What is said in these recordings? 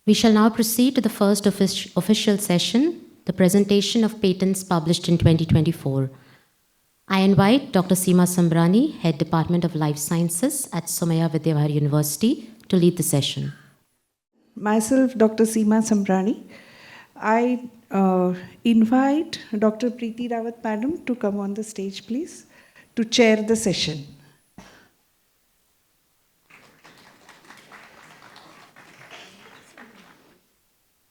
We shall now proceed to the first official session, the presentation of patents published in 2024. I invite Dr. Seema Sambrani, Head Department of Life Sciences at Somaiya Vidyavihar University, to lead the session. Myself, Dr. Seema Sambrani. I invite Dr. Preeti Rawat Madam to come on the stage, please, to chair the session.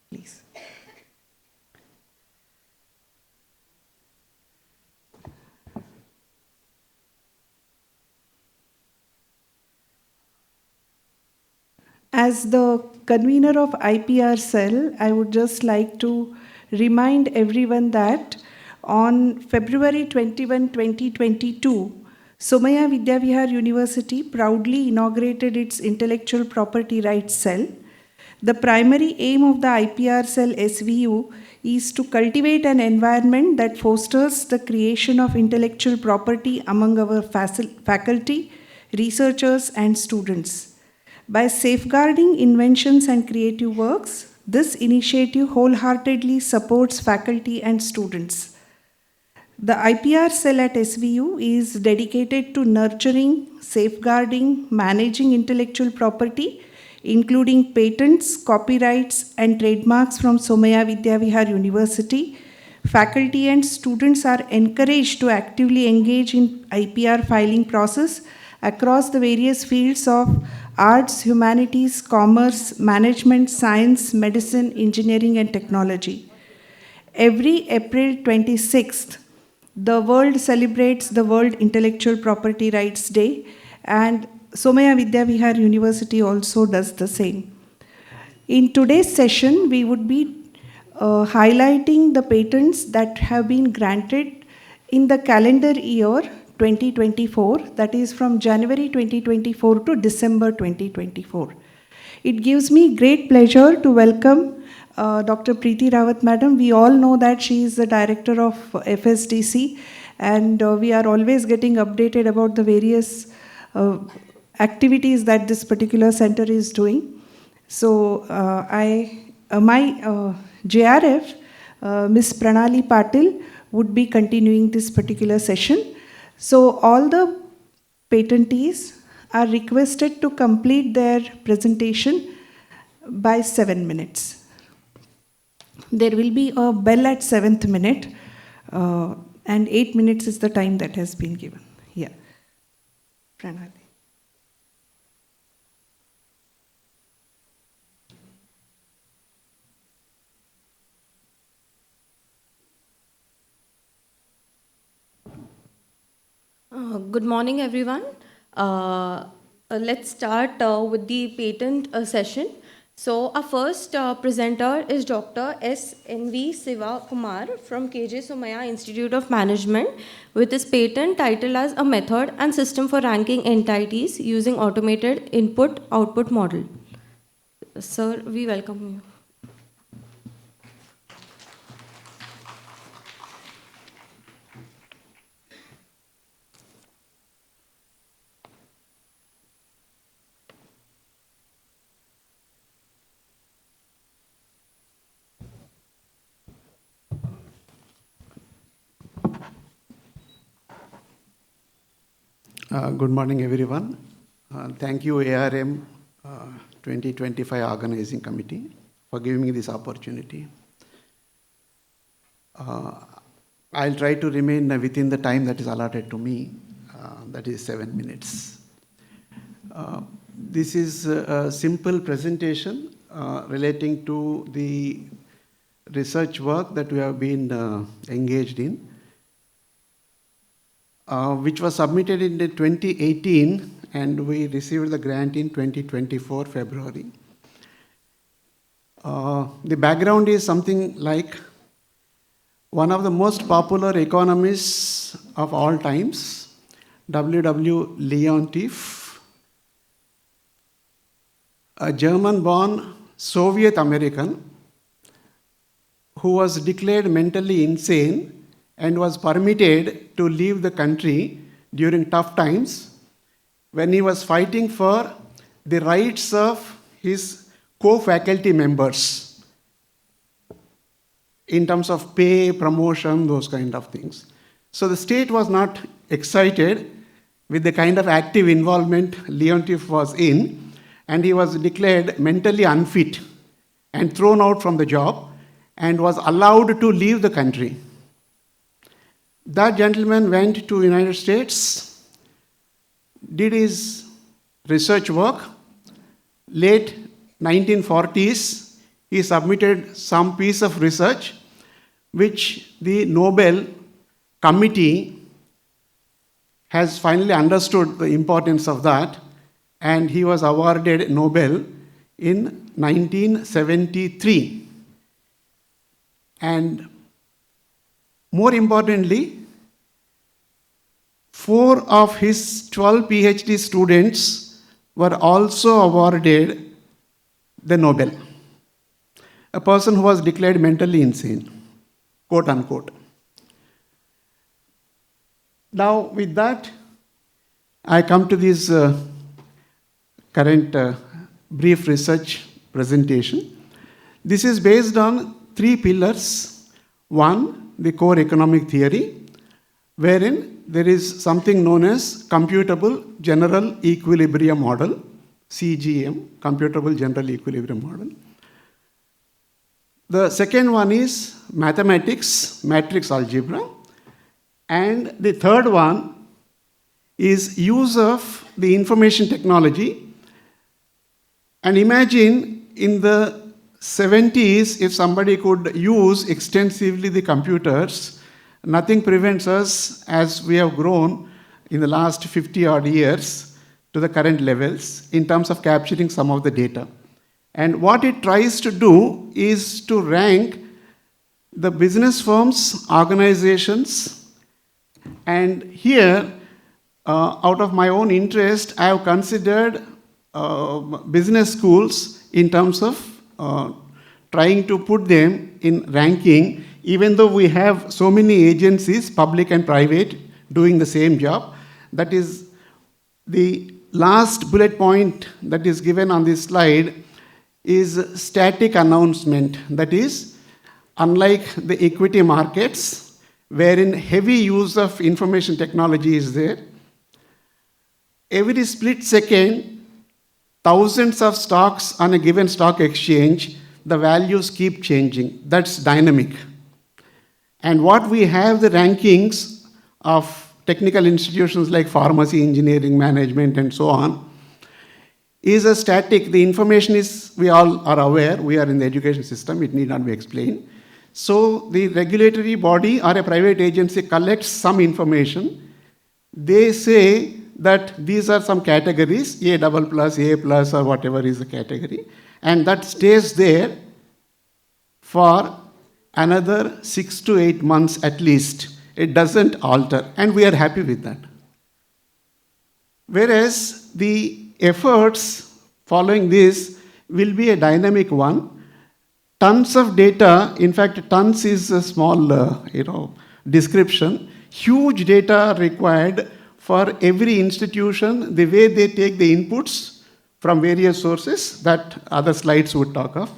Please. As the convener of IPR cell, I would just like to remind everyone that on February 21, 2022, Somaiya Vidyavihar University proudly inaugurated its intellectual property rights cell. The primary aim of the IPR cell SVU is to cultivate an environment that fosters the creation of intellectual property among our faculty, researchers, and students. By safeguarding inventions and creative works, this initiative wholeheartedly supports faculty and students. The IPR cell at SVU is dedicated to nurturing, safeguarding, managing intellectual property, including patents, copyrights, and trademarks from Somaiya Vidyavihar University. Faculty and students are encouraged to actively engage in IPR filing process across the various fields of arts, humanities, commerce, management, science, medicine, engineering, and technology. Every April 26th, the world celebrates the World Intellectual Property Rights Day, and Somaiya Vidyavihar University also does the same. In today's session, we would be highlighting the patents that have been granted in the calendar year 2024, that is from January 2024 to December 2024. It gives me great pleasure to welcome Dr. Preeti Rawat Madam. We all know that she is the director of FSDC, and we are always getting updated about the various activities that this particular center is doing. So my JRF, Ms. Pranali Patil, would be continuing this particular session. So all the patentees are requested to complete their presentation by 7 minutes. There will be a bell at 7th minute, and 8 minutes is the time that has been given. Yeah. Pranali. Good morning, everyone. Let's start with the patent session. So our first presenter is Dr. S.N.V. Siva Kumar from KJ Somaiya Institute of Management with his patent titled as a method and system for ranking entities using automated input-output model. Sir, we welcome you. Good morning, everyone. Thank you, ARM 2025 Organizing Committee, for giving me this opportunity. I'll try to remain within the time that is allotted to me, that is 7 minutes. This is a simple presentation relating to the research work that we have been engaged in, which was submitted in 2018, and we received the grant in 2024 February. The background is something like one of the most popular economists of all times, W. Leontief, a German-born Soviet American who was declared mentally insane and was permitted to leave the country during tough times when he was fighting for the rights of his co-faculty members in terms of pay, promotion, those kind of things. So the state was not excited with the kind of active involvement Leontief was in, and he was declared mentally unfit and thrown out from the job and was allowed to leave the country. That gentleman went to United States, did his research work. Late 1940s, he submitted some piece of research which the Nobel Committee has finally understood the importance of that, and he was awarded Nobel in 1973. And more importantly, 4 of his 12 PhD students were also awarded the Nobel. A person who was declared mentally insane, quote unquote. Now, with that, I come to this current brief research presentation. This is based on 3 pillars. One, the core economic theory, wherein there is something known as computable general equilibrium model, CGM, computable general equilibrium model. The second one is mathematics, matrix algebra. And the third one is use of the information technology. And imagine in the 70s, if somebody could use extensively the computers, nothing prevents us, as we have grown in the last 50 odd years to the current levels in terms of capturing some of the data. And what it tries to do is to rank the business firms, organizations, and here, out of my own interest, I have considered business schools in terms of trying to put them in ranking, even though we have so many agencies, public and private, doing the same job. That is the last bullet point that is given on this slide is static announcement. That is, unlike the equity markets, wherein heavy use of information technology is there, every split second, thousands of stocks on a given stock exchange, the values keep changing. That's dynamic. And what we have, the rankings of technical institutions like pharmacy, engineering, management, and so on, is a static. The information is, we all are aware, we are in the education system, it need not be explained. So the regulatory body or a private agency collects some information. They say that these are some categories, A++, A+, or whatever is the category, and that stays there for another 6 to 8 months at least. It doesn't alter, and we are happy with that. Whereas the efforts following this will be a dynamic one. Tons of data, in fact, tons is a small description. Huge data required for every institution, the way they take the inputs from various sources that other slides would talk of.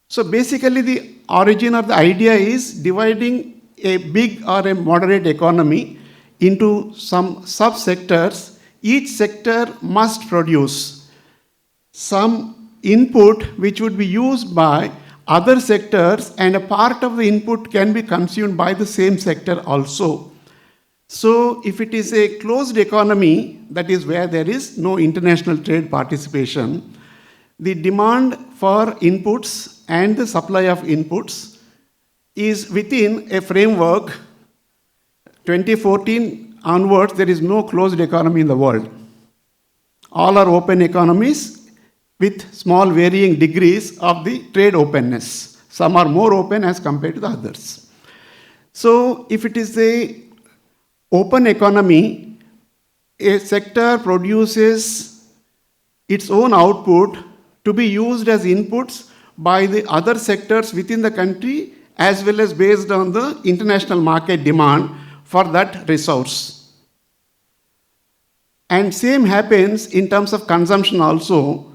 So basically the origin of the idea is dividing a big or a moderate economy into some subsectors. Each sector must produce some input which would be used by other sectors, and a part of the input can be consumed by the same sector also. So if it is a closed economy, that is where there is no international trade participation, the demand for inputs and the supply of inputs is within a framework. 2014 onwards, there is no closed economy in the world. All are open economies with small varying degrees of the trade openness. Some are more open as compared to the others. So if it is a open economy, a sector produces its own output to be used as inputs by the other sectors within the country, as well as based on the international market demand for that resource. And same happens in terms of consumption also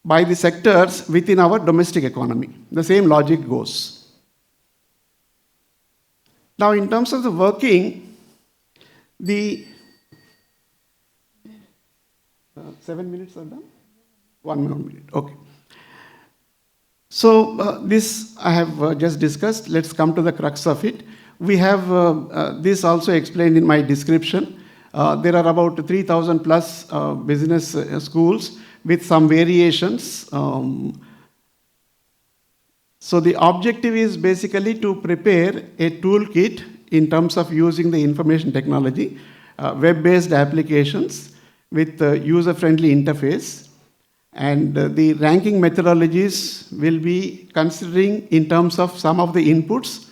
by the sectors within our domestic economy. The same logic goes. Now, in terms of the working, the 7 minutes are done? 1 more minute, okay. So this I have just discussed. Let's come to the crux of it. We have this also explained in my description. There are about 3,000 plus business schools with some variations. So the objective is basically to prepare a toolkit in terms of using the information technology, web-based applications with user-friendly interface. And the ranking methodologies will be considering in terms of some of the inputs,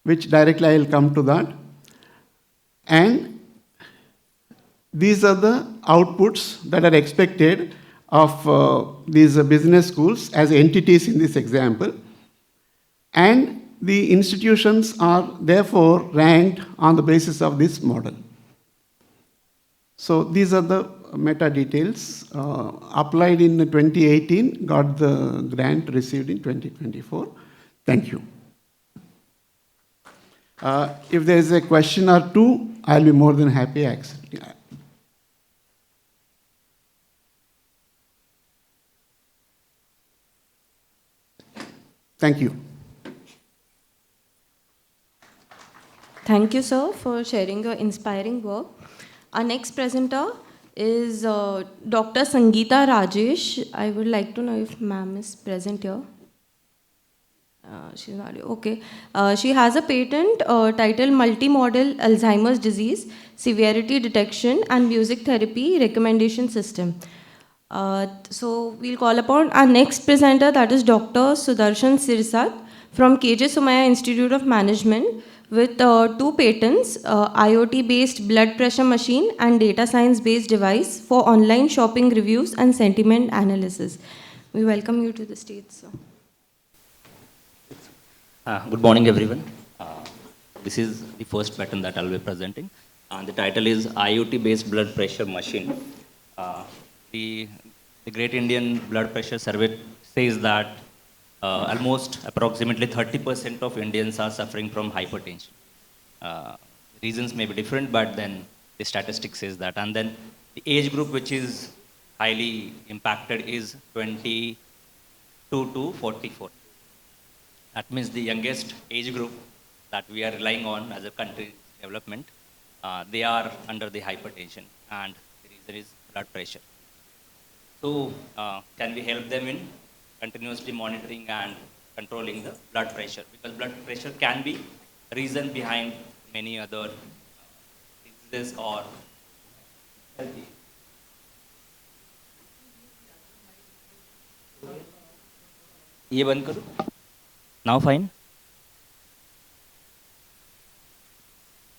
which directly I will come to that. And these are the outputs that are expected of these business schools as entities in this example. And the institutions are therefore ranked on the basis of this model. So these are the meta details. Applied in 2018, got the grant received in 2024. Thank you. If there is a question or two, I'll be more than happy accepting. Thank you. Thank you, sir, for sharing your inspiring work. Our next presenter is Dr. Sangeeta Rajesh. I would like to know if ma'am is present here. She's not here. Okay. She has a patent titled Multimodal Alzheimer's Disease Severity Detection and Music Therapy Recommendation System. So we'll call upon our next presenter, that is Dr. Sudarshan Sirsat from KJ Somaiya Institute of Management, with 2 patents, IoT-based blood pressure machine and data science-based device for online shopping reviews and sentiment analysis. We welcome you to the stage, sir. Good morning, everyone. This is the first patent that I'll be presenting. And the title is IoT-based blood pressure machine. The Great Indian Blood Pressure Survey says that almost approximately 30% of Indians are suffering from hypertension. Reasons may be different, but then the statistic says that. And then the age group which is highly impacted is 22 to 44. That means the youngest age group that we are relying on as a country development, they are under the hypertension, and the reason is blood pressure. So can we help them in continuously monitoring and controlling the blood pressure? Because blood pressure can be reason behind many other diseases or healthy. ये बंद करो. Now fine.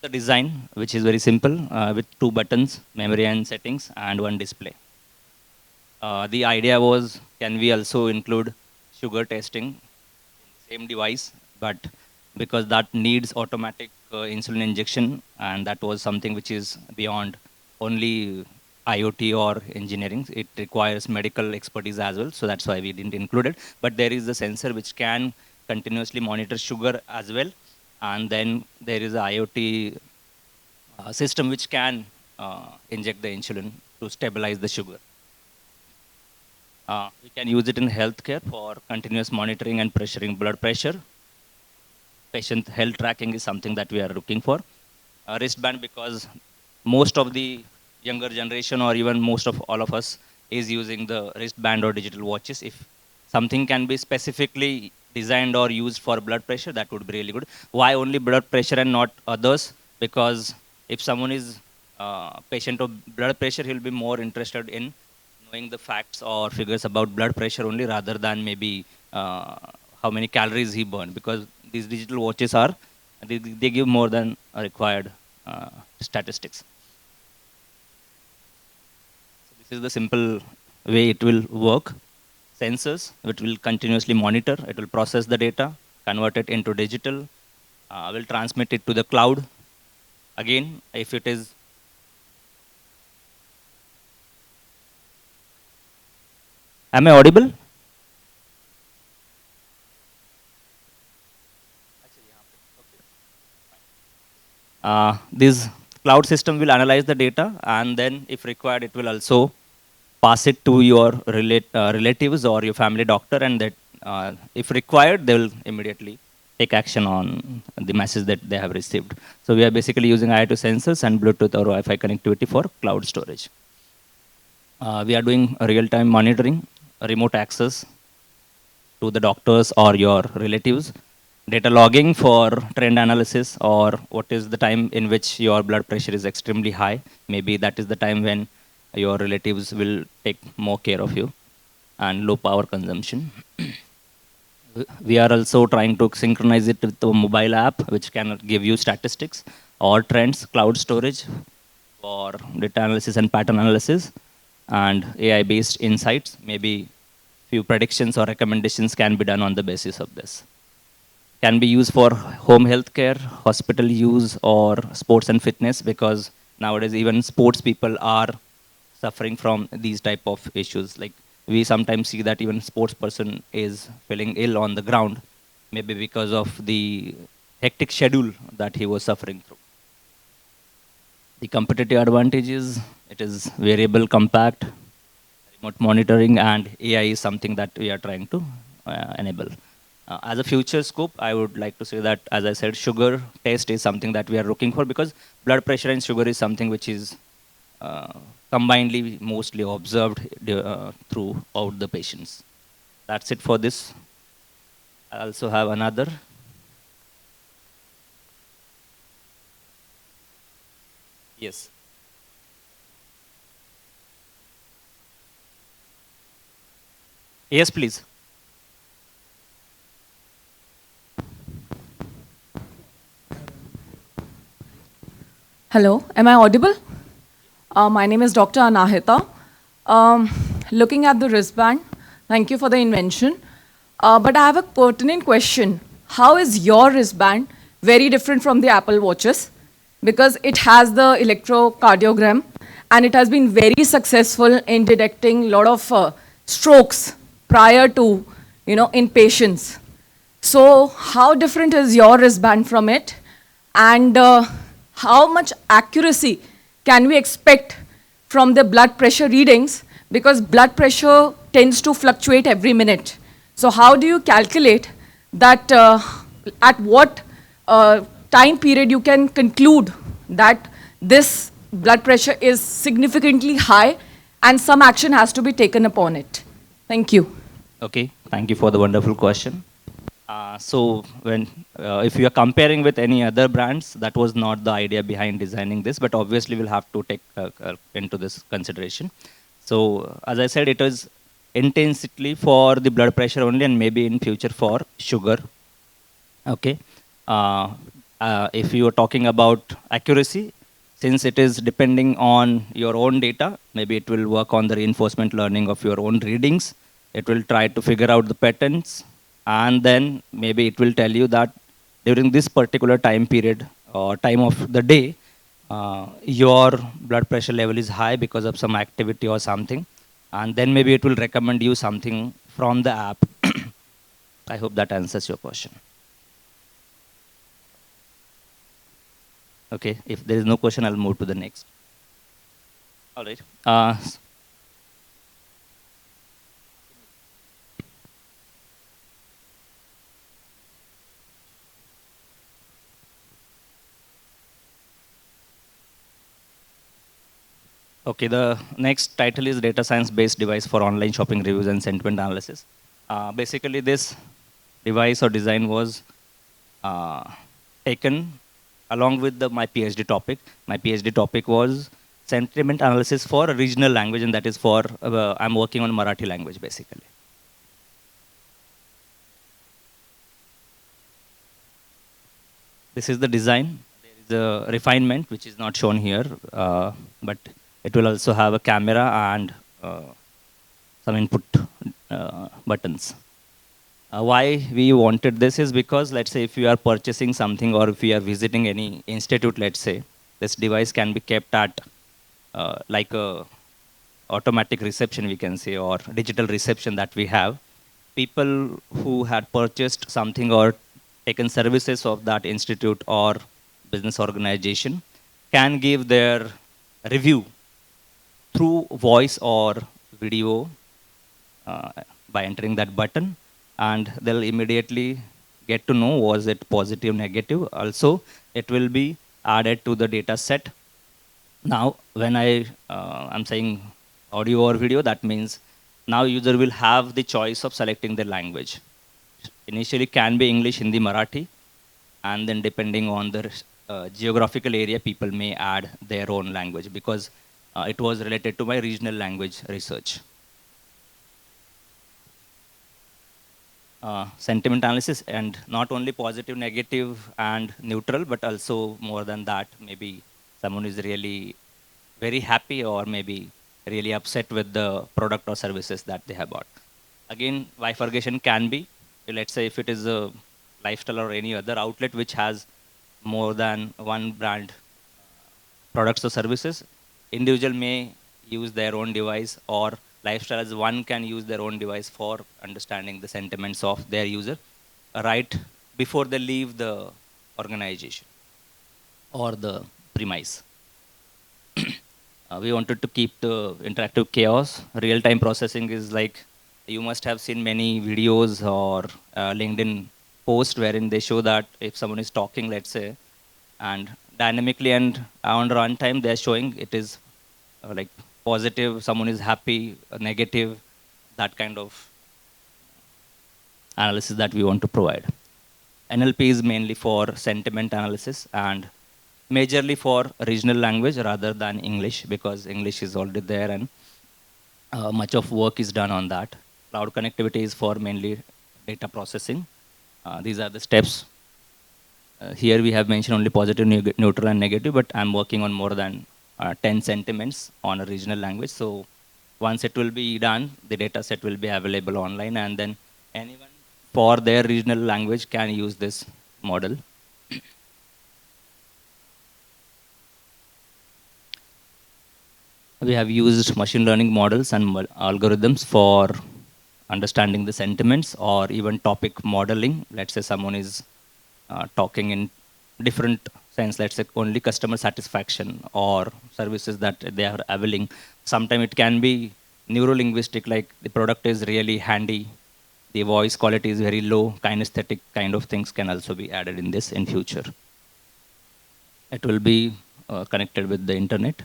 The design, which is very simple, with 2 buttons, memory and settings, and 1 display. The idea was, can we also include sugar testing in the same device, but because that needs automatic insulin injection, and that was something which is beyond only IoT or engineering. It requires medical expertise as well, so that's why we didn't include it. But there is a sensor which can continuously monitor sugar as well, and then there is a IoT system which can inject the insulin to stabilize the sugar. We can use it in healthcare for continuous monitoring and pressuring blood pressure. Patient health tracking is something that we are looking for. Wristband, because most of the younger generation or even most of all of us is using the wristband or digital watches. If something can be specifically designed or used for blood pressure, that would be really good. Why only blood pressure and not others? Because if someone is patient of blood pressure, he'll be more interested in knowing the facts or figures about blood pressure only, rather than maybe how many calories he burned, because these digital watches are, they give more than required statistics. So this is the simple way it will work. Sensors, it will continuously monitor, it will process the data, convert it into digital, will transmit it to the cloud. Again, if it is Am I audible? This cloud system will analyze the data, and then if required, it will also pass it to your relatives or your family doctor, and that if required, they will immediately take action on the message that they have received. So we are basically using IoT sensors and Bluetooth or Wi-Fi connectivity for cloud storage. We are doing real-time monitoring, remote access to the doctors or your relatives, data logging for trend analysis, or what is the time in which your blood pressure is extremely high. Maybe that is the time when your relatives will take more care of you, and low power consumption. We are also trying to synchronize it with the mobile app, which can give you statistics or trends, cloud storage for data analysis and pattern analysis, and AI-based insights. Maybe few predictions or recommendations can be done on the basis of this. Can be used for home healthcare, hospital use, or sports and fitness, because nowadays even sports people are suffering from these type of issues. Like we sometimes see that even sports person is feeling ill on the ground, maybe because of the hectic schedule that he was suffering through. The competitive advantages, it is variable, compact, remote monitoring, and AI is something that we are trying to enable. As a future scope, I would like to say that, as I said, sugar test is something that we are looking for, because blood pressure and sugar is something which is combinedly mostly observed throughout the patients. That's it for this. I also have another. Yes. Yes, please. Hello, am I audible? My name is Dr. Anahita. Looking at the wristband, thank you for the invention. But I have a pertinent question. How is your wristband very different from the Apple Watches? Because it has the electrocardiogram, and it has been very successful in detecting a lot of strokes prior to, in patients. So how different is your wristband from it? And how much accuracy can we expect from the blood pressure readings? Because blood pressure tends to fluctuate every minute. So how do you calculate that at what time period you can conclude that this blood pressure is significantly high and some action has to be taken upon it? Thank you. Okay, thank you for the wonderful question. So if you are comparing with any other brands, that was not the idea behind designing this, but obviously we'll have to take into this consideration. So as I said, it is intensely for the blood pressure only, and maybe in future for sugar. Okay. If you are talking about accuracy, since it is depending on your own data, maybe it will work on the reinforcement learning of your own readings. It will try to figure out the patterns, and then maybe it will tell you that during this particular time period or time of the day, your blood pressure level is high because of some activity or something, and then maybe it will recommend you something from the app. I hope that answers your question. Okay, if there is no question, I'll move to the next. All right. Okay, the next title is Data Science-Based Device for Online Shopping Reviews and Sentiment Analysis. Basically, this device or design was taken along with my PhD topic. My PhD topic was sentiment analysis for a regional language, and that is for, I'm working on Marathi language, basically. This is the design. There is a refinement, which is not shown here, but it will also have a camera and some input buttons. Why we wanted this is because, let's say, if you are purchasing something or if you are visiting any institute, let's say, this device can be kept at like a automatic reception, we can say, or digital reception that we have, people who had purchased something or taken services of that institute or business organization can give their review through voice or video uh, by entering that button, and they'll immediately get to know was it positive, negative. Also, it will be added to the data set. Now, when I'm saying audio or video, that means now user will have the choice of selecting the language. Initially can be English, Hindi, Marathi, and then depending on the geographical area, people may add their own language because it was related to my regional language research. Sentiment analysis, and not only positive, negative, and neutral, but also more than that, maybe someone is really very happy or maybe really upset with the product or services that they have bought. Again, bifurcation can be, let's say if it is a lifestyle or any other outlet which has more than one brand products or services, individual may use their own device, or lifestyle as one can use their own device for understanding the sentiments of their user right before they leave the organization or the premise. We wanted to keep the interactive chaos. Real-time processing is like, you must have seen many videos or LinkedIn posts wherein they show that if someone is talking, let's say, and dynamically and on runtime, they're showing it is like positive, someone is happy, negative, that kind of analysis that we want to provide. NLP is mainly for sentiment analysis and majorly for regional language rather than English, because English is already there and much of work is done on that. Cloud connectivity is for mainly data processing. These are the steps. Here we have mentioned only positive, neutral, and negative, but I'm working on more than 10 sentiments on a regional language. So once it will be done, the data set will be available online, and then anyone for their regional language can use this model. We have used machine learning models and algorithms for understanding the sentiments or even topic modeling. Let's say someone is talking in different sense, let's say only customer satisfaction or services that they are availing. Sometimes it can be neuro-linguistic, like the product is really handy, the voice quality is very low, kinesthetic kind of things can also be added in this in future. It will be connected with the internet.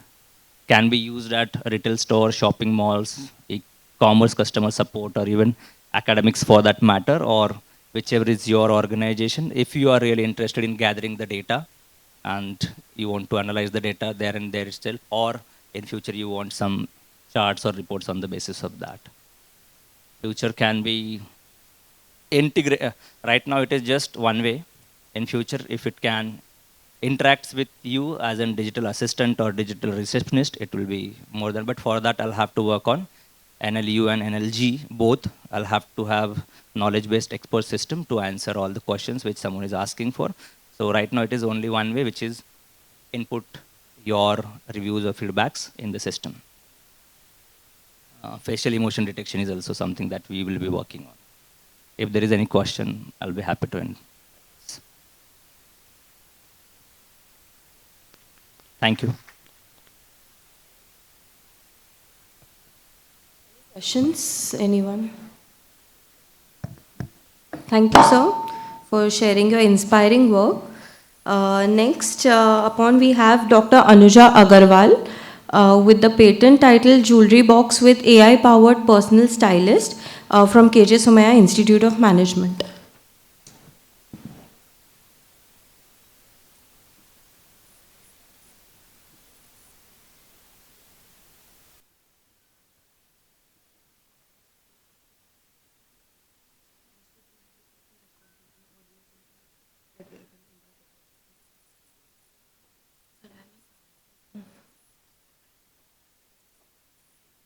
Can be used at retail stores, shopping malls, e-commerce customer support, or even academics for that matter, or whichever is your organization. If you are really interested in gathering the data and you want to analyze the data there and there itself, or in future you want some charts or reports on the basis of that. Future can be integrate. Right now it is just one way. In future, if it can interacts with you as a digital assistant or digital receptionist, it will be more than, but for that I'll have to work on NLU and NLG both. I'll have to have knowledge-based expert system to answer all the questions which someone is asking for. So right now it is only one way, which is input your reviews or feedbacks in the system. Facial emotion detection is also something that we will be working on. If there is any question, I'll be happy to end. Thank you. Questions, anyone? Thank you, sir, for sharing your inspiring work. Next, upon we have Dr. Anuja Agarwal with the patent title Jewelry Box with AI-powered personal stylist from KJ Somaiya Institute of Management.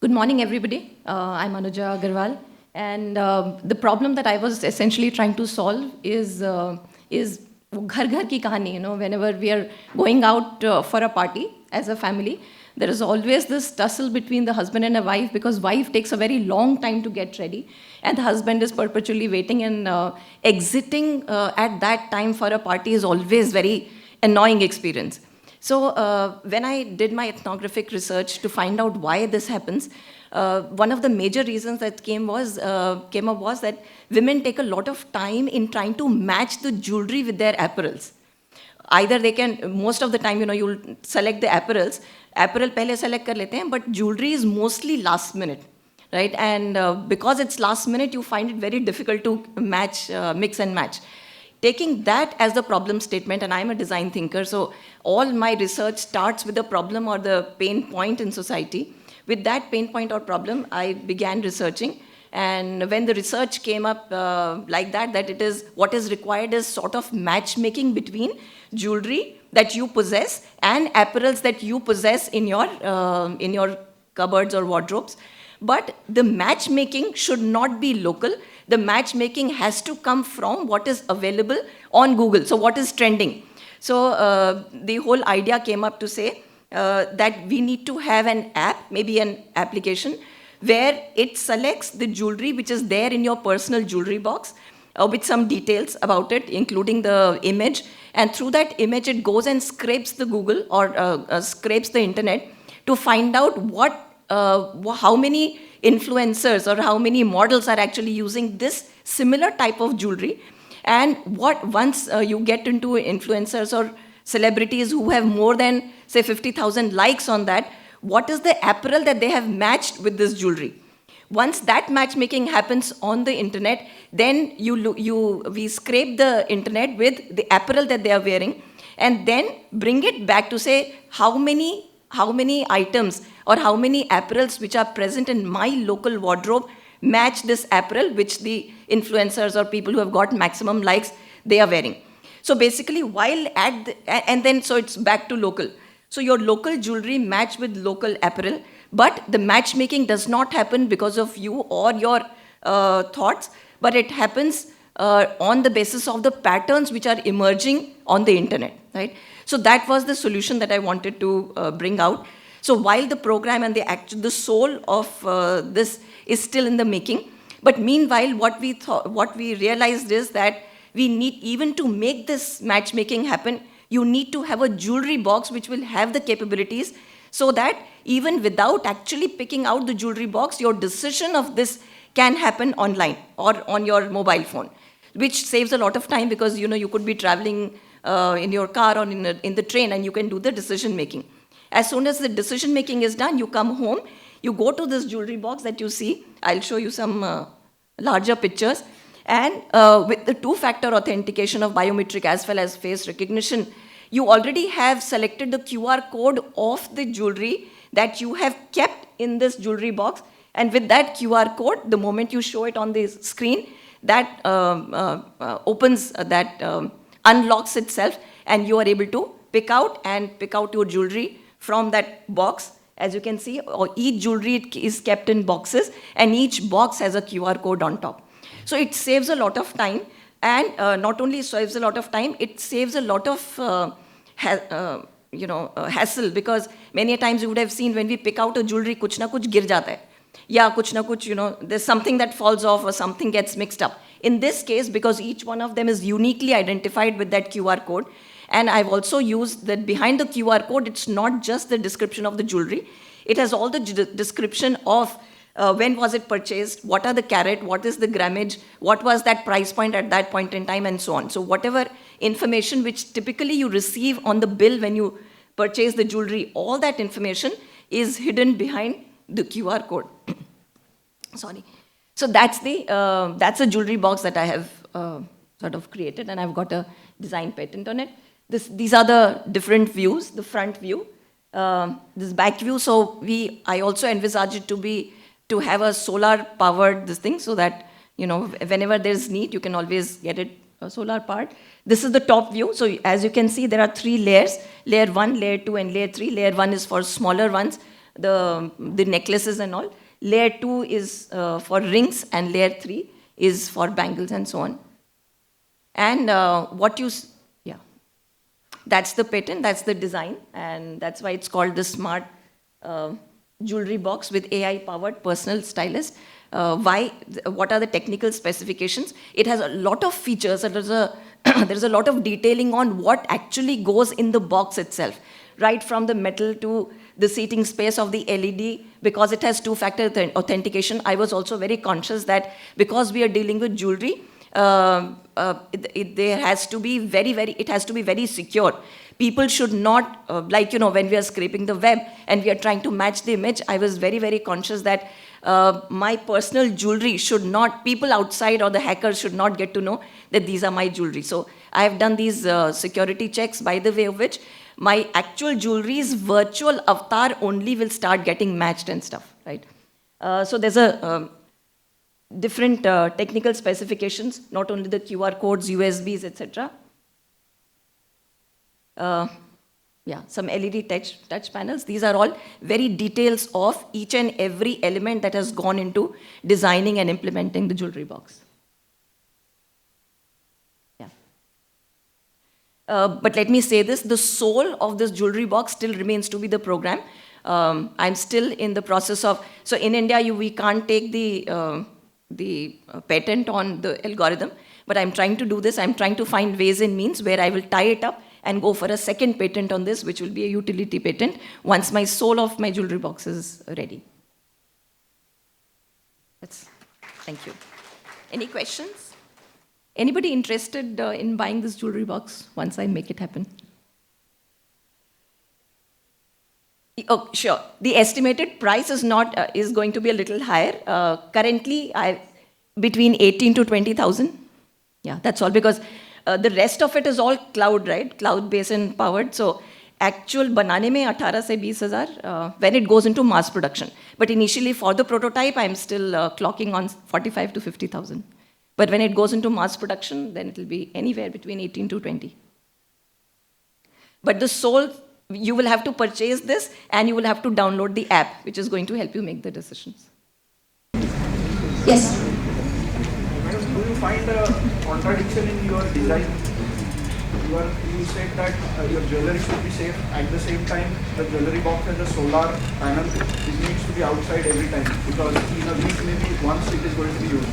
Good morning, everybody. I'm Anuja Agarwal, and the problem that I was essentially trying to solve is वो घर की कहानी, whenever we are going out for a party as a family, there is always this tussle between the husband and a wife, because wife takes a very long time to get ready and the husband is perpetually waiting, and exiting at that time for a party is always very annoying experience. So when I did my ethnographic research to find out why this happens, one of the major reasons that came up was that women take a lot of time in trying to match the jewelry with their apparels. Either they can, most of the time, you'll select the apparel pehle select kar lete hain, but jewelry is mostly last minute, right? And because it's last minute, you find it very difficult to match, mix and match. Taking that as the problem statement, and I'm a design thinker, so all my research starts with the problem or the pain point in society. With that pain point or problem, I began researching. And when the research came up like that it is, what is required is sort of matchmaking between jewelry that you possess and apparels that you possess in your cupboards or wardrobes. But the matchmaking should not be local. The matchmaking has to come from what is available on Google. So what is trending? So the whole idea came up to say that we need to have an app, maybe an application, where it selects the jewelry which is there in your personal jewelry box with some details about it, including the image. And through that image, it goes and scrapes the Google or scrapes the internet to find out how many influencers or how many models are actually using this similar type of jewelry. And once you get into influencers or celebrities who have more than, say, 50,000 likes on that, what is the apparel that they have matched with this jewelry? Once that matchmaking happens on the internet, then we scrape the internet with the apparel that they are wearing, and then bring it back to say how many items or how many apparels which are present in my local wardrobe match this apparel which the influencers or people who have got maximum likes, they are wearing. So basically, so it's back to local. So your local jewelry match with local apparel, but the matchmaking does not happen because of you or your thoughts, but it happens on the basis of the patterns which are emerging on the internet, right? So that was the solution that I wanted to bring out. So while the program and the soul of this is still in the making, but meanwhile, what we realized is that we need, even to make this matchmaking happen, you need to have a jewelry box which will have the capabilities, so that even without actually picking out the jewelry box, your decision of this can happen online or on your mobile phone, which saves a lot of time, because you could be traveling in your car or in the train, and you can do the decision making. As soon as the decision making is done, you come home, you go to this jewelry box that you see. I'll show you some larger pictures. And with the two-factor authentication of biometric as well as face recognition, you already have selected the QR code of the jewelry that you have kept in this jewelry box. And with that QR code, the moment you show it on the screen, that unlocks itself, and you are able to pick out your jewelry from that box. As you can see, each jewelry is kept in boxes, and each box has a QR code on top. So it saves a lot of time, and not only saves a lot of time, it saves a lot of hassle, because many times you would have seen when we pick out a jewelry, kuch na kuch gir jata hai. Yeah, kuch na kuch, there's something that falls off or something gets mixed up. In this case, because each one of them is uniquely identified with that QR code, and I've also used that behind the QR code, it's not just the description of the jewelry, it has all the description of when was it purchased, what are the carat, what is the grammage, what was that price point at that point in time, and so on. So whatever information which typically you receive on the bill when you purchase the jewelry, all that information is hidden behind the QR code. Sorry. So that's a jewelry box that I have sort of created, and I've got a design patent on it. These are the different views, the front view, this back view. So I also envisage it to have a solar powered this thing, so that whenever there's need, you can always get it solar powered. This is the top view. So as you can see, there are 3 layers: layer 1, layer 2, and layer 3. Layer 1 is for smaller ones, the necklaces and all. Layer 2 is for rings, and layer 3 is for bangles and so on. And That's the patent, that's the design, and that's why it's called the smart jewelry box with AI-powered personal stylist. What are the technical specifications? It has a lot of features, and there's a lot of detailing on what actually goes in the box itself, right from the metal to the seating space of the LED, because it has two-factor authentication. I was also very conscious that because we are dealing with jewelry, it has to be very secure. People should not, when we are scraping the web and we are trying to match the image, I was very, very conscious that my personal jewelry should not, people outside or the hackers should not get to know that these are my jewelry. So I have done these security checks, by the way of which my actual jewelry's virtual avatar only will start getting matched and stuff, right? So there's a different technical specifications, not only the QR codes, USBs, etc. Some LED touch panels. These are all very details of each and every element that has gone into designing and implementing the jewelry box. But let me say this, the soul of this jewelry box still remains to be the program. I'm still in the process of, so in India, we can't take the patent on the algorithm, but I'm trying to do this. I'm trying to find ways and means where I will tie it up and go for a second patent on this, which will be a utility patent once my soul of my jewelry box is ready. Thank you. Any questions? Anybody interested in buying this jewelry box once I make it happen? Oh, sure. The estimated price is going to be a little higher. Currently, between 18 to 20,000. Yeah, that's all, because the rest of it is all cloud, right? Cloud-based and powered. So actual banane mein 18 se 20,000 when it goes into mass production. But initially for the prototype, I'm still clocking on 45 to 50,000. But when it goes into mass production, then it will be anywhere between 18 to 20. But the soul, you will have to purchase this and you will have to download the app, which is going to help you make the decisions. Yes? Do you find a contradiction in your design? You said that your jewelry should be safe. At the same time, the jewelry box has a solar panel. It needs to be outside every time, because in a week, maybe once it is going to be used.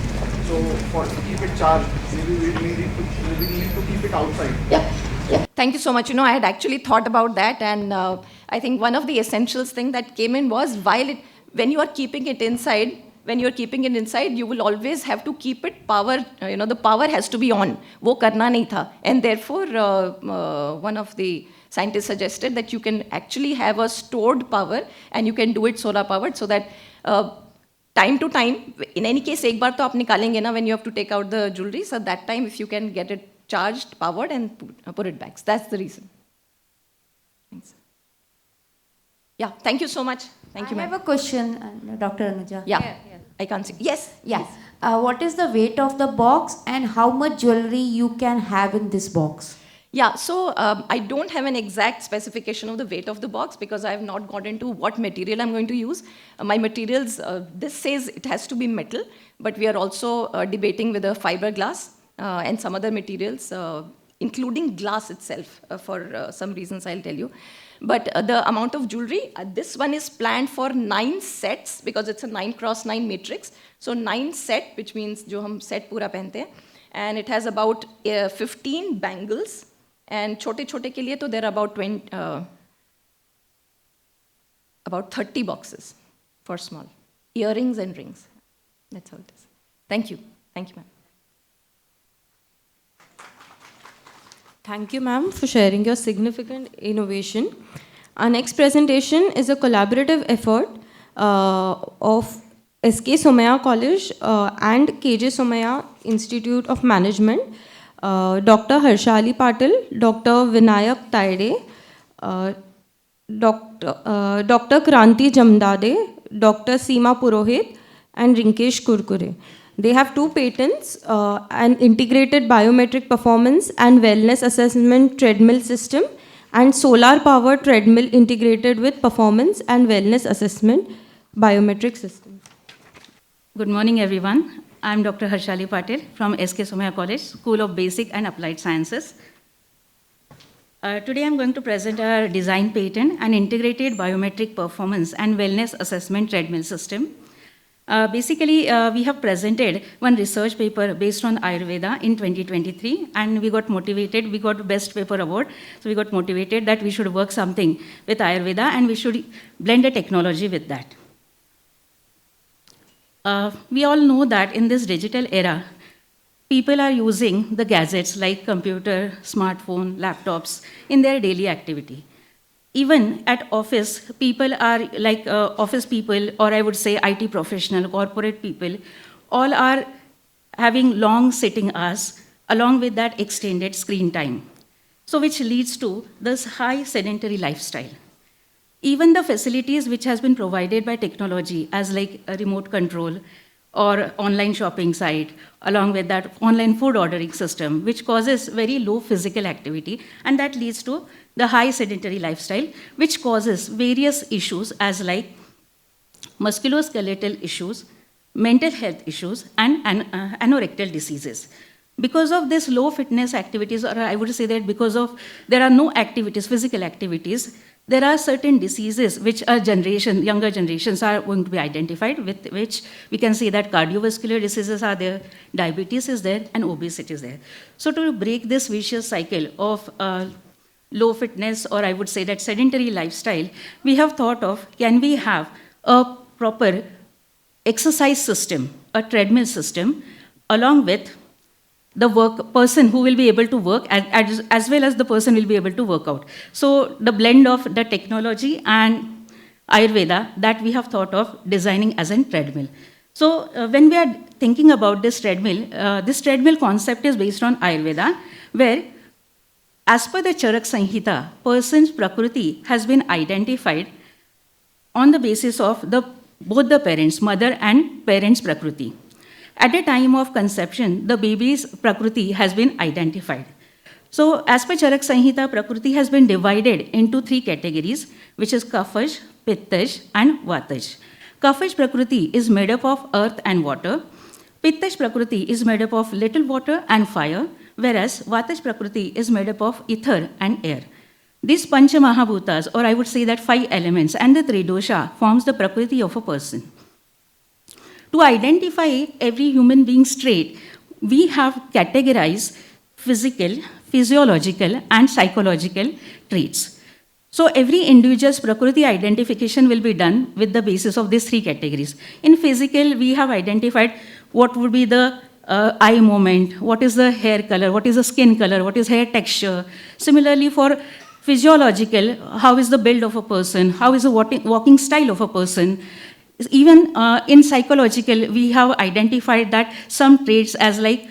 So to keep it charged, maybe we need to keep it outside. Yeah. Thank you so much. I had actually thought about that, and I think one of the essentials thing that came in was when you are keeping it inside, you will always have to keep it power, the power has to be on. Wo karna nahi tha. And therefore, one of the scientists suggested that you can actually have a stored power and you can do it solar powered, so that time to time, in any case, ek baar to aap nikalenge na when you have to take out the jewelry, so that time if you can get it charged, powered, and put it back. That's the reason. Thanks. Yeah, thank you so much. Thank you, ma'am. I have a question, Dr. Anuja. Yeah. I can't see. Yes. Yes. What is the weight of the box and how much jewelry you can have in this box? Yeah, so I don't have an exact specification of the weight of the box because I have not got into what material I'm going to use. My materials, this says it has to be metal, but we are also debating with a fiberglass and some other materials, including glass itself, for some reasons I'll tell you. But the amount of jewelry, this one is planned for 9 sets because it's a 9x9 matrix. So 9 set, which means jo hum set pura pehante hain. And it has about 15 bangles. And chote ke liye to there are about 30 boxes for small. Earrings and rings. That's how it is. Thank you. Thank you, ma'am. Thank you, ma'am, for sharing your significant innovation. Our next presentation is a collaborative effort of SK Somaiya College and KJ Somaiya Institute of Management, Dr. Harshali Patil, Dr. Vinayak Taide, Dr. Kranti Jamdade, Dr. Seema Purohit, and Rinkesh Kurkure. They have 2 patents, an integrated biometric performance and wellness assessment treadmill system, and solar-powered treadmill integrated with performance and wellness assessment biometric system. Good morning, everyone. I'm Dr. Harshali Patil from SK Somaiya College, School of Basic and Applied Sciences. Today I'm going to present our design patent, an integrated biometric performance and wellness assessment treadmill system. Basically, we have presented one research paper based on Ayurveda in 2023, and we got motivated, we got Best Paper Award, so we got motivated that we should work something with Ayurveda and we should blend the technology with that. We all know that in this digital era, people are using the gadgets like computer, smartphone, laptops in their daily activity. Even at office, people are like office people, or I would say IT professional, corporate people, all are having long sitting hours along with that extended screen time. So which leads to this high sedentary lifestyle. Even the facilities which has been provided by technology as like a remote control or online shopping site, along with that online food ordering system, which causes very low physical activity, and that leads to the high sedentary lifestyle, which causes various issues as like musculoskeletal issues, mental health issues, and anorectal diseases. Because of this low fitness activities, or I would say that because of there are no activities, physical activities, there are certain diseases which younger generations are going to be identified with, which we can say that cardiovascular diseases are there, diabetes is there, and obesity is there. So to break this vicious cycle of low fitness, or I would say that sedentary lifestyle, we have thought of, can we have a proper exercise system, a treadmill system, along with the person who will be able to work as well as the person will be able to work out. So the blend of the technology and Ayurveda that we have thought of designing as a treadmill. So when we are thinking about this treadmill concept is based on Ayurveda, where as per the Charak Sanhita, person's prakriti has been identified on the basis of both the parents, mother and parents' prakriti. At the time of conception, the baby's prakriti has been identified. So as per Charak Sanhita, prakriti has been divided into 3 categories, which is Kafaj, Pittaj, and Vataj. Kafaj prakriti is made up of earth and water. Pittaj prakriti is made up of little water and fire, whereas Vataj prakriti is made up of ether and air. These Pancha Mahabhutas, or I would say that 5 elements, and the Tridosha forms the prakriti of a person. To identify every human being's trait, we have categorized physical, physiological, and psychological traits. So every individual's prakriti identification will be done with the basis of these 3 categories. In physical, we have identified what would be the eye movement, what is the hair color, what is the skin color, what is hair texture. Similarly, for physiological, how is the build of a person, how is the walking style of a person. Even in psychological, we have identified that some traits as like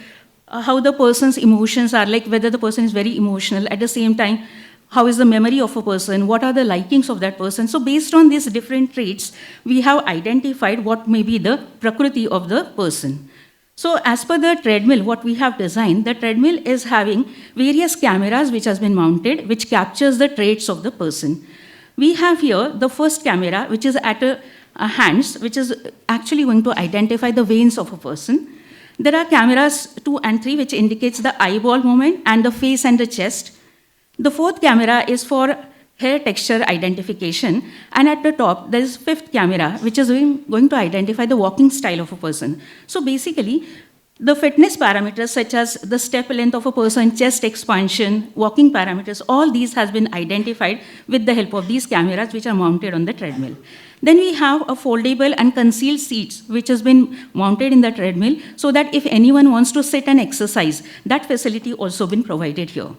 how the person's emotions are, like whether the person is very emotional, at the same time, how is the memory of a person, what are the likings of that person. So based on these different traits, we have identified what may be the prakriti of the person. So as per the treadmill, what we have designed, the treadmill is having various cameras which has been mounted, which captures the traits of the person. We have here the first camera, which is at a hands, which is actually going to identify the veins of a person. There are cameras 2 and 3, which indicates the eyeball movement and the face and the chest. The 4th camera is for hair texture identification. And at the top, there is 5th camera, which is going to identify the walking style of a person. So basically, the fitness parameters such as the step length of a person, chest expansion, walking parameters, all these has been identified with the help of these cameras which are mounted on the treadmill. Then we have a foldable and concealed seats which has been mounted in the treadmill so that if anyone wants to sit and exercise, that facility also been provided here.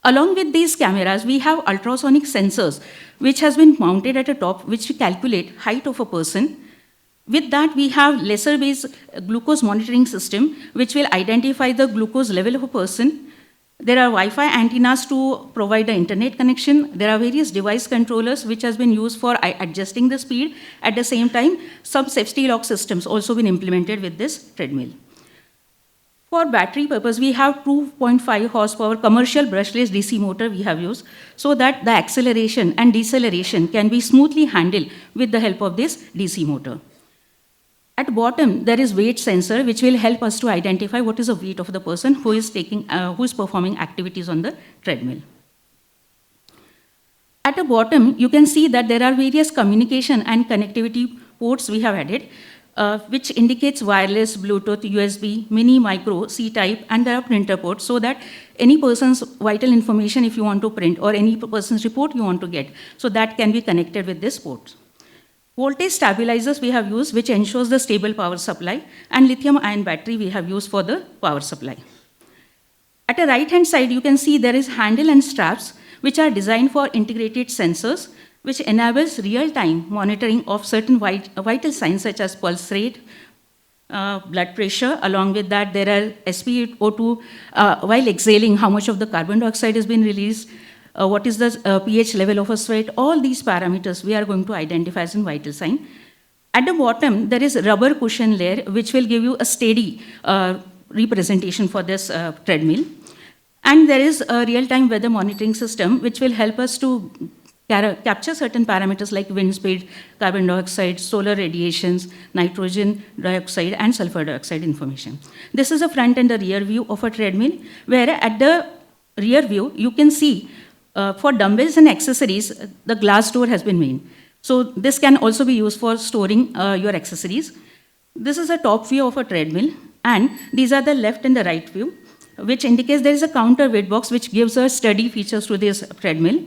Along with these cameras, we have ultrasonic sensors which has been mounted at the top, which calculate height of a person. With that, we have laser-based glucose monitoring system, which will identify the glucose level of a person. There are Wi-Fi antennas to provide the internet connection. There are various device controllers, which has been used for adjusting the speed. At the same time, some safety lock systems also been implemented with this treadmill. For battery purpose, we have 2.5 horsepower commercial brushless DC motor we have used so that the acceleration and deceleration can be smoothly handled with the help of this DC motor. At bottom, there is weight sensor, which will help us to identify what is the weight of the person who is performing activities on the treadmill. At the bottom, you can see that there are various communication and connectivity ports we have added, which indicates wireless, Bluetooth, USB, mini, micro, C-type, and there are printer ports, so that any person's vital information, if you want to print, or any person's report you want to get, so that can be connected with this port. Voltage stabilizers we have used, which ensures the stable power supply, and lithium-ion battery we have used for the power supply. At the right-hand side, you can see there is handle and straps, which are designed for integrated sensors, which enables real-time monitoring of certain vital signs such as pulse rate, blood pressure. Along with that, there are SpO2, while exhaling, how much of the carbon dioxide has been released, what is the pH level of a sweat. All these parameters we are going to identify as a vital sign. At the bottom, there is a rubber cushion layer, which will give you a steady representation for this treadmill. And there is a real-time weather monitoring system, which will help us to capture certain parameters like wind speed, carbon dioxide, solar radiations, nitrogen dioxide, and sulfur dioxide information. This is a front and a rear view of a treadmill, where at the rear view, you can see for dumbbells and accessories, the glass door has been made. So this can also be used for storing your accessories. This is a top view of a treadmill, and these are the left and the right view, which indicates there is a counterweight box which gives us steady features to this treadmill.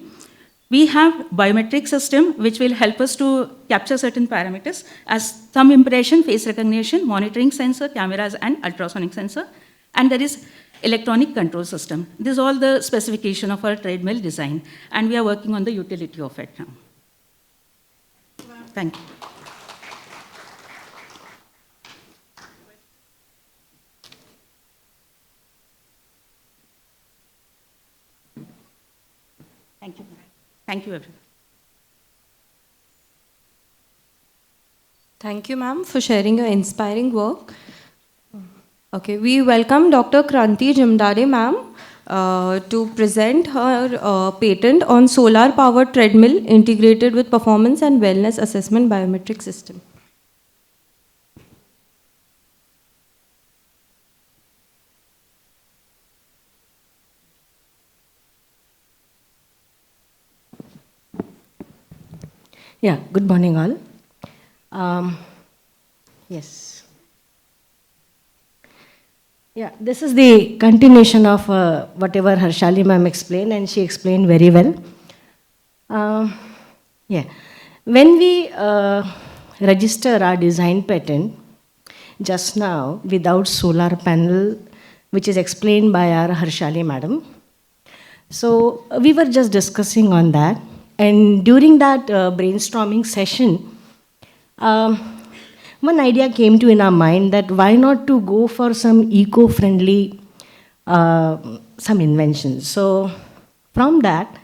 We have biometric system which will help us to capture certain parameters as thumb impression, face recognition, monitoring sensor, cameras, and ultrasonic sensor. And there is electronic control system. This is all the specification of our treadmill design, and we are working on the utility of it now. Thank you. Thank you. Thank you, everyone. Thank you, ma'am, for sharing your inspiring work. Okay, we welcome Dr. Kranti Jimdade, ma'am, to present her patent on solar-powered treadmill integrated with performance and wellness assessment biometric system. Yeah, good morning all. Yes. Yeah, this is the continuation of whatever Harshali ma'am explained, and she explained very well. Yeah, when we register our design patent just now without solar panel, which is explained by our Harshali madam, so we were just discussing on that. And during that brainstorming session, one idea came to in our mind that why not to go for some eco-friendly some inventions. So from that,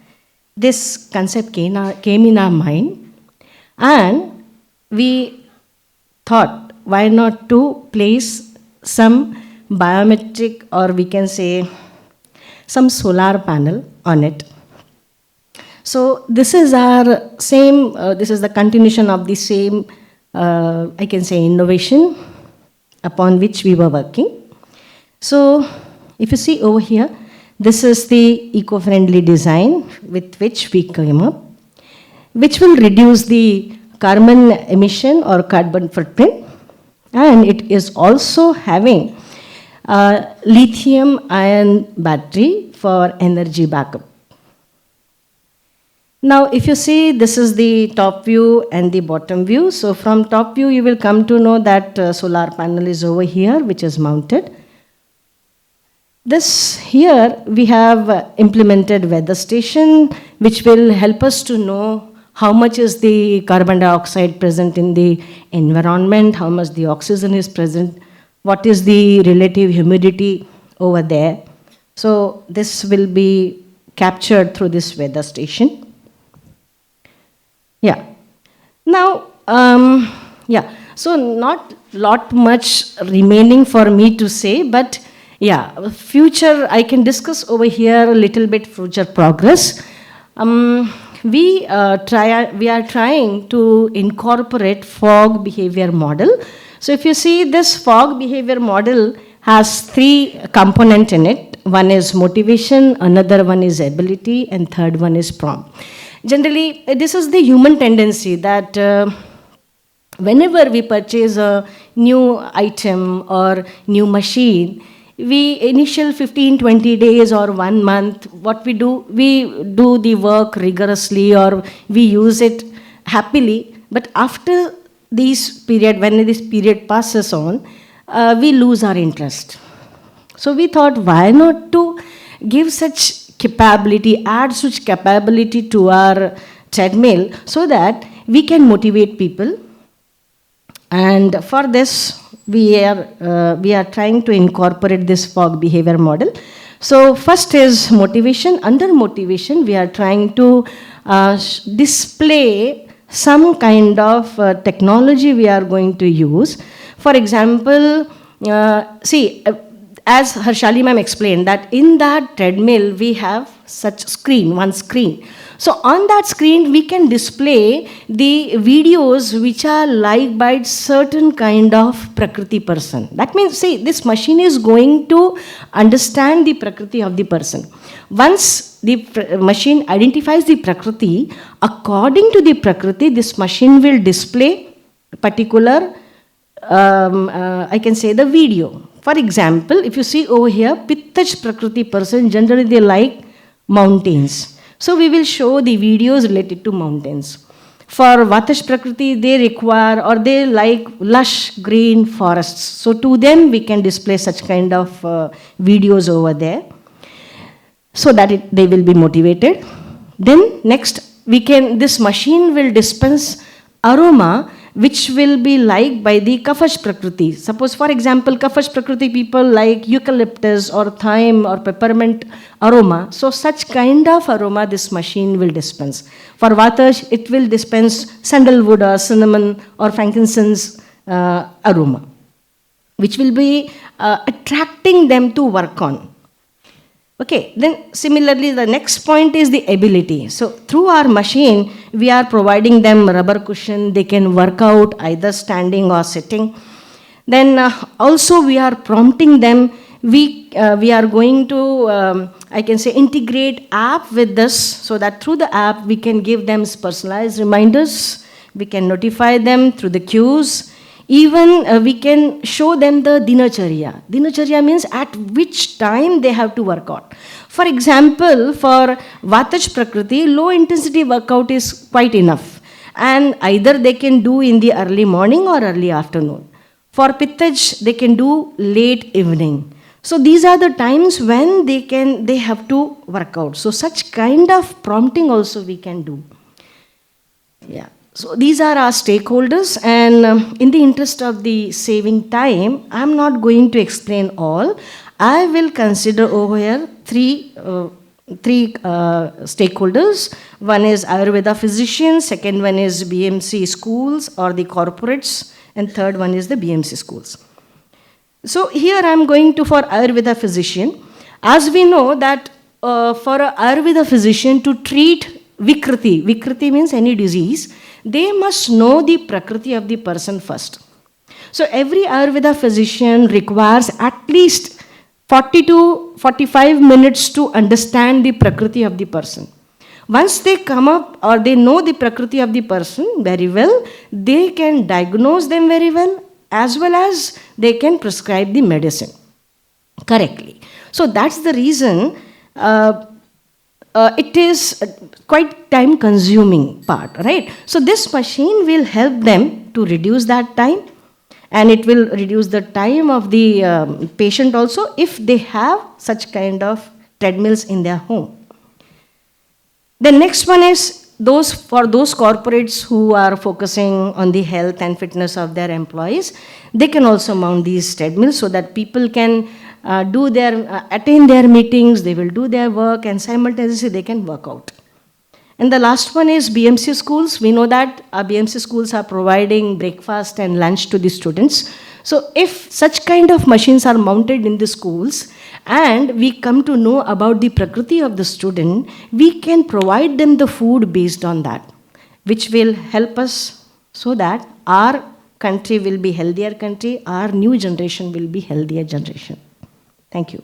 this concept came in our mind, and we thought why not to place some biometric, or we can say some solar panel on it. So this is our same, this is the continuation of the same, I can say, innovation upon which we were working. So if you see over here, this is the eco-friendly design with which we came up, which will reduce the carbon emission or carbon footprint, and it is also having a lithium-ion battery for energy backup. Now, if you see, this is the top view and the bottom view. So from top view, you will come to know that solar panel is over here, which is mounted. This here, we have implemented weather station, which will help us to know how much is the carbon dioxide present in the environment, how much the oxygen is present, what is the relative humidity over there. So this will be captured through this weather station. Yeah. Now, yeah, so not lot much remaining for me to say, but yeah, future, I can discuss over here a little bit future progress. we are trying to incorporate fog behavior model. So if you see, this fog behavior model has 3 components in it. One is motivation, another one is ability, and third one is prompt. Generally, this is the human tendency that whenever we purchase a new item or new machine, we initial 15-20 days or 1 month, what we do the work rigorously or we use it happily. But after this period, when this period passes on, we lose our interest. So we thought, why not to give such capability, add such capability to our treadmill so that we can motivate people. And for this, we are trying to incorporate this fog behavior model. So first is motivation. Under motivation, we are trying to display some kind of technology we are going to use. For example, as Harshali ma'am explained, that in that treadmill we have such screen, one screen. So on that screen we can display the videos which are liked by certain kind of Prakriti person. That means, see, this machine is going to understand the Prakriti of the person. Once the machine identifies the Prakriti, according to the Prakriti, this machine will display particular, I can say, the video. For example, if you see over here, Pittaj Prakriti person, generally they like mountains. So we will show the videos related to mountains. For Vatash Prakriti, they require or they like lush green forests. So to them, we can display such kind of videos over there so that they will be motivated. Then next, this machine will dispense aroma which will be liked by the Kafash Prakriti. Suppose, for example, Kafash Prakriti people like eucalyptus or thyme or peppermint aroma. So such kind of aroma this machine will dispense. For Vatash, it will dispense sandalwood or cinnamon or frankincense aroma, which will be attracting them to work on. Okay, then similarly, the next point is the ability. So through our machine, we are providing them rubber cushion. They can work out either standing or sitting. Then also we are prompting them. We are going to, I can say, integrate app with this so that through the app, we can give them personalized reminders. We can notify them through the cues. Even we can show them the dinacharya. Dinacharya means at which time they have to work out. For example, for Vatash Prakriti, low intensity workout is quite enough. And either they can do in the early morning or early afternoon. For Pittaj, they can do late evening. So these are the times when they have to work out. So such kind of prompting also we can do. Yeah. So these are our stakeholders, and in the interest of the saving time, I'm not going to explain all. I will consider over here three stakeholders. One is Ayurveda physicians, second one is BMC schools or the corporates, and third one is the BMC schools. So here I'm going to for Ayurveda physician. As we know that for an Ayurveda physician to treat Vikriti means any disease, they must know the Prakriti of the person first. So every Ayurveda physician requires at least 40 to 45 minutes to understand the Prakriti of the person. Once they come up or they know the Prakriti of the person very well, they can diagnose them very well as they can prescribe the medicine correctly. So that's the reason it is quite time consuming part, right? So this machine will help them to reduce that time, and it will reduce the time of the patient also if they have such kind of treadmills in their home. The next one is for those corporates who are focusing on the health and fitness of their employees, they can also mount these treadmills so that people can attend their meetings, they will do their work, and simultaneously they can work out. And the last one is BMC schools. We know that our BMC schools are providing breakfast and lunch to the students. So if such kind of machines are mounted in the schools, and we come to know about the prakriti of the student, we can provide them the food based on that, which will help us so that our country will be healthier country, our new generation will be healthier generation. Thank you.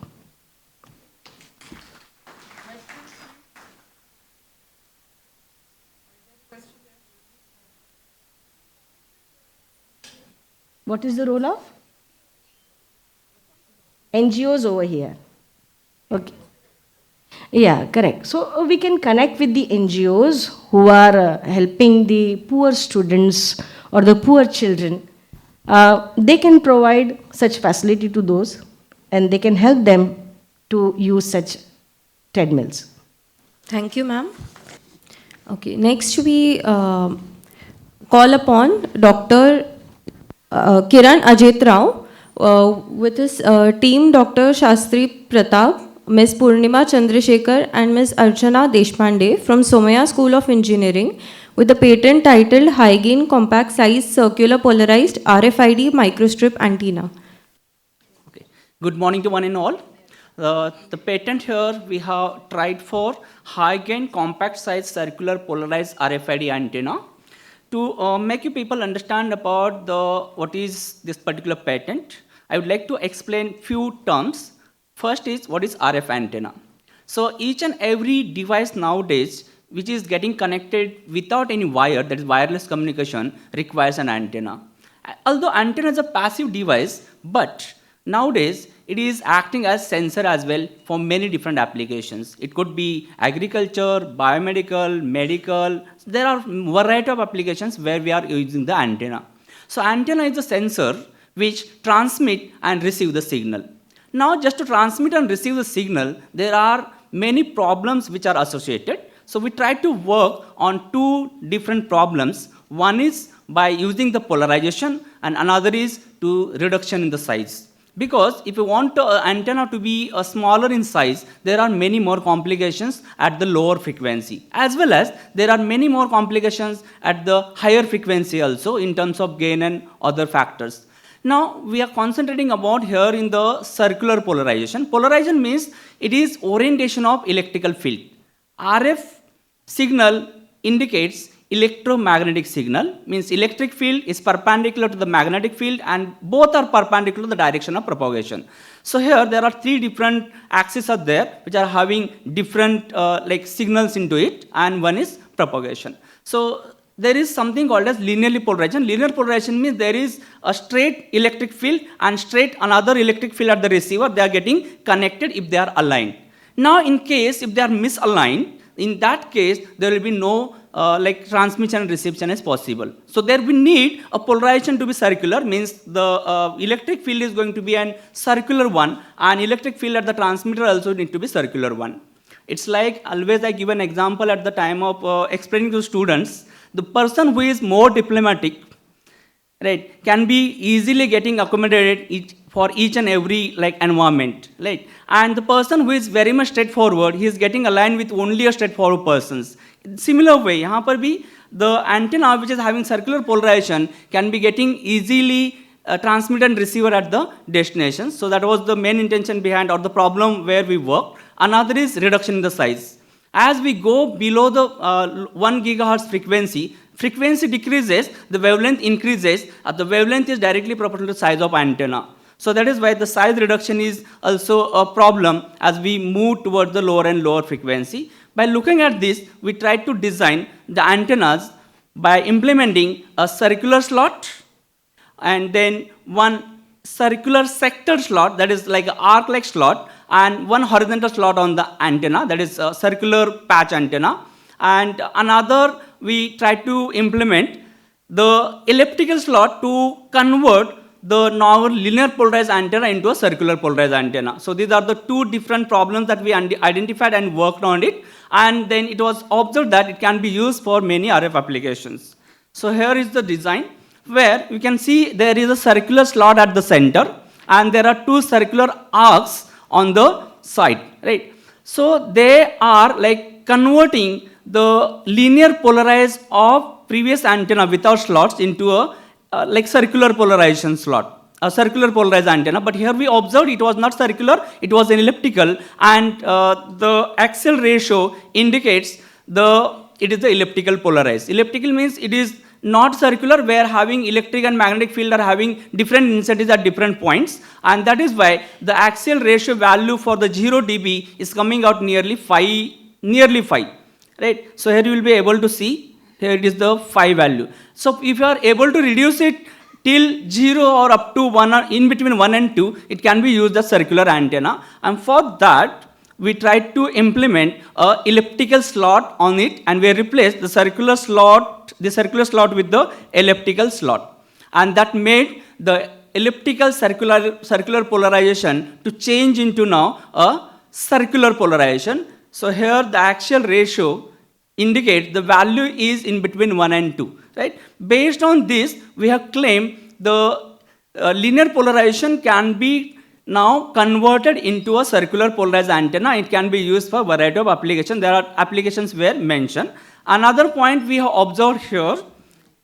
What is the role of NGOs over here? Okay. Yeah, correct. So we can connect with the NGOs who are helping the poor students or the poor children. They can provide such facility to those, and they can help them to use such treadmills. Thank you, ma'am. Okay, next we call upon Dr. Kiran Ajit Rao with his team, Dr. Shastri Pratap, Ms. Purnima Chandrasekhar and Ms. Archana Deshpande from Somaiya School of Engineering with the patent titled High Gain Compact Size Circular Polarized RFID Microstrip Antenna. Okay. Good morning to one and all. The patent here we have tried for high gain compact size circular polarized RFID antenna. To make you people understand about what is this particular patent, I would like to explain few terms. First is what is RF antenna. So each and every device nowadays which is getting connected without any wire, that is wireless communication, requires an antenna. Although antenna is a passive device, but nowadays it is acting as sensor as well for many different applications. It could be agriculture, biomedical, medical. There are variety of applications where we are using the antenna. So antenna is a sensor which transmit and receive the signal. Now just to transmit and receive the signal, there are many problems which are associated. So we try to work on two different problems. One is by using the polarization and another is to reduction in the size. Because if you want the antenna to be smaller in size, there are many more complications at the lower frequency. As well as there are many more complications at the higher frequency also in terms of gain and other factors. Now we are concentrating about here in the circular polarization. Polarization means it is orientation of electrical field. RF signal indicates electromagnetic signal, means electric field is perpendicular to the magnetic field and both are perpendicular to the direction of propagation. So here there are three different axes are there which are having different like signals into it, and one is propagation. So there is something called as linearly polarization. Linear polarization means there is a straight electric field and straight another electric field at the receiver. They are getting connected if they are aligned. Now in case if they are misaligned, in that case there will be no like transmission and reception is possible. So there we need a polarization to be circular, means the electric field is going to be an circular one, and electric field at the transmitter also need to be circular one. It's like always I give an example at the time of explaining to students. The person who is more diplomatic, right, can be easily getting accommodated for each and every like environment, right? And the person who is very much straightforward, he is getting aligned with only a straightforward persons. Similar way, यहाँ पर भी the antenna which is having circular polarization can be getting easily transmitted and receiver at the destination. So that was the main intention behind or the problem where we worked. Another is reduction in the size. As we go below the 1 gigahertz frequency decreases, the wavelength increases, the wavelength is directly proportional to the size of antenna. So that is why the size reduction is also a problem as we move towards the lower and lower frequency. By looking at this, we try to design the antennas by implementing a circular slot and then one circular sector slot, that is like an arc-like slot, and one horizontal slot on the antenna, that is a circular patch antenna. And another, we try to implement the elliptical slot to convert the normal linear polarized antenna into a circular polarized antenna. So these are the two different problems that we identified and worked on it. And then it was observed that it can be used for many RF applications. So here is the design where you can see there is a circular slot at the center and there are two circular arcs on the side, right? So they are like converting the linear polarized of previous antenna without slots into a like circular polarization slot. a circular polarized antenna, but here we observed it was not circular, it was an elliptical, and the axial ratio indicates it is the elliptical polarized. Elliptical means it is not circular, where having electric and magnetic field are having different intensities at different points, and that is why the axial ratio value for the 0 dB is coming out nearly 5, right? So here you will be able to see, here it is the 5 value. So if you are able to reduce it till 0 or up to 1 or in between 1 and 2, it can be used as circular antenna, and for that we tried to implement a elliptical slot on it, and we replaced the circular slot with the elliptical slot, and that made the elliptical circular polarization to change into now a circular polarization. So here the axial ratio indicates the value is in between 1 and 2, right? Based on this, we have claimed the linear polarization can be now converted into a circular polarized antenna. It can be used for a variety of applications. There are applications were mentioned. Another point we have observed here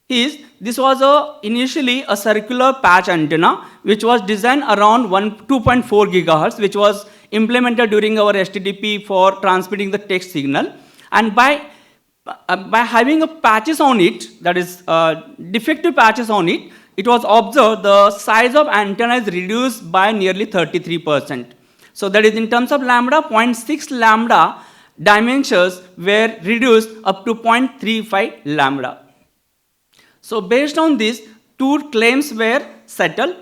is this was initially a circular patch antenna which was designed around 2.4 gigahertz, which was implemented during our STDP for transmitting the text signal. And by having a patches on it, that is defective patches on it, it was observed the size of antenna is reduced by nearly 33%. So that is in terms of lambda, 0.6 lambda dimensions were reduced up to 0.35 lambda. So based on this, two claims were settled.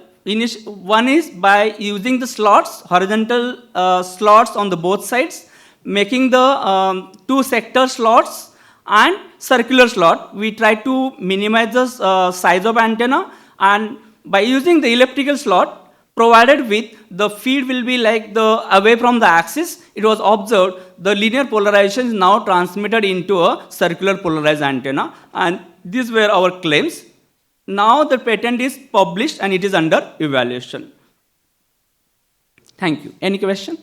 One is by using the slots, horizontal slots on the both sides, making the two sector slots and circular slot. We try to minimize the size of antenna, and by using the elliptical slot provided with the feed will be like the away from the axis, it was observed the linear polarization is now transmitted into a circular polarized antenna, and these were our claims. Now the patent is published and it is under evaluation. Thank you. Any question?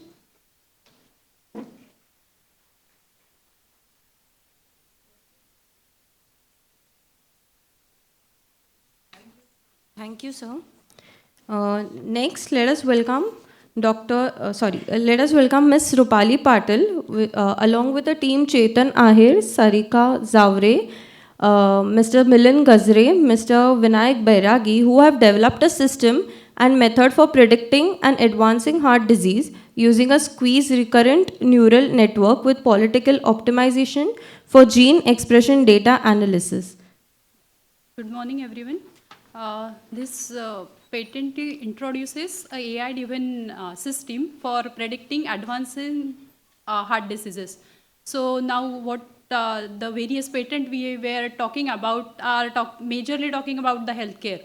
Thank you, sir. Next, let us welcome let us welcome Ms. Rupali Patil, along with the team Chetan Ahir, Sarika Zavre, Mr. Milan Gazre, Mr. Vinayak Bairagi, who have developed a system and method for predicting and advancing heart disease using a squeeze recurrent neural network with political optimization for gene expression data analysis. Good morning, everyone. This patent introduces a AI-driven system for predicting advancing heart diseases. So now what the various patents we were talking about are majorly talking about the healthcare.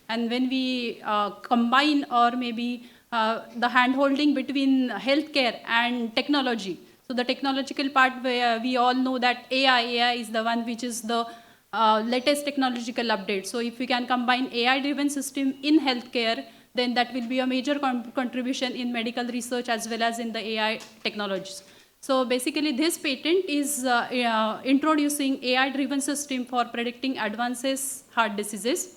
And when we combine or maybe the hand-holding between healthcare and technology, so the technological part where we all know that AI is the one which is the latest technological update. So if we can combine AI-driven system in healthcare, then that will be a major contribution in medical research as well as in the AI technologies. So basically this patent is introducing AI-driven system for predicting advances heart diseases.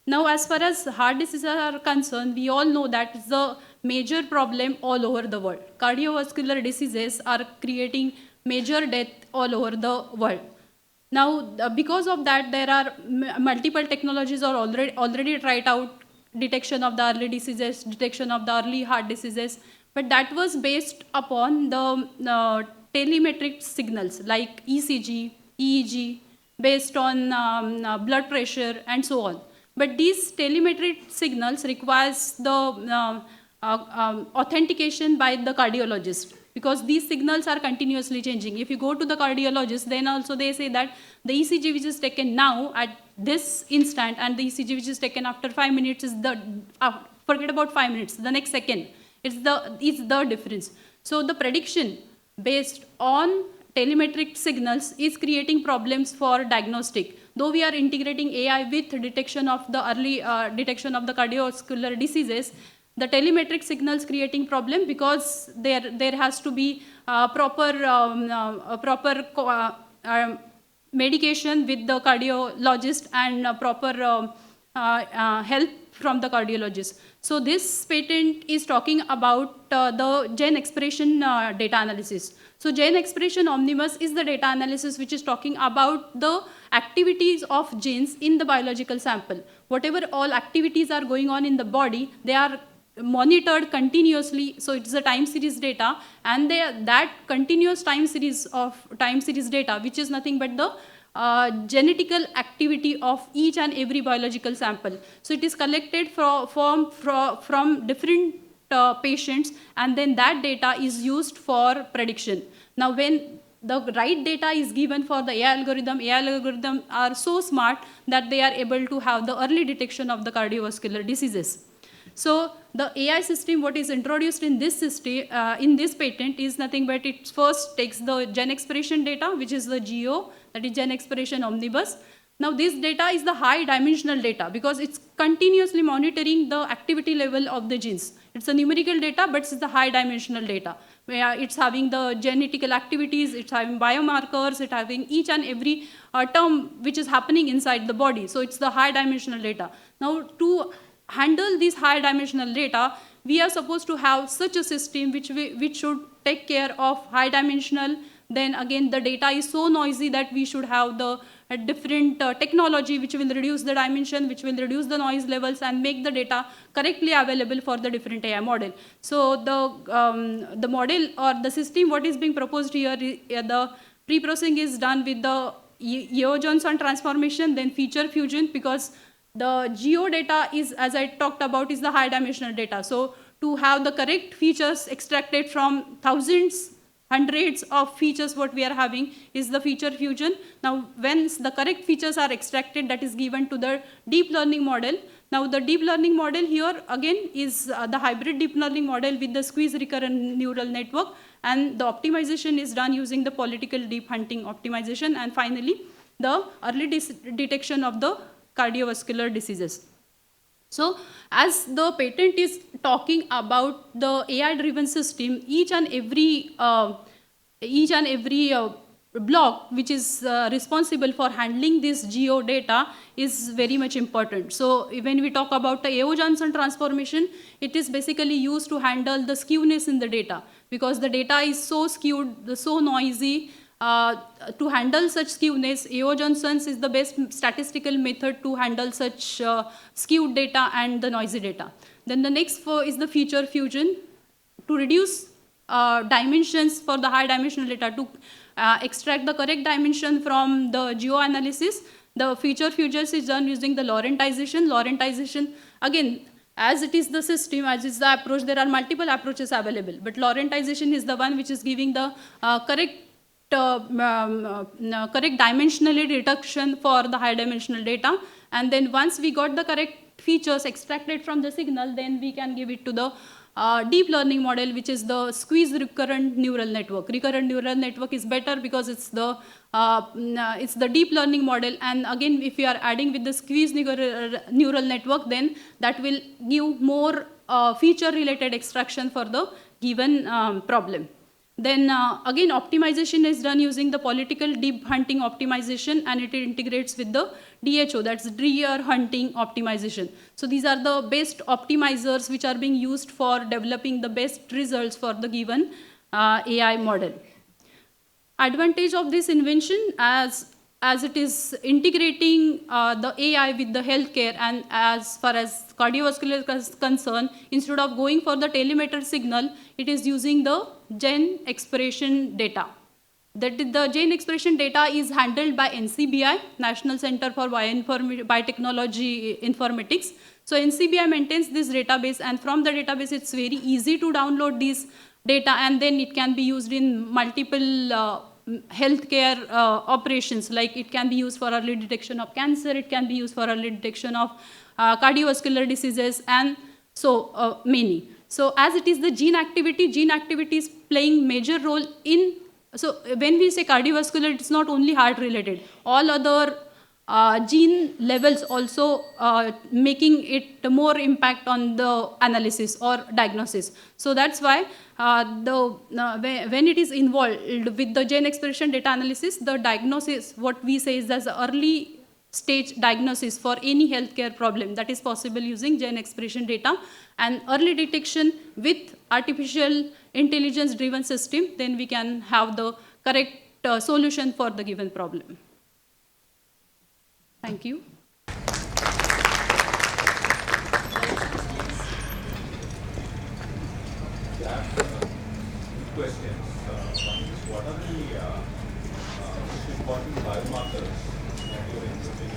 Now as far as heart diseases are concerned, we all know that it's a major problem all over the world. Cardiovascular diseases are creating major death all over the world. Now, because of that, there are multiple technologies are already tried out, detection of the early diseases, detection of the early heart diseases, but that was based upon the telemetric signals like ECG, EEG, based on blood pressure and so on. But these telemetric signals requires the authentication by the cardiologist, because these signals are continuously changing. If you go to the cardiologist, then also they say that the ECG which is taken now at this instant and the ECG which is taken after 5 minutes is forget about 5 minutes, the next second, it's the difference. So the prediction based on telemetric signals is creating problems for diagnostic. Though we are integrating AI with detection of the early detection of the cardiovascular diseases, the telemetric signals creating problem because there has to be proper medication with the cardiologist and proper help from the cardiologist. So this patent is talking about the gene expression data analysis. So gene expression omnibus is the data analysis which is talking about the activities of genes in the biological sample. Whatever all activities are going on in the body, they are monitored continuously. So it's a time series data, and that continuous time series data, which is nothing but the genetical activity of each and every biological sample. So it is collected from different patients, and then that data is used for prediction. Now when the right data is given for the AI algorithm are so smart that they are able to have the early detection of the cardiovascular diseases. So the AI system, what is introduced in this system, in this patent, is nothing but it first takes the gene expression data, which is the GO, that is gene expression omnibus. Now this data is the high dimensional data because it's continuously monitoring the activity level of the genes. It's a numerical data, but it's the high dimensional data, where it's having the genetical activities, it's having biomarkers, it's having each and every term which is happening inside the body. So it's the high dimensional data. Now to handle this high dimensional data, we are supposed to have such a system which should take care of high dimensional. Then again, the data is so noisy that we should have the different technology which will reduce the dimension, which will reduce the noise levels and make the data correctly available for the different AI model. So the model or the system what is being proposed here, the pre-processing is done with the Yeo-Johnson transformation, then feature fusion, because the geo data is, as I talked about, is the high dimensional data. So to have the correct features extracted from thousands, hundreds of features what we are having is the feature fusion. Now when the correct features are extracted, that is given to the deep learning model. Now the deep learning model here again is the hybrid deep learning model with the squeeze recurrent neural network, and the optimization is done using the political deep hunting optimization, and finally the early detection of the cardiovascular diseases. So as the patent is talking about the AI-driven system, each and every block which is responsible for handling this geo data is very much important. So when we talk about the Yeo-Johnson transformation, it is basically used to handle the skewness in the data, because the data is so skewed, so noisy. To handle such skewness, Yeo-Johnson's is the best statistical method to handle such skewed data and the noisy data. Then the next is the feature fusion, to reduce dimensions for the high dimensional data, to extract the correct dimension from the geo analysis. The feature fusion is done using the Laurentization. Laurentization, again, as it is the system, as is the approach, there are multiple approaches available, but Laurentization is the one which is giving the correct dimensionally reduction for the high dimensional data. And then once we got the correct features extracted from the signal, then we can give it to the deep learning model, which is the squeeze recurrent neural network. Recurrent neural network is better because it's the deep learning model, and again if you are adding with the squeeze neural network, then that will give more feature related extraction for the given problem. Then again, optimization is done using the political deep hunting optimization, and it integrates with the DHO, that's deer hunting optimization. So these are the best optimizers which are being used for developing the best results for the given AI model. Advantage of this invention, as it is integrating the AI with the healthcare, and as far as cardiovascular is concerned, instead of going for the telemeter signal, it is using the gene expression data. That the gene expression data is handled by NCBI, National Center for Biotechnology Informatics. So NCBI maintains this database, and from the database it's very easy to download these data, and then it can be used in multiple healthcare operations. Like it can be used for early detection of cancer, it can be used for early detection of cardiovascular diseases, and so many. So as it is the gene activity is playing major role in, so when we say cardiovascular, it's not only heart related, all other gene levels also making it more impact on the analysis or diagnosis. So that's why when it is involved with the gene expression data analysis, the diagnosis, what we say is as early stage diagnosis for any healthcare problem. That is possible using gene expression data and early detection with artificial intelligence driven system. Then we can have the correct solution for the given problem. Thank you. Questions. One is, what are the important biomarkers that you're interested in?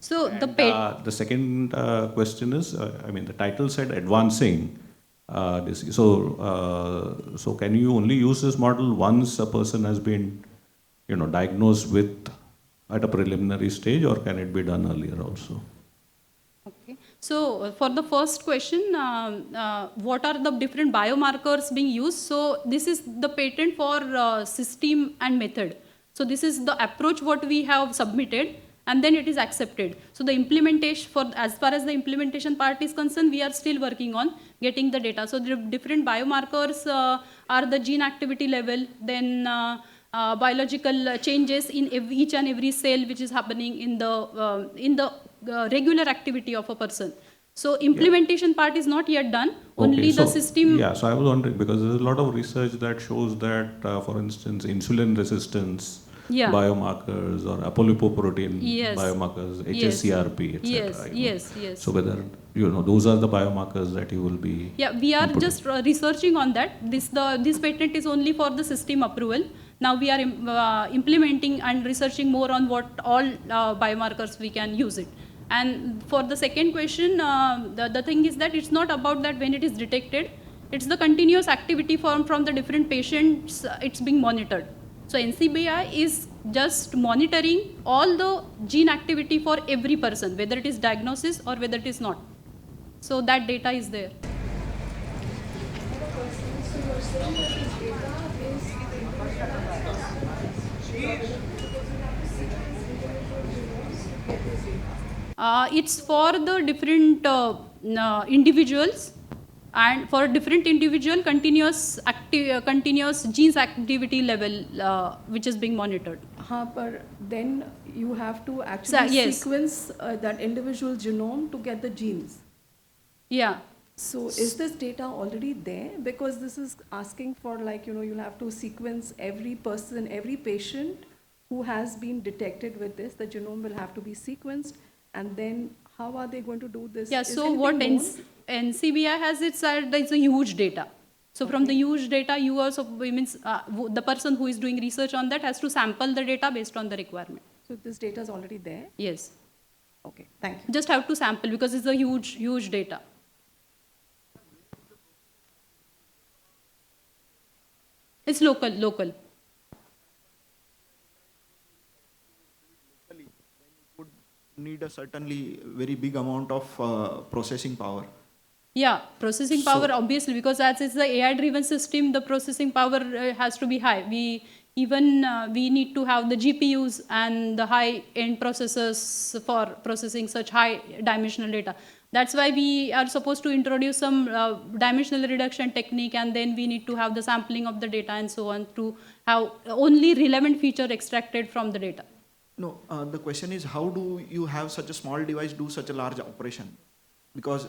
So the second question is, the title said advancing. So can you only use this model once a person has been, diagnosed with at a preliminary stage, or can it be done earlier also? Okay. So for the first question, what are the different biomarkers being used? So this is the patent for system and method. So this is the approach what we have submitted, and then it is accepted. So the implementation, as far as the implementation part is concerned, we are still working on getting the data. So the different biomarkers are the gene activity level, then biological changes in each and every cell which is happening in the regular activity of a person. So implementation part is not yet done. Only the system. Yeah, so I was wondering, because there's a lot of research that shows that, for instance, insulin resistance biomarkers or apolipoprotein biomarkers, HSCRP, etc. Yes. So whether those are the biomarkers that you will be. Yeah, we are just researching on that. This patent is only for the system approval. Now we are implementing and researching more on what all biomarkers we can use it. And for the second question, the thing is that it's not about that when it is detected, it's the continuous activity from the different patients, it's being monitored. So NCBI is just monitoring all the gene activity for every person, whether it is diagnosis or whether it is not. So that data is there. It's for the different individuals, and for different individual continuous genes activity level which is being monitored. But then you have to actually sequence that individual genome to get the genes. Yeah. So is this data already there? Because this is asking for, like, you'll have to sequence every person, every patient who has been detected with this, the genome will have to be sequenced. And then how are they going to do this? Yeah, so what NCBI has, it's a huge data. So from the huge data, you also means the person who is doing research on that has to sample the data based on the requirement. So this data is already there? Yes. Okay, thank you. Just have to sample because it's a huge data. It's local. Need a certainly very big amount of processing power. Yeah, processing power obviously, because as it's the AI driven system, the processing power has to be high. We need to have the GPUs and the high end processors for processing such high dimensional data. That's why we are supposed to introduce some dimensional reduction technique, and then we need to have the sampling of the data and so on to have only relevant feature extracted from the data. No, the question is, how do you have such a small device do such a large operation? Because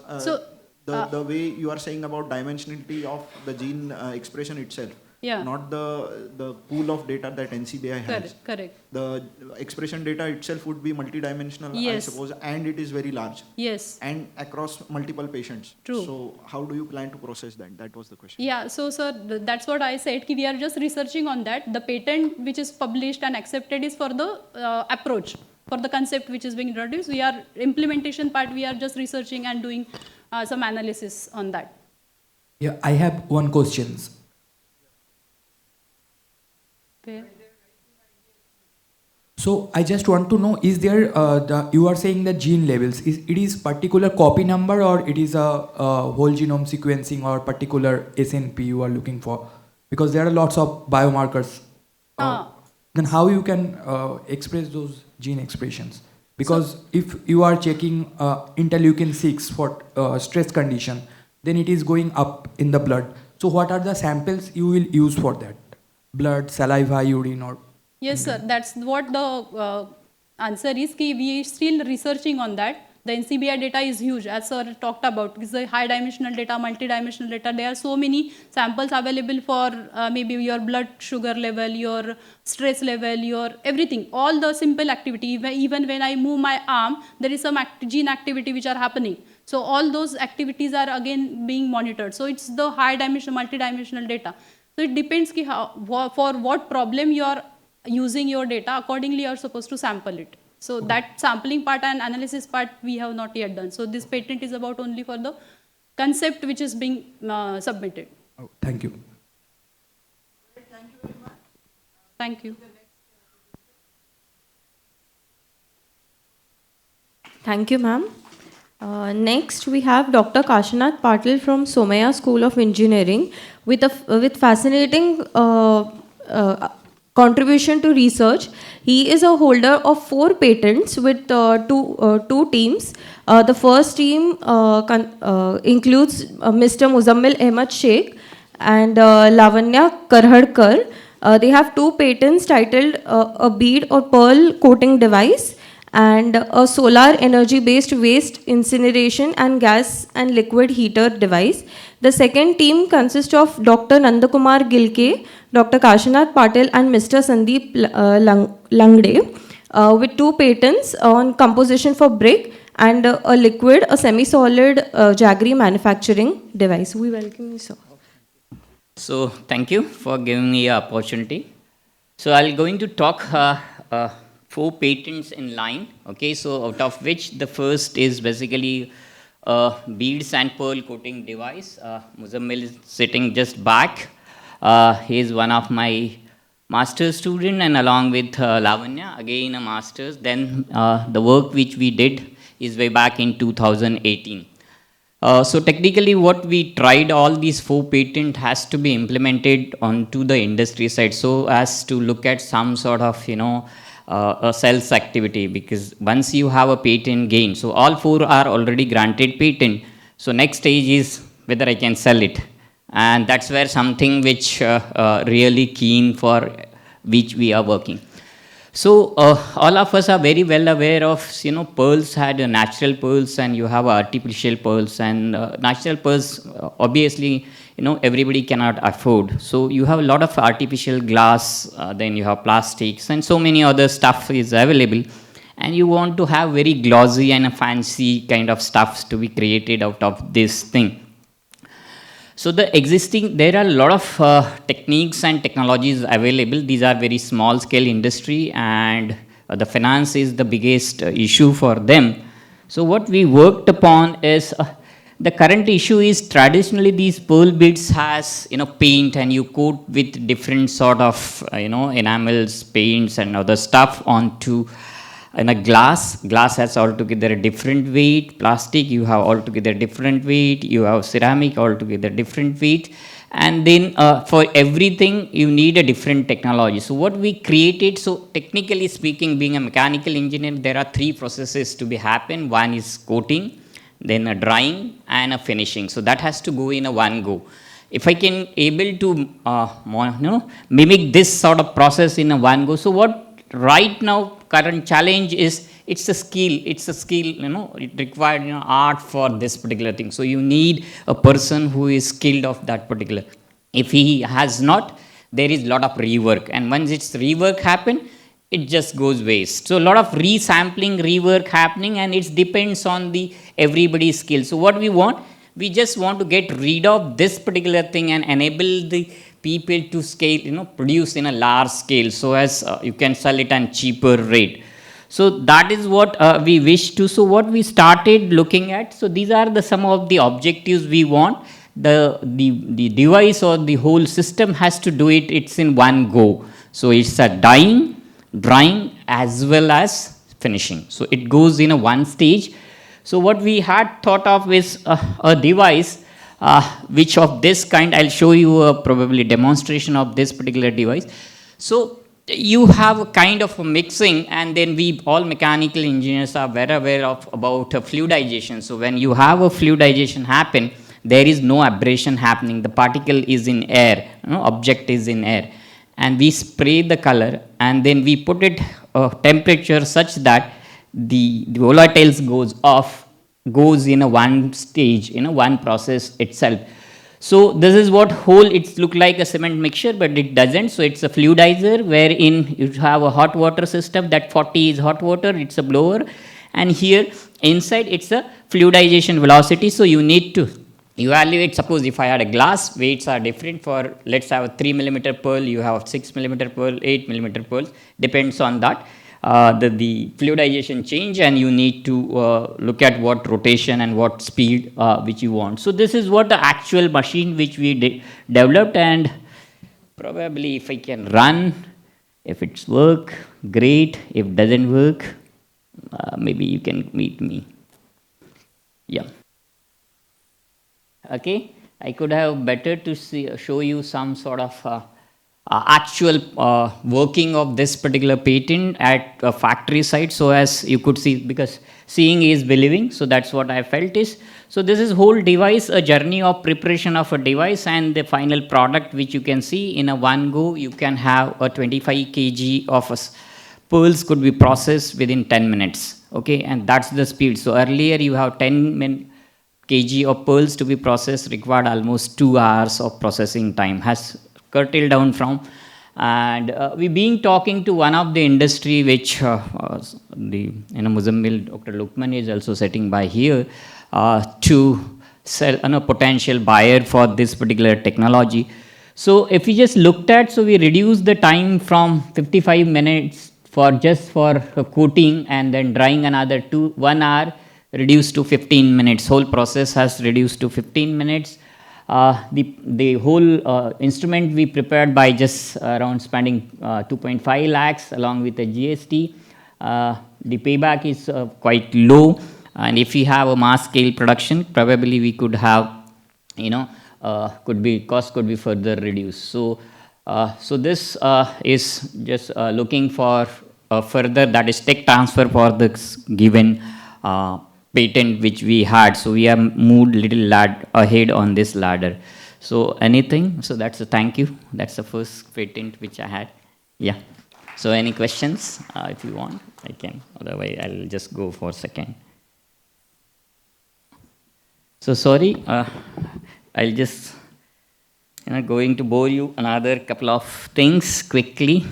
the way you are saying about dimensionality of the gene expression itself, not the pool of data that NCBI has. Correct. The expression data itself would be multidimensional, I suppose, and it is very large. Yes. And across multiple patients. True. So how do you plan to process that? That was the question. Yeah, so sir, that's what I said, we are just researching on that. The patent which is published and accepted is for the approach, for the concept which is being introduced. We are implementation part, we are just researching and doing some analysis on that. Yeah, I have one question. Okay. So I just want to know, is there, you are saying that gene levels, it is particular copy number, or it is a whole genome sequencing or particular SNP you are looking for? Because there are lots of biomarkers. Then how you can express those gene expressions? Because if you are checking interleukin 6 for stress condition, then it is going up in the blood. So what are the samples you will use for that? Blood, saliva, urine, or? Yes, sir. That's what the answer is that we are still researching on that. The NCBI data is huge, as sir talked about. It's the high dimensional data, multi-dimensional data. There are so many samples available for maybe your blood sugar level, your stress level, your everything. All the simple activity, even when I move my arm, there is some gene activity which are happening. So all those activities are again being monitored. So it's the high dimensional, multi-dimensional data. So it depends for what problem you are using your data, accordingly you are supposed to sample it. So that sampling part and analysis part we have not yet done. So this patent is about only for the concept which is being submitted. Oh, thank you. Thank you. Thank you, ma'am. Next, we have Dr. Kashinath Patil from Somaiya School of Engineering with fascinating contribution to research. He is a holder of 4 patents with two teams. The first team includes Mr. Muzammil Ahmad Sheikh and Lavanya Karhadkar. They have 2 patents titled a bead or pearl coating device and a solar energy based waste incineration and gas and liquid heater device. The second team consists of Dr. Nandakumar Gilke, Dr. Kashinath Patil and Mr. Sandeep Langde with 2 patents on composition for brick and a liquid, a semi-solid jaggery manufacturing device. We welcome you, sir. So thank you for giving me an opportunity. So I'm going to talk 4 patents in line. Okay, so out of which the first is basically beads and pearl coating device. Muzammil is sitting just back. He is one of my master's student, and along with Lavanya, again a master's. Then the work which we did is way back in 2018. So technically what we tried, all these 4 patents has to be implemented onto the industry side, so as to look at some sort of, a sales activity, because once you have a patent gain, so all 4 are already granted patent. So next stage is whether I can sell it. And that's where something which really keen for which we are working. So all of us are very well aware of, pearls had natural pearls and you have artificial pearls, and natural pearls, obviously, everybody cannot afford. So you have a lot of artificial glass, then you have plastics and so many other stuff is available. And you want to have very glossy and a fancy kind of stuffs to be created out of this thing. So there are a lot of techniques and technologies available. These are very small scale industry, and the finance is the biggest issue for them. So what we worked upon is, the current issue is traditionally these pearl beads has, paint, and you coat with different sort of, enamels, paints and other stuff onto a glass. Glass has altogether a different weight. Plastic, you have altogether different weight. You have ceramic, altogether different weight. And then for everything, you need a different technology. So what we created, so technically speaking, being a mechanical engineer, there are 3 processes to be happen. One is coating, then a drying, and a finishing. So that has to go in a one go. If I can able to mimic this sort of process in a one go, so what right now current challenge is, it's a skill, it required art for this particular thing. So you need a person who is skilled of that particular. If he has not, there is a lot of rework, and once it's rework happen, it just goes waste. So a lot of resampling, rework happening, and it depends on the everybody's skill. So what we want, we just want to get rid of this particular thing and enable the people to scale, produce in a large scale, so as you can sell it at cheaper rate. So that is what we wish to. So what we started looking at, so these are some of the objectives we want. The device or the whole system has to do it, it's in one go. So it's a dyeing, drying as well as finishing. So it goes in a one stage. So what we had thought of is a device which of this kind. I'll show you a probably demonstration of this particular device. So you have a kind of a mixing, and then we all mechanical engineers are very aware of about fluidization. So when you have a fluidization happen, there is no abrasion happening. The particle is in air, object is in air, and we spray the color, and then we put it temperature such that the volatiles goes in a one stage, one process itself. So this is what whole it's look like a cement mixture, but it doesn't. So it's a fluidizer wherein you have a hot water system. That 40 is hot water, it's a blower. And here inside it's a fluidization velocity. So you need to evaluate, suppose if I had a glass, weights are different for, let's have a 3 millimeter pearl, you have 6 millimeter pearl, 8 millimeter pearl, depends on that. The fluidization change, and you need to look at what rotation and what speed which you want. So this is what the actual machine which we developed, and probably if I can run, if it's work, great. If doesn't work, maybe you can meet me. Yeah. Okay, I could have better to show you some sort of actual working of this particular patent at a factory site, so as you could see, because seeing is believing, so that's what I felt is. So this is whole device, a journey of preparation of a device, and the final product which you can see in a one go. You can have a 25 kg of pearls could be processed within 10 minutes. Okay, and that's the speed. So earlier you have 10 kg of pearls to be processed required almost 2 hours of processing time, has curtailed down from. And we being talking to one of the industry which the Muzammil, Dr. Lukman is also sitting by here to sell a potential buyer for this particular technology. So if we just looked at, so we reduced the time from 55 minutes for just for coating and then drying another 1 hour, reduced to 15 minutes. Whole process has reduced to 15 minutes. The whole instrument we prepared by just around spending 2.5 lakhs along with the GST. The payback is quite low, and if we have a mass scale production, probably we could have, cost could be further reduced. So, so this is just looking for further, that is tech transfer for this given patent which we had. So we have moved little ahead on this ladder. So anything, so that's a thank you. That's the first patent which I had. Yeah. So any questions? If you want, I can. Otherwise, I'll just go for a second. So sorry, I'll just going to bore you another couple of things quickly.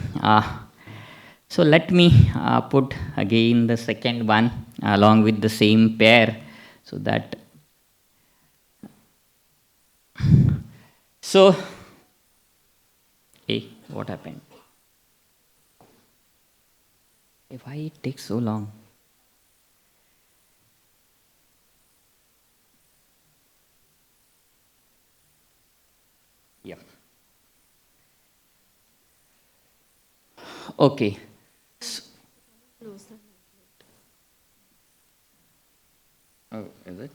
So let me put again the second one along with the same pair, so that, so, hey, what happened? Why it takes so long? Yeah. Okay. Oh, is it?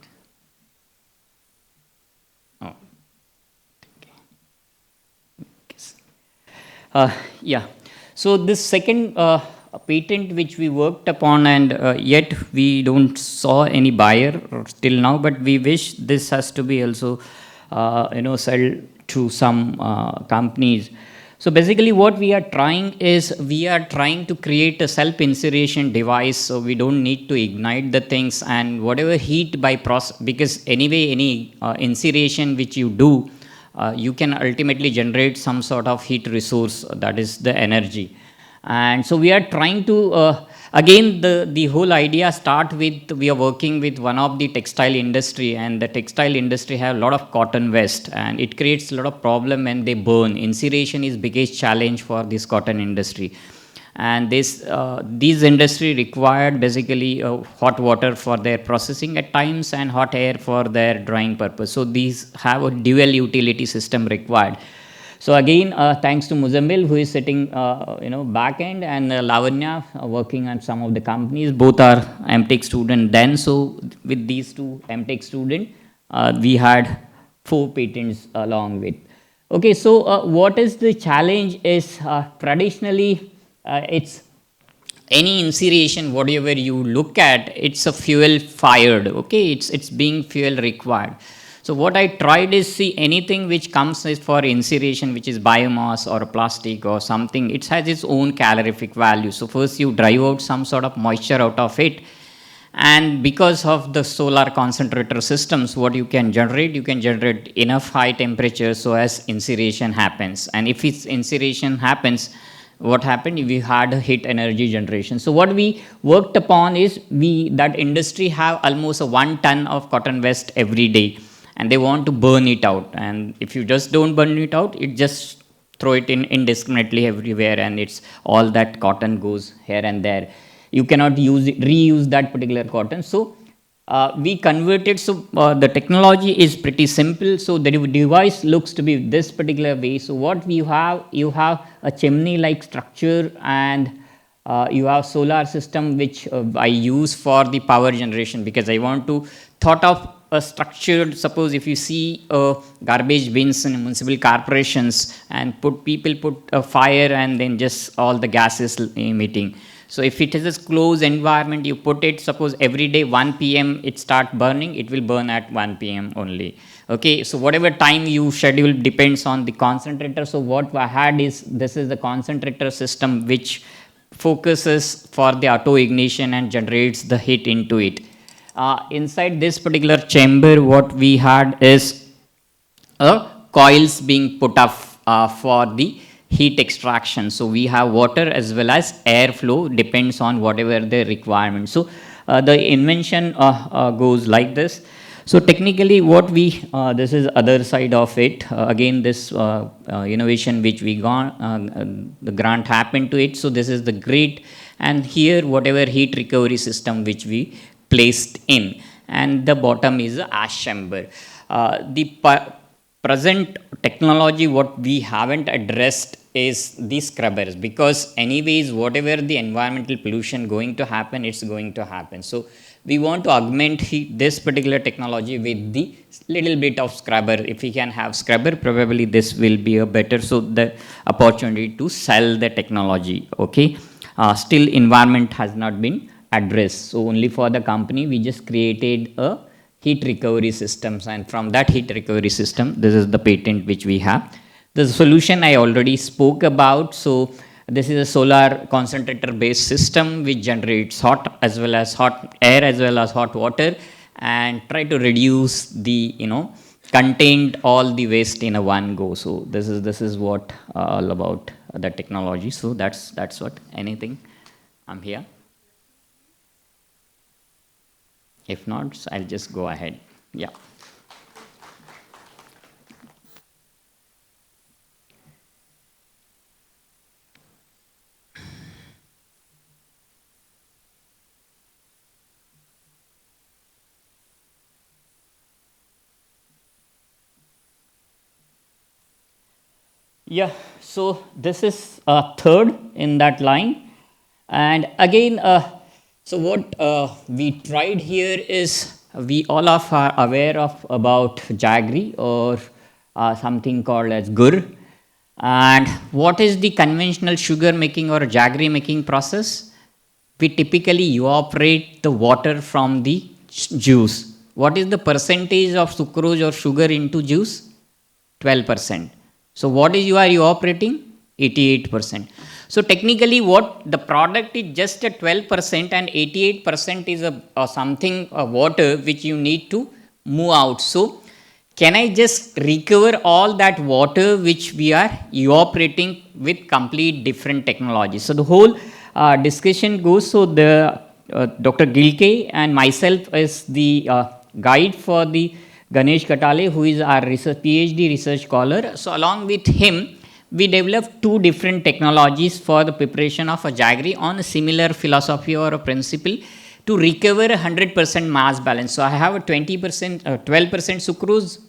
Oh. Okay. Yeah. So this second patent which we worked upon, and yet we don't saw any buyer till now, but we wish this has to be also, sell to some companies. So basically what we are trying is, we are trying to create a self-incineration device, so we don't need to ignite the things, and whatever heat by process, because anyway any incineration which you do, you can ultimately generate some sort of heat resource, that is the energy. And so we are trying to, again the whole idea start with, we are working with one of the textile industry, and the textile industry have a lot of cotton waste, and it creates a lot of problem when they burn. Incineration is biggest challenge for this cotton industry. And these industry required basically hot water for their processing at times and hot air for their drying purpose. So these have a dual utility system required. So again, thanks to Muzammil, who is sitting, back end, and Lavanya working on some of the companies. Both are MTech student then. So with these two MTech student, we had 4 patents along with. Okay, so what is the challenge is, traditionally, it's any incineration, whatever you look at, it's a fuel fired. Okay, it's being fuel required. So what I tried is, see, anything which comes is for incineration, which is biomass or a plastic or something, it has its own calorific value. So first you drive out some sort of moisture out of it. And because of the solar concentrator systems, what you can generate enough high temperature so as incineration happens. And if it's incineration happens, what happened? We had a heat energy generation. So what we worked upon is, that industry have almost 1 ton of cotton waste every day, and they want to burn it out. And if you just don't burn it out, it just throw it in indiscriminately everywhere, and it's all that cotton goes here and there. You cannot reuse that particular cotton. So we converted. So the technology is pretty simple. So the device looks to be this particular way. So what you have a chimney-like structure, and you have solar system which I use for the power generation, because I want to thought of a structured, suppose if you see garbage bins in municipal corporations, and people put a fire and then just all the gases emitting. So if it is a closed environment, you put it, suppose every day 1 p.m. it start burning, it will burn at 1 p.m. only. Okay, so whatever time you schedule depends on the concentrator. So what I had is, this is the concentrator system which focuses for the auto ignition and generates the heat into it. Inside this particular chamber, what we had is coils being put up for the heat extraction. So we have water as well as air flow, depends on whatever the requirement. So the invention goes like this. So technically what this is other side of it. Again, this innovation which we got, the grant happened to it. So this is the grid, and here whatever heat recovery system which we placed in, and the bottom is the ash chamber. The present technology what we haven't addressed is the scrubbers, because anyways whatever the environmental pollution going to happen, it's going to happen. So we want to augment this particular technology with the little bit of scrubber. If we can have scrubber, probably this will be a better, so the opportunity to sell the technology. Okay, still environment has not been addressed. So only for the company we just created a heat recovery systems, and from that heat recovery system, this is the patent which we have. The solution I already spoke about. So this is a solar concentrator based system which generates hot as well as hot air as well as hot water, and try to reduce the contained all the waste in a one go. So this is what all about the technology. So that's what. Anything? I'm here. If not, I'll just go ahead. Yeah. Yeah, so this is third in that line. And again, so what we tried here is, we all are aware of about jaggery or something called as gur. And what is the conventional sugar making or jaggery making process? We typically evaporate the water from the juice. What is the percentage of sucrose or sugar into juice? 12%. So what is you are evaporating? 88%. So technically what the product is just a 12%, and 88% is a water which you need to move out. So can I just recover all that water which we are evaporating with complete different technology? So the whole discussion goes, so the Dr. Gilkey and myself is the guide for the Ganesh Katale, who is our PhD research scholar. So along with him, we developed two different technologies for the preparation of a jaggery on a similar philosophy or a principle to recover 100% mass balance. So I have a 12% sucrose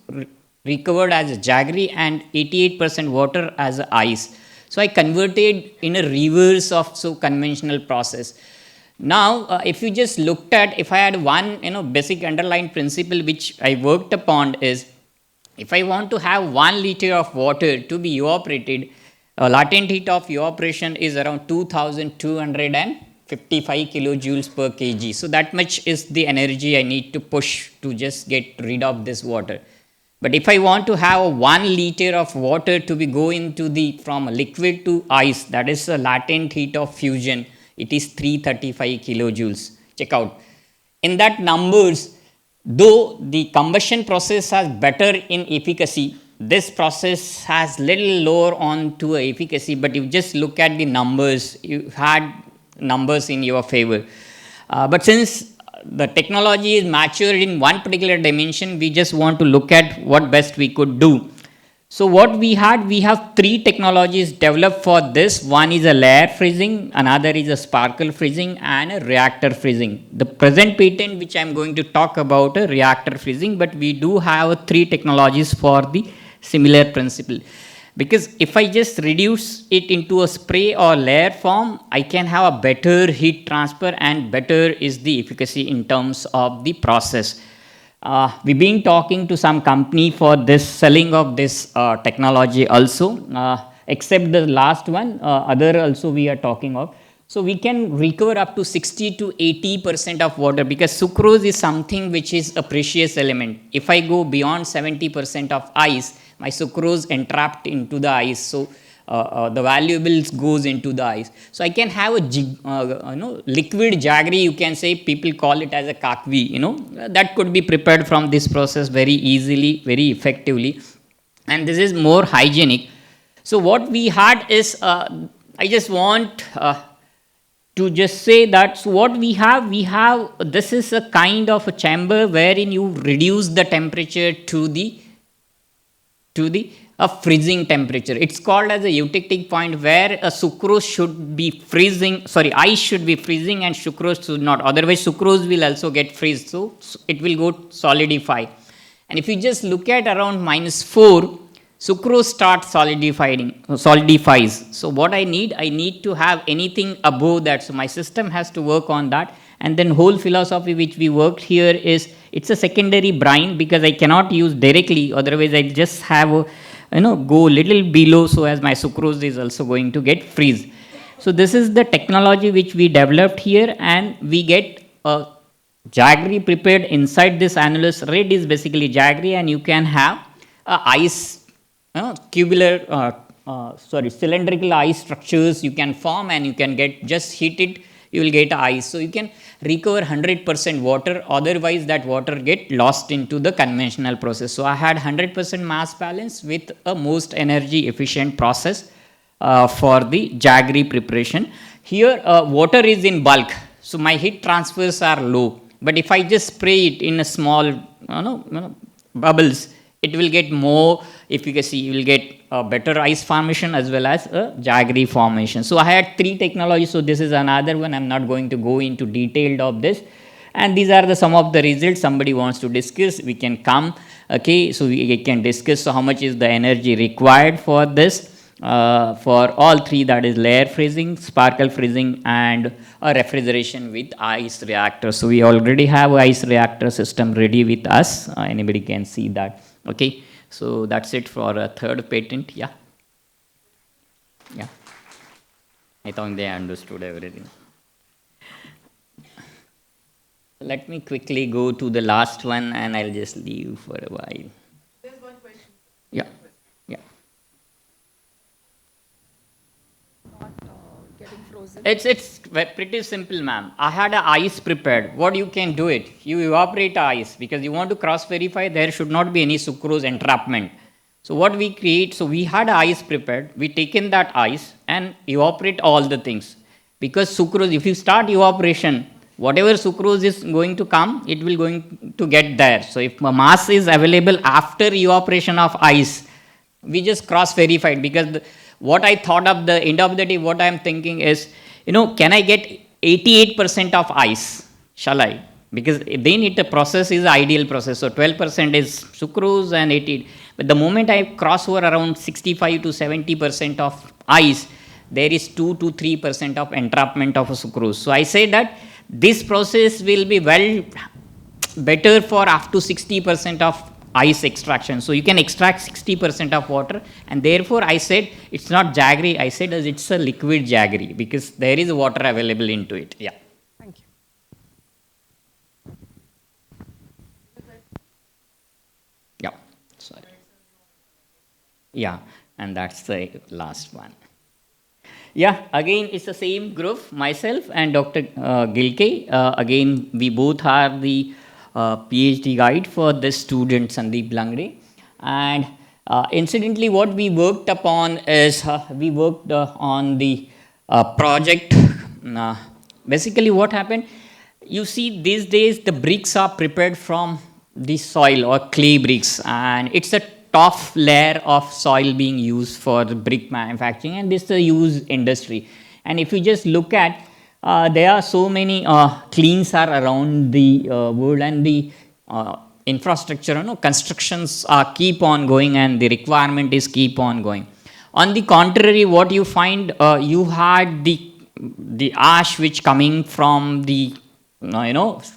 recovered as a jaggery and 88% water as a ice. So I converted in a reverse of so conventional process. Now, if you just looked at, if I had one basic underlying principle which I worked upon is, if I want to have 1 liter of water to be evaporated, latent heat of evaporation is around 2255 kilojoules per kg. So that much is the energy I need to push to just get rid of this water. But if I want to have 1 liter of water to be go into the from liquid to ice, that is a latent heat of fusion, it is 335 kilojoules. Check out. In that numbers, though the combustion process has better in efficacy, this process has little lower on to efficacy, but you just look at the numbers, you had numbers in your favor. But since the technology is matured in one particular dimension, we just want to look at what best we could do. So what we have 3 technologies developed for this. One is a layer freezing, another is a sparkle freezing, and a reactor freezing. The present patent which I am going to talk about a reactor freezing, but we do have 3 technologies for the similar principle. Because if I just reduce it into a spray or layer form, I can have a better heat transfer and better is the efficacy in terms of the process. We've been talking to some company for this selling of this technology also, except the last one, other also we are talking of. So we can recover up to 60 to 80% of water, because sucrose is something which is a precious element. If I go beyond 70% of ice, my sucrose entrapped into the ice. So the valuables goes into the ice. So I can have a liquid jaggery, you can say, people call it as a kakvi, that could be prepared from this process very easily, very effectively. And this is more hygienic. So what we had is, I just want to just say that, so what we have, this is a kind of a chamber wherein you reduce the temperature to the freezing temperature. It's called as a eutectic point, where a sucrose should be freezing, ice should be freezing and sucrose should not. Otherwise, sucrose will also get freeze, so it will go solidify. And if you just look at around -4, sucrose starts solidifies. So what I need to have anything above that. So my system has to work on that. And then whole philosophy which we worked here is, it's a secondary brine, because I cannot use directly, otherwise I just have go little below, so as my sucrose is also going to get freeze. So this is the technology which we developed here, and we get a jaggery prepared inside this annulus. Red is basically jaggery, and you can have ice, cylindrical ice structures you can form, and you can get, just heat it, you will get ice. So you can recover 100% water, otherwise that water get lost into the conventional process. So I had 100% mass balance with a most energy efficient process for the jaggery preparation. Here water is in bulk, so my heat transfers are low. But if I just spray it in a small bubbles, it will get more efficacy. You will get a better ice formation as well as a jaggery formation. So I had 3 technologies. So this is another one. I'm not going to go into detail of this. And these are some of the results. Somebody wants to discuss, we can come. Okay, so we can discuss. So how much is the energy required for this? For all 3, that is layer freezing, sparkle freezing, and a refrigeration with ice reactor. So we already have an ice reactor system ready with us. Anybody can see that. Okay, so that's it for a 3rd patent. Yeah. I thought they understood everything. Let me quickly go to the last one, and I'll just leave for a while. There's one question. Yeah. It's pretty simple, ma'am. I had an ice prepared. What you can do it? You evaporate ice, because you want to cross-verify there should not be any sucrose entrapment. So what we create, so we had ice prepared. We taken that ice and evaporate all the things. Because sucrose, if you start evaporation, whatever sucrose is going to come, it will going to get there. So if mass is available after evaporation of ice, we just cross-verified, because what I thought of the end of the day, what I am thinking is, can I get 88% of ice? Shall I? Because then the process is ideal process. So 12% is sucrose and 88. But the moment I cross over around 65 to 70% of ice, there is 2 to 3% of entrapment of a sucrose. So I say that this process will be better for up to 60% of ice extraction. So you can extract 60% of water, and therefore I said it's not jaggery, I said it's a liquid jaggery, because there is water available into it. Yeah. Thank you. Yeah. So Yeah, and that's the last one. Yeah, again, it's the same group, myself and Dr. Gilke. Again, we both are the PhD guide for this student, Sandeep Langre. And incidentally, what we worked upon is we worked on the project. Basically, what happened? You see, these days, the bricks are prepared from the soil or clay bricks, and it's a tough layer of soil being used for the brick manufacturing, and this is a huge industry. And if you just look at, there are so many cleans are around the world, and the infrastructure, constructions keep on going, and the requirement is keep on going. On the contrary, what you find, you had the ash which coming from the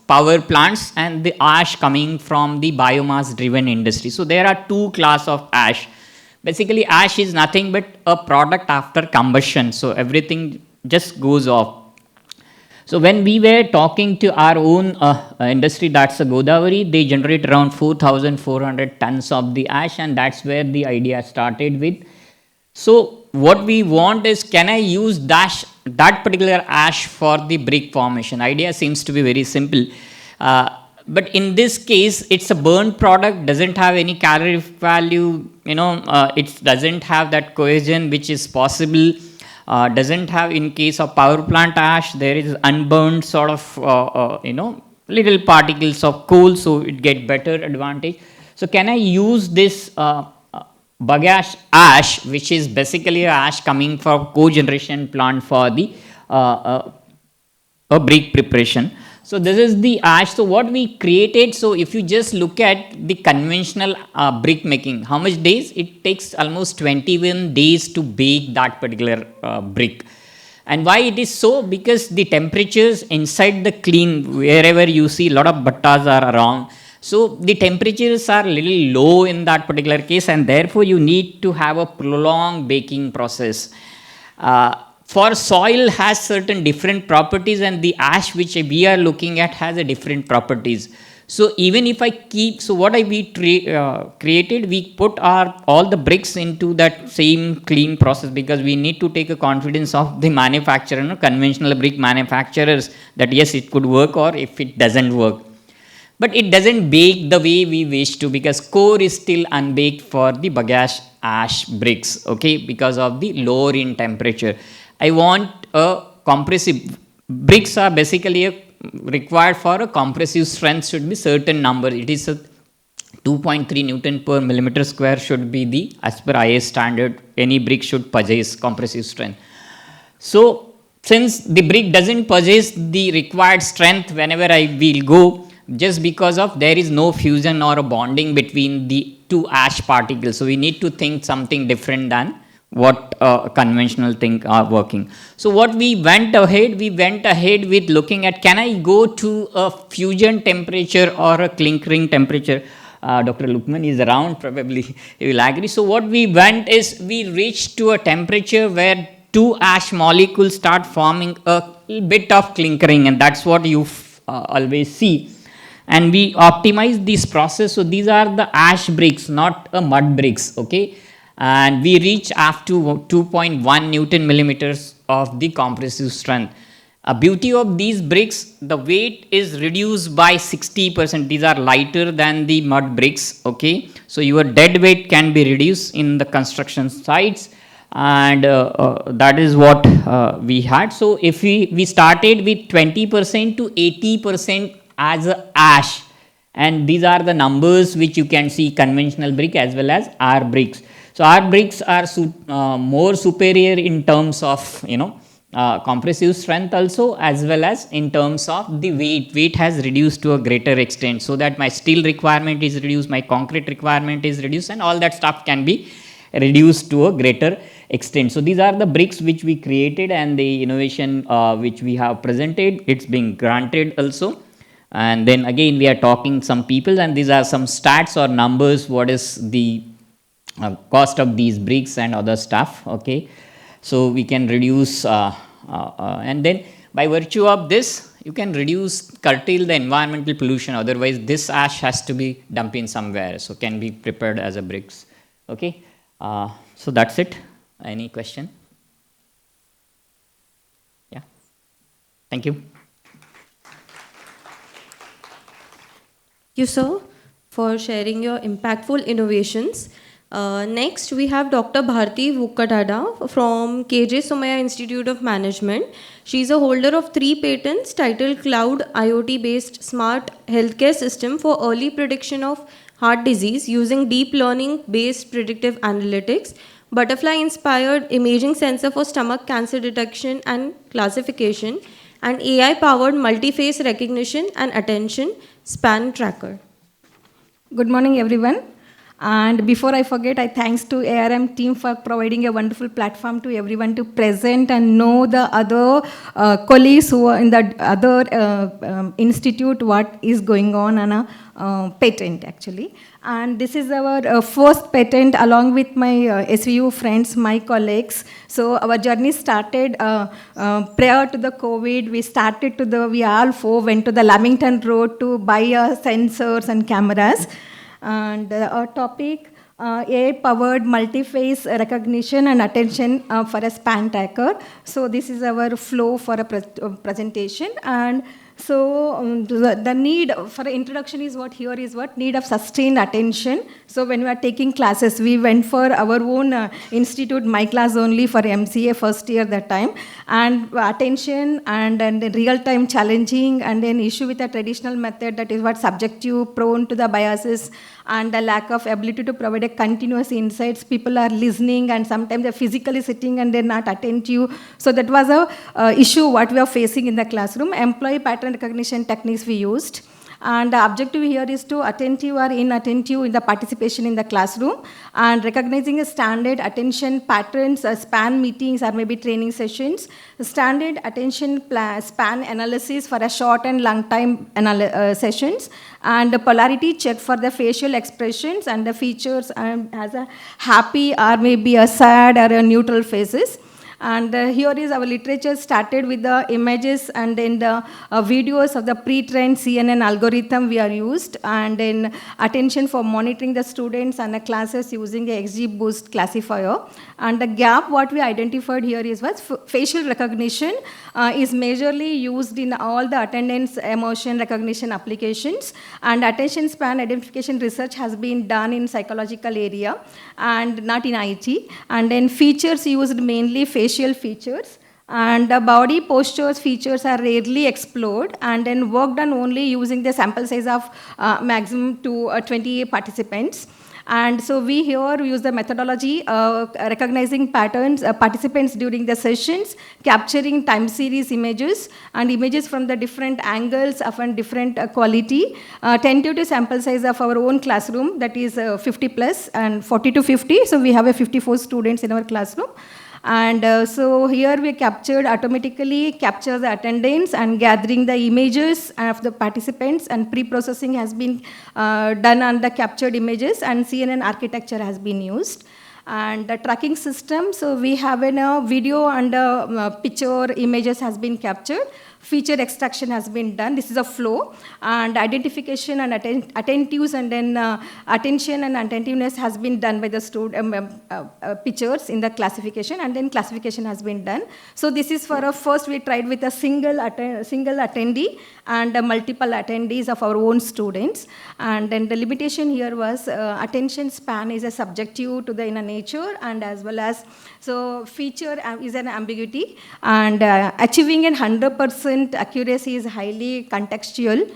power plants and the ash coming from the biomass driven industry. So there are two class of ash. Basically, ash is nothing but a product after combustion. So everything just goes off. So when we were talking to our own industry, that's a Godavari, they generate around 4,400 tons of the ash, and that's where the idea started with. So what we want is, can I use that particular ash for the brick formation? Idea seems to be very simple. But in this case, it's a burnt product, doesn't have any calorific value, it doesn't have that cohesion which is possible, doesn't have, in case of power plant ash, there is unburned sort of, little particles of coal, so it get better advantage. So can I use this bagash ash, which is basically ash coming from cogeneration plant for the brick preparation. So this is the ash. So what we created, so if you just look at the conventional brick making, how much days? It takes almost 21 days to bake that particular brick. And why it is so? Because the temperatures inside the kiln, wherever you see a lot of bhattas are around, so the temperatures are a little low in that particular case, and therefore you need to have a prolonged baking process. For soil has certain different properties, and the ash which we are looking at has a different properties. So even if I keep, so what we created, we put all the bricks into that same clean process, because we need to take a confidence of the manufacturer, conventional brick manufacturers, that yes, it could work, or if it doesn't work. But it doesn't bake the way we wish to, because core is still unbaked for the bagash ash bricks, okay, because of the lower in temperature. I want a compressive, bricks are basically required for a compressive strength should be certain number. It is a 2.3 Newton per millimeter square should be the, as per IS standard, any brick should possess compressive strength. So since the brick doesn't possess the required strength whenever I will go, just because of there is no fusion or a bonding between the two ash particles. So we need to think something different than what conventional thing are working. So what we went ahead with looking at, can I go to a fusion temperature or a clinkering temperature? Dr. Lukman is around, probably he will agree. So what we went is, we reached to a temperature where two ash molecules start forming a bit of clinkering, and that's what you always see. And we optimize this process. So these are the ash bricks, not a mud bricks, okay? And we reach up to 2.1 Newton millimeters of the compressive strength. A beauty of these bricks, the weight is reduced by 60%. These are lighter than the mud bricks, okay? So your dead weight can be reduced in the construction sites, and that is what we had. So if we started with 20% to 80% as a ash, and these are the numbers which you can see, conventional brick as well as our bricks. So our bricks are more superior in terms of compressive strength also, as well as in terms of the weight has reduced to a greater extent, so that my steel requirement is reduced, my concrete requirement is reduced, and all that stuff can be reduced to a greater extent. So these are the bricks which we created, and the innovation which we have presented, it's being granted also. And then again we are talking some people, and these are some stats or numbers, what is the cost of these bricks and other stuff, okay. So we can reduce and then by virtue of this you can curtail the environmental pollution, otherwise this ash has to be dumped in somewhere, so can be prepared as a bricks, okay. So that's it. Any question? Yeah. Thank you. Thank you, sir, for sharing your impactful innovations. Next, we have Dr. Bharti Vukkadada from KJ Somaiya Institute of Management. She is a holder of 3 patents titled Cloud IoT-based Smart Healthcare System for Early Prediction of Heart Disease using Deep Learning-based Predictive Analytics, Butterfly-inspired Imaging Sensor for Stomach Cancer Detection and Classification, and AI-powered Multi-Face Recognition and Attention Span Tracker. Good morning, everyone. And before I forget, I thanks to ARM team for providing a wonderful platform to everyone to present and know the other colleagues who are in the other institute what is going on a patent actually. And this is our first patent along with my SVU friends, my colleagues. So our journey started prior to the COVID. We all four went to the Lamington Road to buy sensors and cameras. And our topic, AI-powered multi-face recognition and attention for a span tracker. So this is our flow for a presentation. And so the need for introduction is what here is what need of sustained attention. So when we are taking classes, we went for our own institute, my class only for MCA first year that time, and attention and real-time challenging, and then issue with a traditional method, that is what subjective, prone to the biases, and the lack of ability to provide a continuous insights. People are listening and sometimes they're physically sitting and they're not attentive. So that was a issue what we are facing in the classroom. Employee pattern recognition techniques we used. And the objective here is to attentive or inattentive in the participation in the classroom, and recognizing a standard attention patterns, span meetings or maybe training sessions, standard attention span analysis for a short and long time sessions, and the polarity check for the facial expressions and the features as a happy or maybe a sad or a neutral faces. And here is our literature started with the images and then the videos of the pre-trained CNN algorithm we are used, and then attention for monitoring the students and the classes using the XGBoost classifier. And the gap what we identified here is what facial recognition is majorly used in all the attendance emotion recognition applications, and attention span identification research has been done in psychological area and not in IT. And then features used mainly facial features, and the body postures features are rarely explored, and then work done only using the sample size of maximum to 20 participants. And so we here use the methodology recognizing patterns, participants during the sessions, capturing time series images and images from the different angles of a different quality. Tentative sample size of our own classroom, that is 50 plus and 40 to 50. So we have a 54 students in our classroom. And so here we automatically capture the attendance and gathering the images of the participants, and pre-processing has been done on the captured images, and CNN architecture has been used. And the tracking system, so we have a video and picture images has been captured. Feature extraction has been done. This is a flow, and identification and attentives, and then attention and attentiveness has been done by the pictures in the classification, and then classification has been done. So this is for a first we tried with a single attendee and multiple attendees of our own students. And then the limitation here was attention span is a subjective to the inner nature, and as well as so feature is an ambiguity, and achieving a 100% accuracy is highly contextual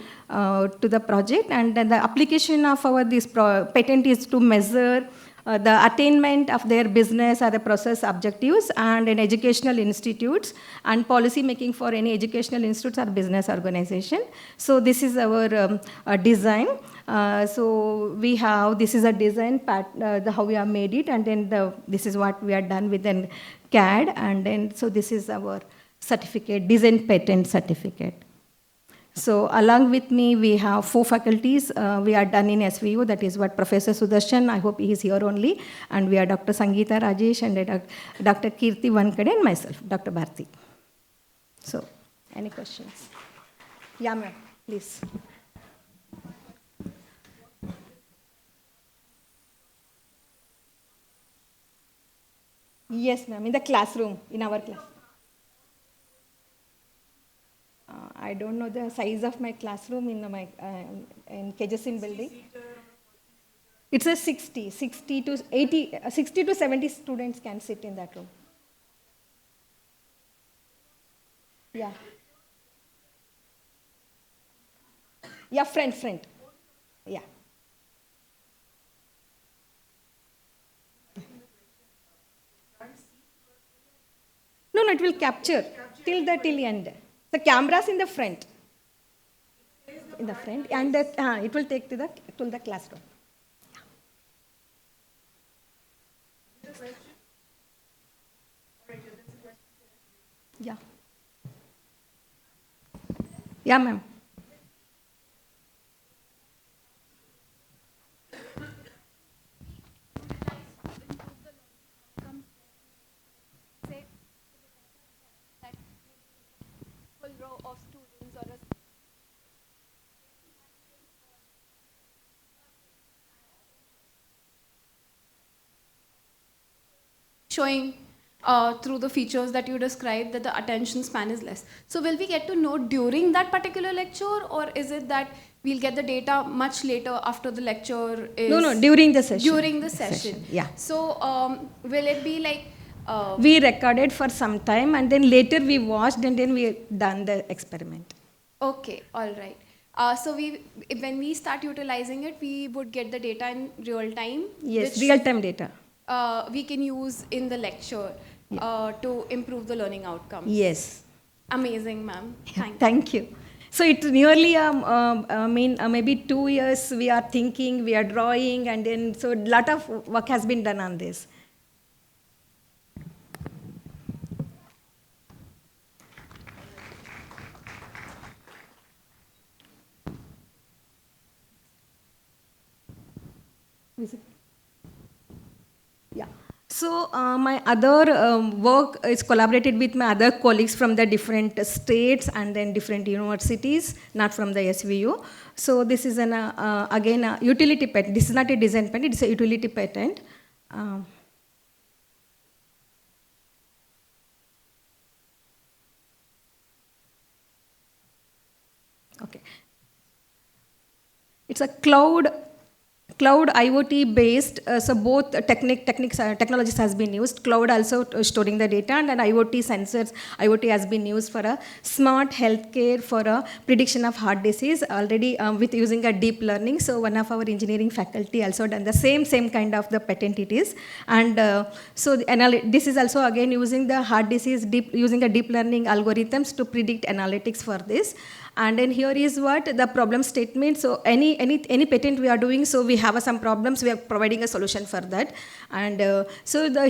to the project. And then the application of our this patent is to measure the attainment of their business or the process objectives and in educational institutes, and policy making for any educational institutes or business organization. So this is our design. So we have, this is a design part, how we have made it, and then this is what we are done with an CAD, and then so this is our certificate, design patent certificate. So along with me, we have 4 faculties. We are done in SVU, that is what Professor Sudarshan, I hope he is here only, and we are Dr. Sangeeta Rajesh, and Dr. Kirti Vankade, and myself, Dr. Bharti. So, any questions? Yeah, ma'am, please. Yes, ma'am, in the classroom, in our class. I don't know the size of my classroom in my in KJSIN building. It's a 60 to 80, 60 to 70 students can sit in that room. Yeah. Yeah, front. Yeah. No, it will capture till the end. The cameras in the front. In the front, and it will take to the classroom. Yeah. Yeah, ma'am. Showing through the features that you described that the attention span is less. So will we get to know during that particular lecture, or is it that we'll get the data much later after the lecture is... No, during the session. During the session. Yeah. So will it be like... we recorded for some time and then later we watched and then we done the experiment. Okay, all right. So when we start utilizing it, we would get the data in real time. Yes, real-time data. We can use in the lecture to improve the learning outcomes. Yes. Amazing, ma'am. Thank you. So it's nearly, maybe 2 years we are thinking, we are drawing, and then so a lot of work has been done on this. Yeah. So my other work is collaborated with my other colleagues from the different states and then different universities, not from the SVU. So this is again a utility patent. This is not a design patent, it's a utility patent. Okay. It's a cloud IoT based, so both technologies has been used. Cloud also storing the data, and IoT sensors. IoT has been used for a smart healthcare for a prediction of heart disease already with using a deep learning. So one of our engineering faculty also done the same kind of the patent it is. And so this is also again using the heart disease using a deep learning algorithms to predict analytics for this. And then here is what the problem statement. So any patent we are doing, so we have some problems, we are providing a solution for that. And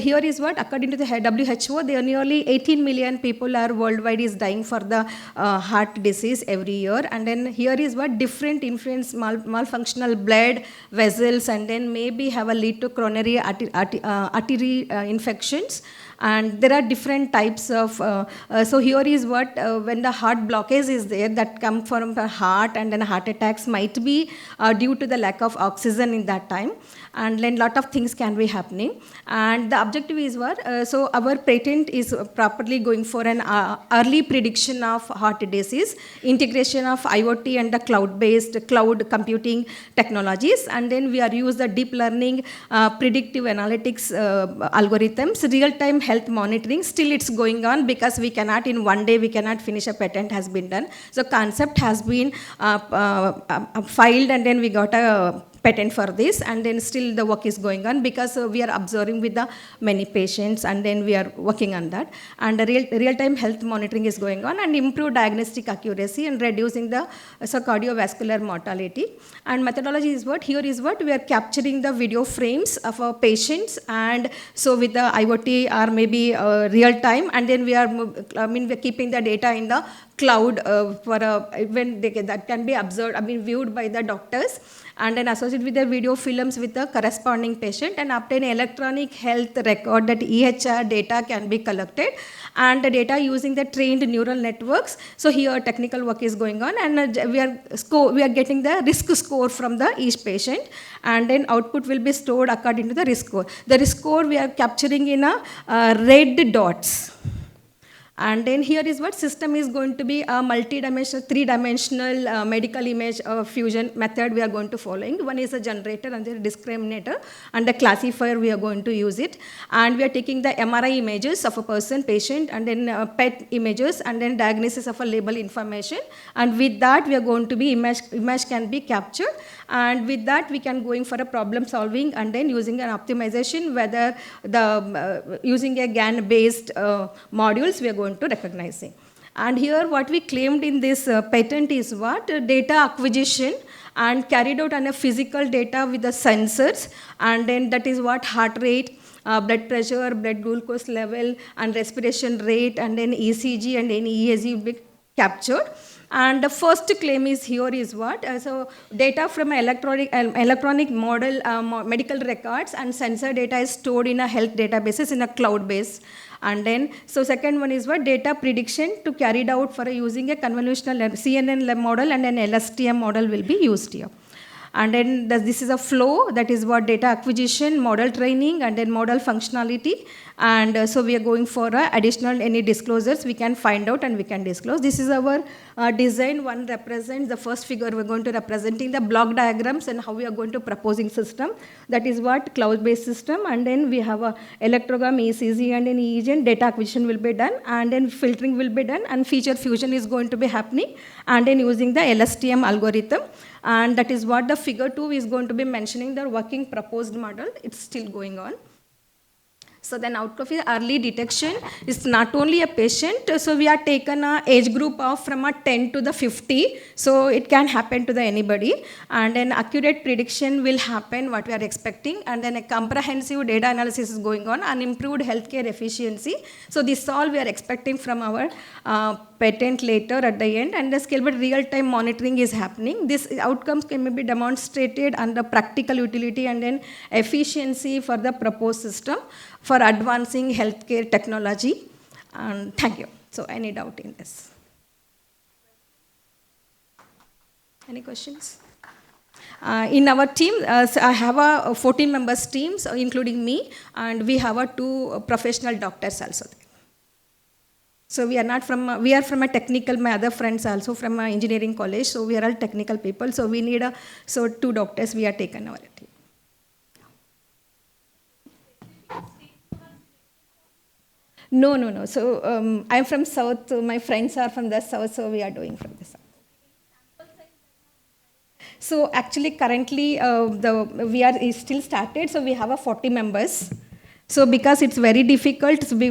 here is what, according to the WHO, there are nearly 18 million people are worldwide is dying for the heart disease every year. And then here is what different influence malfunctional blood vessels, and then maybe have a lead to coronary artery infections. And there are different types of, so here is what, when the heart blockage is there, that come from the heart, and then heart attacks might be due to the lack of oxygen in that time. And then lot of things can be happening. And the objective is what, so our patent is properly going for an early prediction of heart disease, integration of IoT and the cloud-based cloud computing technologies. And then we are use the deep learning predictive analytics algorithms, real-time health monitoring. Still it's going on because we cannot, in one day, we cannot finish a patent has been done. So concept has been filed, and then we got a patent for this, and then still the work is going on because we are observing with the many patients, and then we are working on that. And the real-time health monitoring is going on, and improved diagnostic accuracy and reducing the cardiovascular mortality. And methodology is what, here is what, we are capturing the video frames of our patients, and so with the IoT or maybe real time, and then we are, we're keeping the data in the cloud that can be observed, viewed by the doctors, and then associate with the video films with the corresponding patient and obtain electronic health record, that EHR data can be collected, and the data using the trained neural networks. So here technical work is going on, and we are getting the risk score from the each patient, and then output will be stored according to the risk score. The risk score we are capturing in a red dots. And then here is what system is going to be a multi-dimensional, three-dimensional medical image fusion method we are going to following. One is a generator and the discriminator, and the classifier we are going to use it. And we are taking the MRI images of a person, patient, and then PET images, and then diagnosis of a label information. And with that, we are going to be image can be captured. And with that, we can going for a problem solving, and then using an optimization, whether the using a GAN-based modules we are going to recognizing. And here what we claimed in this patent is what? Data acquisition and carried out on a physical data with the sensors, and then that is what heart rate, blood pressure, blood glucose level, and respiration rate, and then ECG and any ESG will be captured. And the first claim is here is what? So data from electronic model, medical records and sensor data is stored in a health databases in a cloud base. And then, so second one is what? Data prediction to carried out for using a convolutional CNN model, and an LSTM model will be used here. And then this is a flow, that is what? Data acquisition, model training, and then model functionality. And so we are going for additional any disclosures we can find out and we can disclose. This is our design. One represents the first figure, we're going to representing the block diagrams and how we are going to proposing system. That is what? Cloud-based system. And then we have a electrogram, ECG, and an EEG. Data acquisition will be done, and then filtering will be done, and feature fusion is going to be happening, and then using the LSTM algorithm. And that is what the figure 2 is going to be mentioning the working proposed model. It's still going on. So then out of early detection is not only a patient, so we are taken a age group of from a 10 to the 50, so it can happen to the anybody, and then accurate prediction will happen what we are expecting, and then a comprehensive data analysis is going on, and improved healthcare efficiency. So this all we are expecting from our patent later at the end, and the scalable real-time monitoring is happening. These outcomes can be demonstrated under practical utility and then efficiency for the proposed system for advancing healthcare technology. And thank you. So any doubt in this? Any questions? In our team, so I have a 14 members team, so including me, and we have 2 professional doctors also. So we are not from, we are from a technical, my other friends also from a engineering college, so we are all technical people, so we need 2 doctors we are taken our team. No. So I'm from South, so my friends are from the South, so we are doing from the South. So actually currently we are still started, so we have 40 members. So because it's very difficult, so we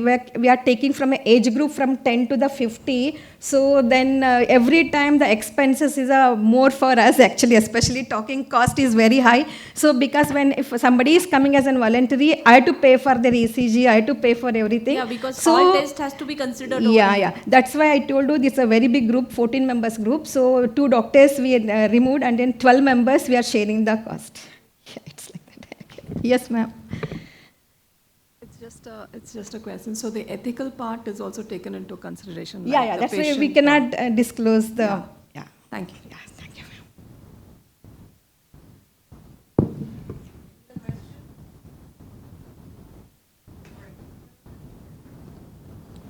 are taking from an age group from 10 to the 50. So then every time the expenses is more for us actually, especially talking cost is very high. So because if somebody is coming as a voluntary, I have to pay for their ECG, I have to pay for everything. Yeah, because so, all test has to be considered. Yeah. That's why I told you this is a very big group, 14 members group. So 2 doctors we removed, and then 12 members we are sharing the cost. Yeah, it's like that. Yes, ma'am. It's just a question. So the ethical part is also taken into consideration. Yeah, that's why we cannot disclose the. Yeah. Thank you. Yeah, thank you.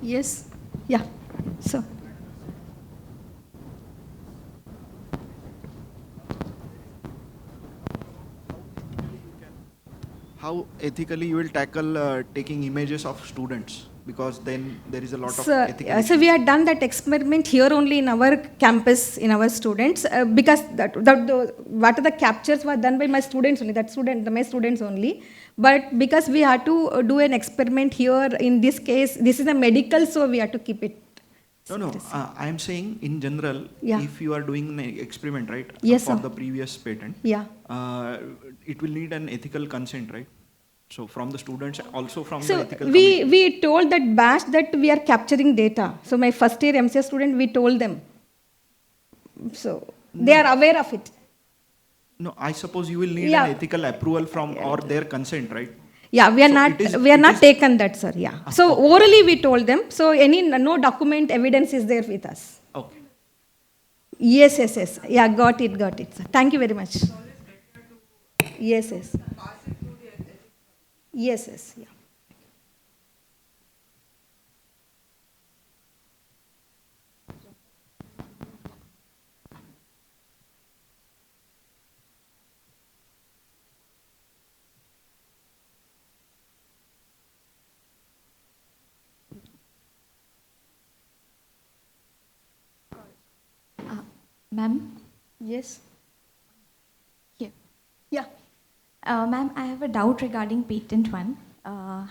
Yes. Yeah. So. How ethically you will tackle taking images of students, because then there is a lot of ethical So we have done that experiment here only in our campus, in our students, because what are the captures were done by my students only, my students only. But because we had to do an experiment here, in this case, this is a medical, so we have to keep it. No. I am saying in general, if you are doing an experiment, right? Yes, for sir. the previous patent. Yeah. It will need an ethical consent, right? So from the students, also from the So ethical committee. we told that batch that we are capturing data. So my first year MCA student, we told them. So they are aware of it. No, I suppose you will need Yeah. an ethical approval from or their consent, right? Yeah, we are So not, it is- we are it not is- taken that, sir. Yeah. So orally we told them. So no document evidence is there with us. Okay. Yes, yes, yes. Yeah, got it, sir. Thank you very much. Yes, yes. Yes, yes. Yeah. Ma'am? Yes. Here. Yeah. Ma'am, I have a doubt regarding patent 1.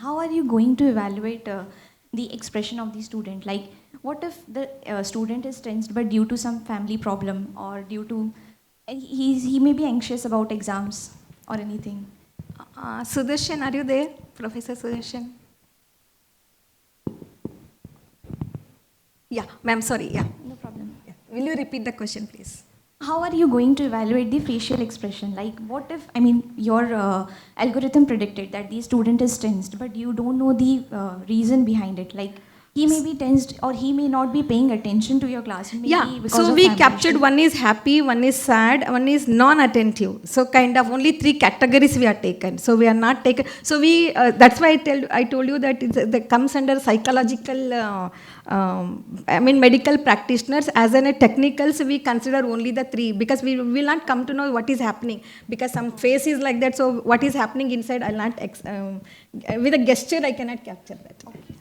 How are you going to evaluate the expression of the student? Like, what if the student is tensed but due to some family problem or due to, he may be anxious about exams or anything? Sudarshan, are you there? Professor Sudarshan? Yeah, ma'am, sorry. Yeah. No problem. Yeah. Will you repeat the question, please? How are you going to evaluate the facial expression? Like, what if, I mean, your algorithm predicted that the student is tensed, but you don't know the reason behind it. Like, he may be tensed or he may not be paying attention to your class. Maybe Yeah, because so of we family captured issue. one is happy, one is sad, one is non-attentive. So kind of only 3 categories we are taken. So we are not taken. So we, that's why I told you that that comes under psychological, I mean medical practitioners. As in a technicals, we consider only the 3 because we will not come to know what is happening because some face is like that. So what is happening inside, I'll not, with a gesture I cannot capture that. Okay.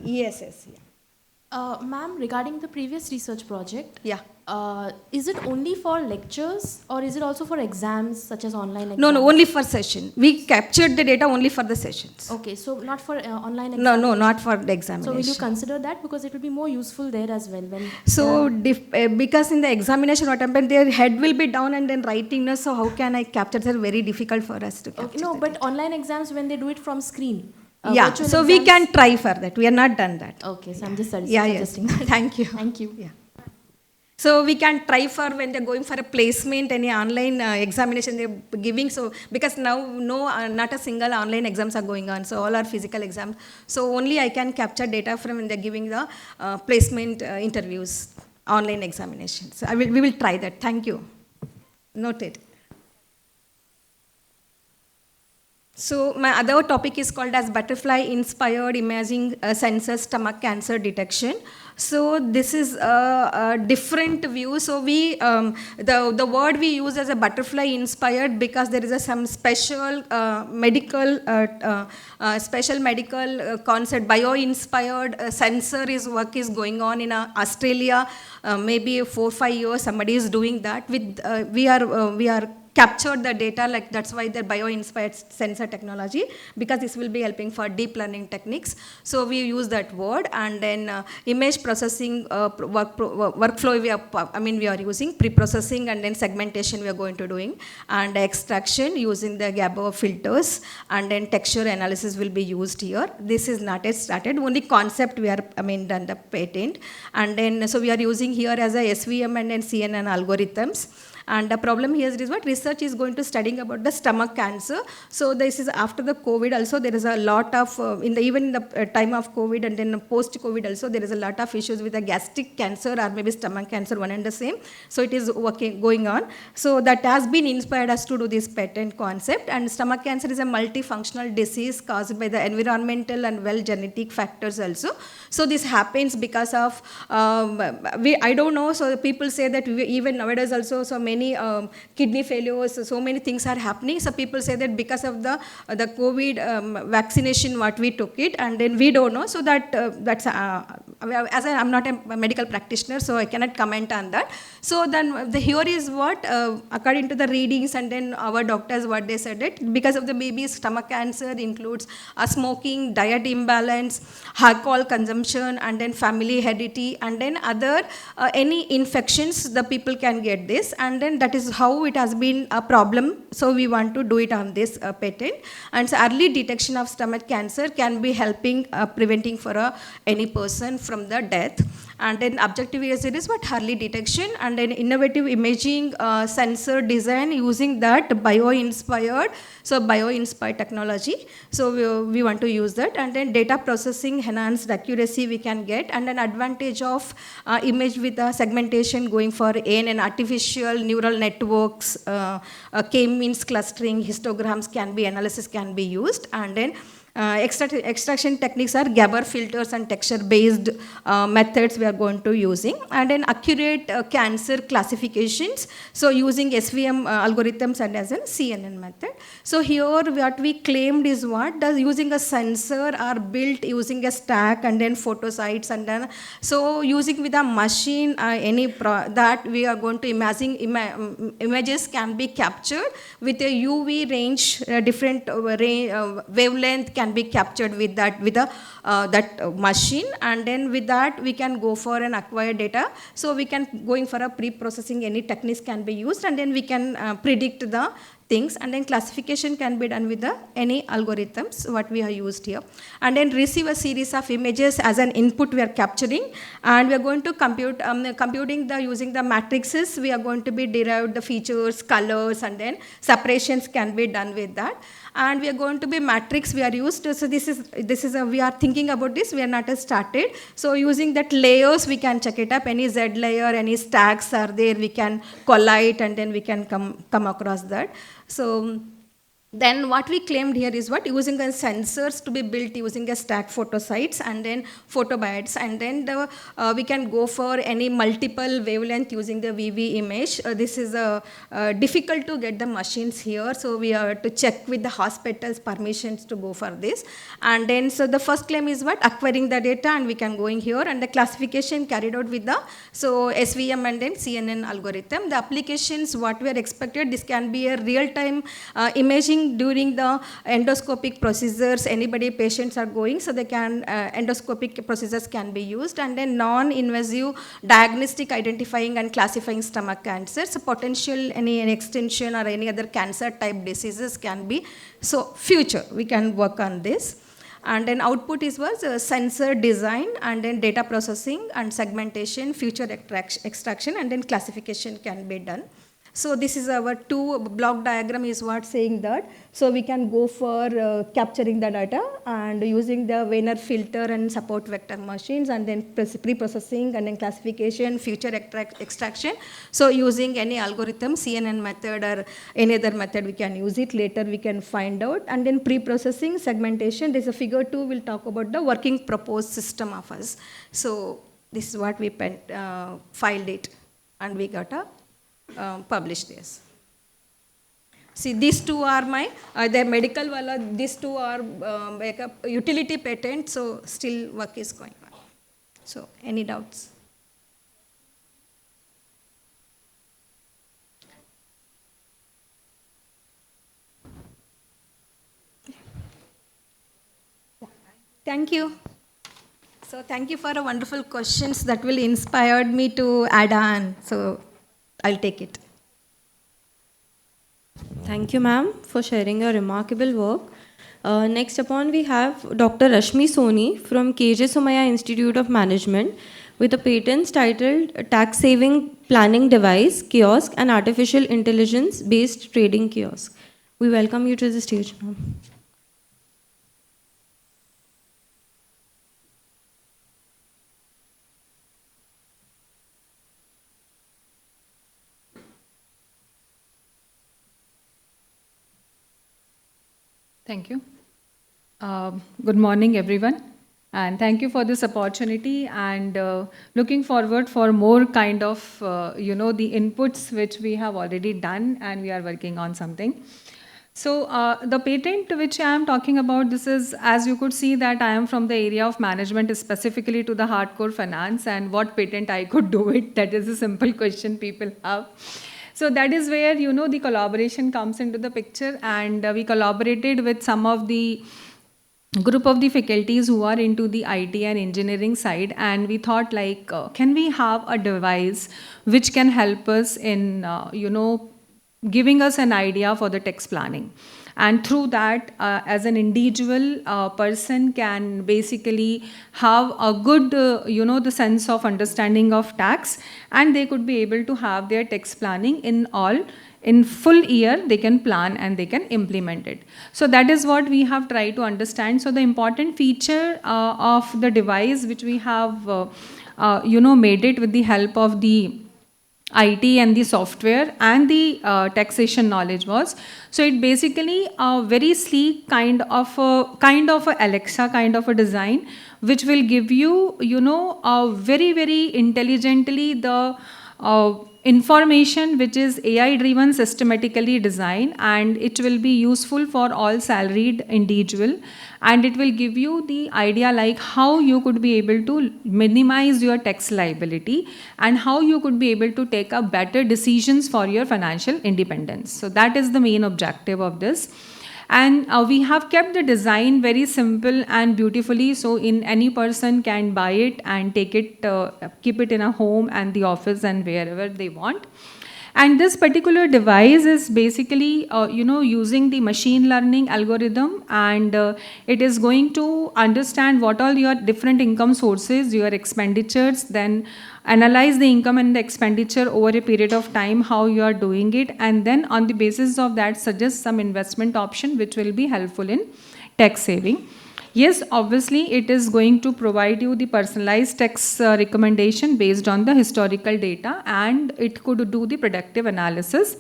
Yes, yes, yeah. Ma'am, regarding the previous research project, yeah, is it only for lectures or is it also for exams such as online exams? No, only for session. We captured the data only for the sessions. Okay, so not for online exams? No, not for the examination. So will you consider that because it will be more useful there as well? When so because in the examination what happened, their head will be down and then writing, no, so how can I capture that? Very difficult for us to capture. Okay, no, but online exams when they do it from screen. Yeah, virtual so we exams- can try for that. We are not done that. Okay, so I'm just suggesting. Thank you. Thank you. Yeah. So we can try for when they're going for a placement, any online examination they're giving. So because now not a single online exams are going on. So all are physical exams. So only I can capture data from when they're giving the placement interviews, online examinations. So we will try that. Thank you. Noted. So my other topic is called as butterfly-inspired imaging sensor stomach cancer detection. So this is a different view. So we the word we use as a butterfly-inspired because there is some special medical concept. Bio-inspired sensor work is going on in Australia. Maybe 4-5 years somebody is doing that. With we are captured the data, like that's why the bio-inspired sensor technology, because this will be helping for deep learning techniques. So we use that word, and then image processing workflow we are using pre-processing, and then segmentation we are going to doing, and extraction using the Gabo filters, and then texture analysis will be used here. This is not yet started, only concept we are done the patent, and then so we are using here as a SVM and then CNN algorithms. And the problem here is what research is going to studying about the stomach cancer. So this is after the COVID also, there is a lot of, even in the time of COVID and then post-COVID also, there is a lot of issues with the gastric cancer or maybe stomach cancer, one and the same. So it is going on. So that has been inspired us to do this patent concept. And stomach cancer is a multifunctional disease caused by the environmental and genetic factors also. So this happens because of, I don't know, so people say that even nowadays also, so many kidney failures, so many things are happening. So people say that because of the COVID vaccination what we took it, and then we don't know. So that as I'm not a medical practitioner, so I cannot comment on that. So then here is what, according to the readings and then our doctors, what they said it, because of the baby's stomach cancer includes smoking, diet imbalance, alcohol consumption, and then family heredity, and then other any infections, the people can get this, and then that is how it has been a problem. So we want to do it on this patent. And so early detection of stomach cancer can be helping preventing for any person from the death. And then objective is it is what early detection, and then innovative imaging sensor design using that bio-inspired technology. So we want to use that, and then data processing enhanced accuracy we can get, and an advantage of image with segmentation going for and artificial neural networks, K-means clustering, histograms can be analysis can be used, and then extraction techniques are Gabor filters and texture-based methods we are going to using, and then accurate cancer classifications. So using SVM algorithms and as a CNN method. So here what we claimed is what does using a sensor are built using a stack and then photosites, and then so using with a machine that we are going to imagine images can be captured with a UV range, different wavelength can be captured with that that machine, and then with that we can go for an acquired data. So we can going for a pre-processing, any techniques can be used, and then we can predict the things, and then classification can be done with any algorithms what we have used here, and then receive a series of images as an input we are capturing, and we are going to compute computing the using the matrices we are going to be derived the features, colors, and then separations can be done with that. And we are going to be matrix we are used. So this is we are thinking about this, we are not started. So using that layers we can check it up, any Z layer, any stacks are there, we can collide, and then we can come across that. So then what we claimed here is what using the sensors to be built using a stack photosites and then photobiotes, and then we can go for any multiple wavelength using the VV image. This is difficult to get the machines here, so we have to check with the hospitals permissions to go for this. And then so the first claim is what acquiring the data, and we can go in here, and the classification carried out with the SVM and then CNN algorithm. The applications what we are expected, this can be a real-time imaging during the endoscopic procedures, anybody patients are going, so they can endoscopic procedures can be used, and then non-invasive diagnostic identifying and classifying stomach cancers, so potential any extension or any other cancer type diseases can be, so future we can work on this. And then output was sensor design, and then data processing and segmentation, feature extraction, and then classification can be done. So this is our two block diagram is what saying that. So we can go for capturing the data and using the Wiener filter and support vector machines, and then pre-processing and then classification, feature extraction. So using any algorithm, CNN method or any other method we can use it. Later we can find out. And then pre-processing, segmentation. There's a figure 2 will talk about the working proposed system of us. So this is what we filed it, and we got a publish this. See, these two are my the medical wala. These two are like a utility patent. So still work is going on. So any doubts? Thank you. So thank you for a wonderful questions that will inspired me to add on. So I'll take it. Thank you, ma'am, for sharing your remarkable work. Next upon, we have Dr. Rashmi Soni from KJ Somaiya Institute of Management with a patent titled Tax Saving Planning Device, Kiosk and Artificial Intelligence Based Trading Kiosk. We welcome you to the stage, ma'am. Thank you. Good morning, everyone. And thank you for this opportunity, and looking forward for more kind of, the inputs which we have already done, and we are working on something. So the patent which I am talking about, this is, as you could see, that I am from the area of management, specifically to the hardcore finance, and what patent I could do it. That is a simple question people have. So that is where, you know, the collaboration comes into the picture, and we collaborated with some of the group of the faculties who are into the IT and engineering side, and we thought like, can we have a device which can help us in, you know, giving us an idea for the tax planning. And through that, as an individual person can basically have a good, you know, the sense of understanding of tax, and they could be able to have their tax planning in full year. They can plan and they can implement it. So that is what we have tried to understand. So the important feature of the device which we have, you know, made it with the help of the IT and the software and the taxation knowledge was, so it basically a very sleek kind of a Alexa kind of a design, which will give you, you know, very intelligently the information which is AI driven, systematically designed, and it will be useful for all salaried individual, and it will give you the idea like how you could be able to minimize your tax liability and how you could be able to take a better decisions for your financial independence. So that is the main objective of this. And we have kept the design very simple and beautifully, so in any person can buy it and take it, keep it in a home and the office and wherever they want. And this particular device is basically, you know, using the machine learning algorithm, and it is going to understand what all your different income sources, your expenditures, then analyze the income and the expenditure over a period of time, how you are doing it, and then on the basis of that suggest some investment option which will be helpful in tax saving. Yes, obviously it is going to provide you the personalized tax recommendation based on the historical data, and it could do the predictive analysis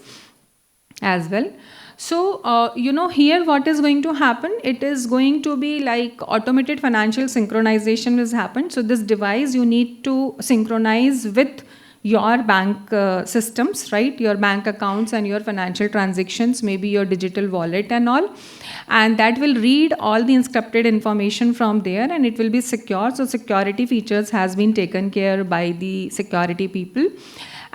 as well. So, you know, here what is going to happen, it is going to be like automated financial synchronization has happened. So this device you need to synchronize with your bank systems, right? Your bank accounts and your financial transactions, maybe your digital wallet and all. And that will read all the encrypted information from there, and it will be secure. So security features has been taken care by the security people.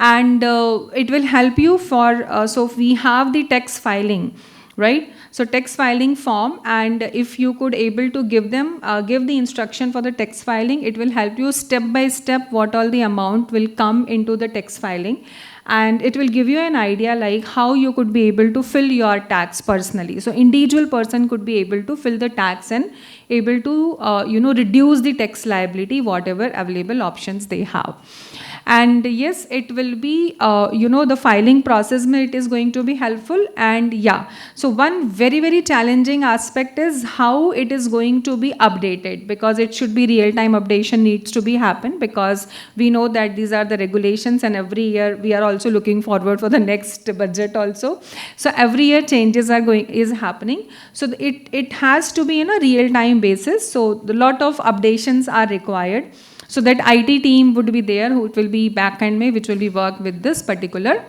And it will help you for, so we have the tax filing, right? So tax filing form, and if you could able to give them, give the instruction for the tax filing, it will help you step by step what all the amount will come into the tax filing. And it will give you an idea like how you could be able to fill your tax personally. So individual person could be able to fill the tax and able to, you know, reduce the tax liability, whatever available options they have. And yes, it will be, you know, the filing process, it is going to be helpful. And yeah, so one very challenging aspect is how it is going to be updated, because it should be real-time updation needs to be happen, because we know that these are the regulations, and every year we are also looking forward for the next budget also. So every year changes are happening. So it has to be in a real-time basis. So a lot of updations are required. So that IT team would be there, who will be back-end which will be work with this particular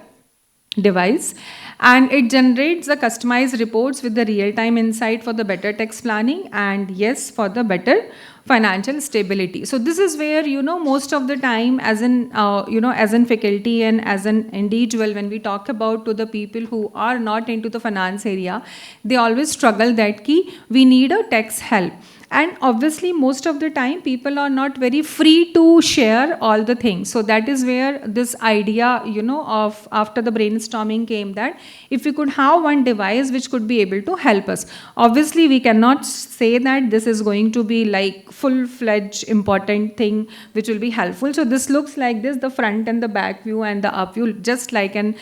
device. And it generates the customized reports with the real-time insight for the better tax planning, and yes, for the better financial stability. So this is where, you know, most of the time as an, you know, as an faculty and as an individual, when we talk about to the people who are not into the finance area, they always struggle that we need a tax help. And obviously, most of the time, people are not very free to share all the things. So that is where this idea, you know, of after the brainstorming came, that if we could have one device which could be able to help us. Obviously, we cannot say that this is going to be like full-fledged important thing which will be helpful. So this looks like this, the front and the back view and the up view, just like an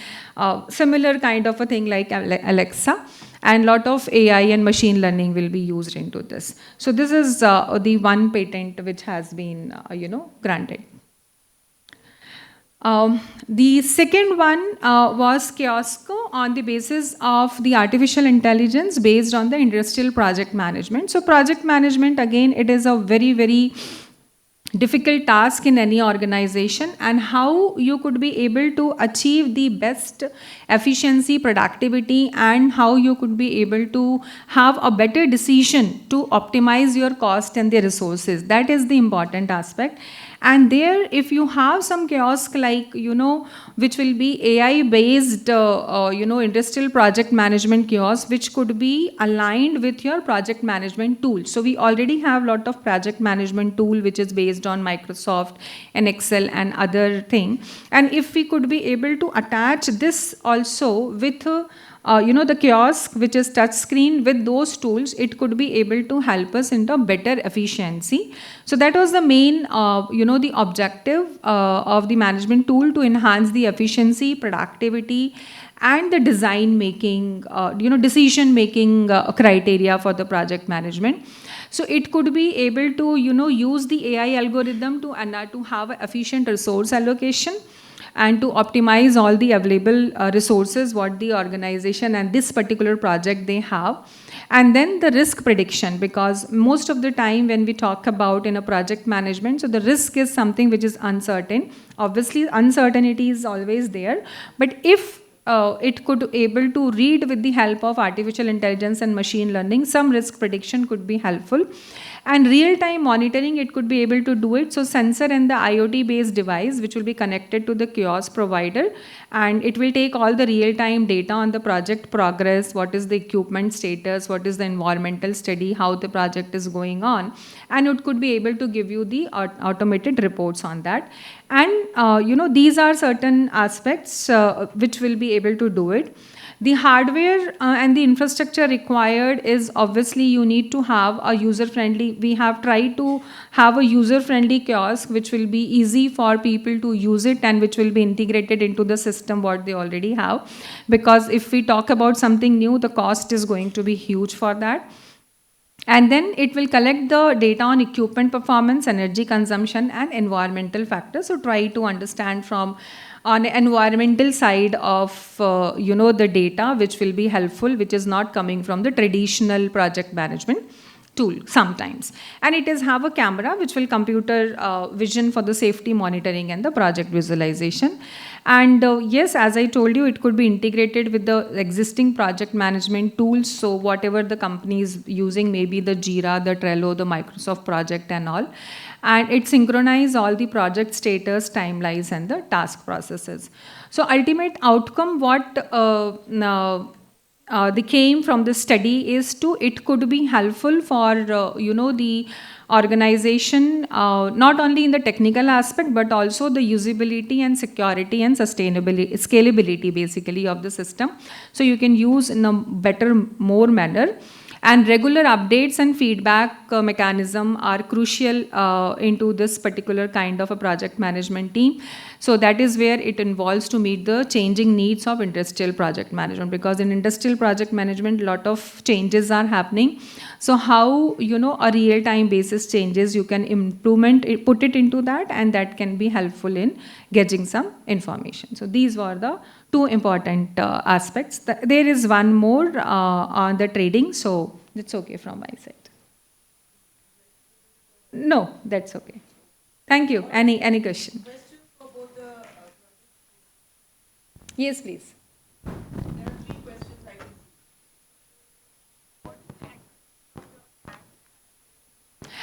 similar kind of a thing like Alexa. And lot of AI and machine learning will be used into this. So this is the one patent which has been, you know, granted. The second one was kiosk on the basis of the artificial intelligence based on the industrial project management. So project management, again, it is a very difficult task in any organization, and how you could be able to achieve the best efficiency, productivity, and how you could be able to have a better decision to optimize your cost and the resources. That is the important aspect. And there, if you have some kiosk like, which will be AI based, industrial project management kiosk, which could be aligned with your project management tool. So we already have a lot of project management tool which is based on Microsoft and Excel and other thing. And if we could be able to attach this also with the kiosk, which is touch screen, with those tools, it could be able to help us into better efficiency. So that was the main, the objective of the management tool, to enhance the efficiency, productivity, and the design making, decision making criteria for the project management. So it could be able to, use the AI algorithm to have efficient resource allocation, and to optimize all the available resources what the organization and this particular project they have. And then the risk prediction, because most of the time when we talk about in a project management, so the risk is something which is uncertain. Obviously uncertainty is always there, but if it could able to read with the help of artificial intelligence and machine learning, some risk prediction could be helpful. And real-time monitoring, it could be able to do it. So sensor and the IoT-based device, which will be connected to the kiosk provider, and it will take all the real-time data on the project progress, what is the equipment status, what is the environmental study, how the project is going on, and it could be able to give you the automated reports on that. And these are certain aspects which will be able to do it. The hardware and the infrastructure required is, obviously you need to have a user-friendly, we have tried to have a user-friendly kiosk which will be easy for people to use it, and which will be integrated into the system what they already have. Because if we talk about something new, the cost is going to be huge for that. And then it will collect the data on equipment performance, energy consumption, and environmental factors. So try to understand from on the environmental side of the data, which will be helpful, which is not coming from the traditional project management tool sometimes. And it is have a camera which will computer vision for the safety monitoring and the project visualization. And yes, as I told you, it could be integrated with the existing project management tools. So whatever the company is using, maybe the Jira, the Trello, the Microsoft project and all. And it synchronizes all the project status, timelines, and the task processes. So ultimate outcome, what they came from the study is it could be helpful for the organization, not only in the technical aspect, but also the usability and security and sustainability, scalability basically of the system. So you can use in a better, more manner. And regular updates and feedback mechanism are crucial into this particular kind of a project management team. So that is where it involves to meet the changing needs of industrial project management, because in industrial project management, a lot of changes are happening. So how, a real-time basis changes, you can put it into that, and that can be helpful in getting some information. So these were the two important aspects. There is one more on the trading, so that's okay from my side. No, that's okay. Thank you. Any question? Yes, please.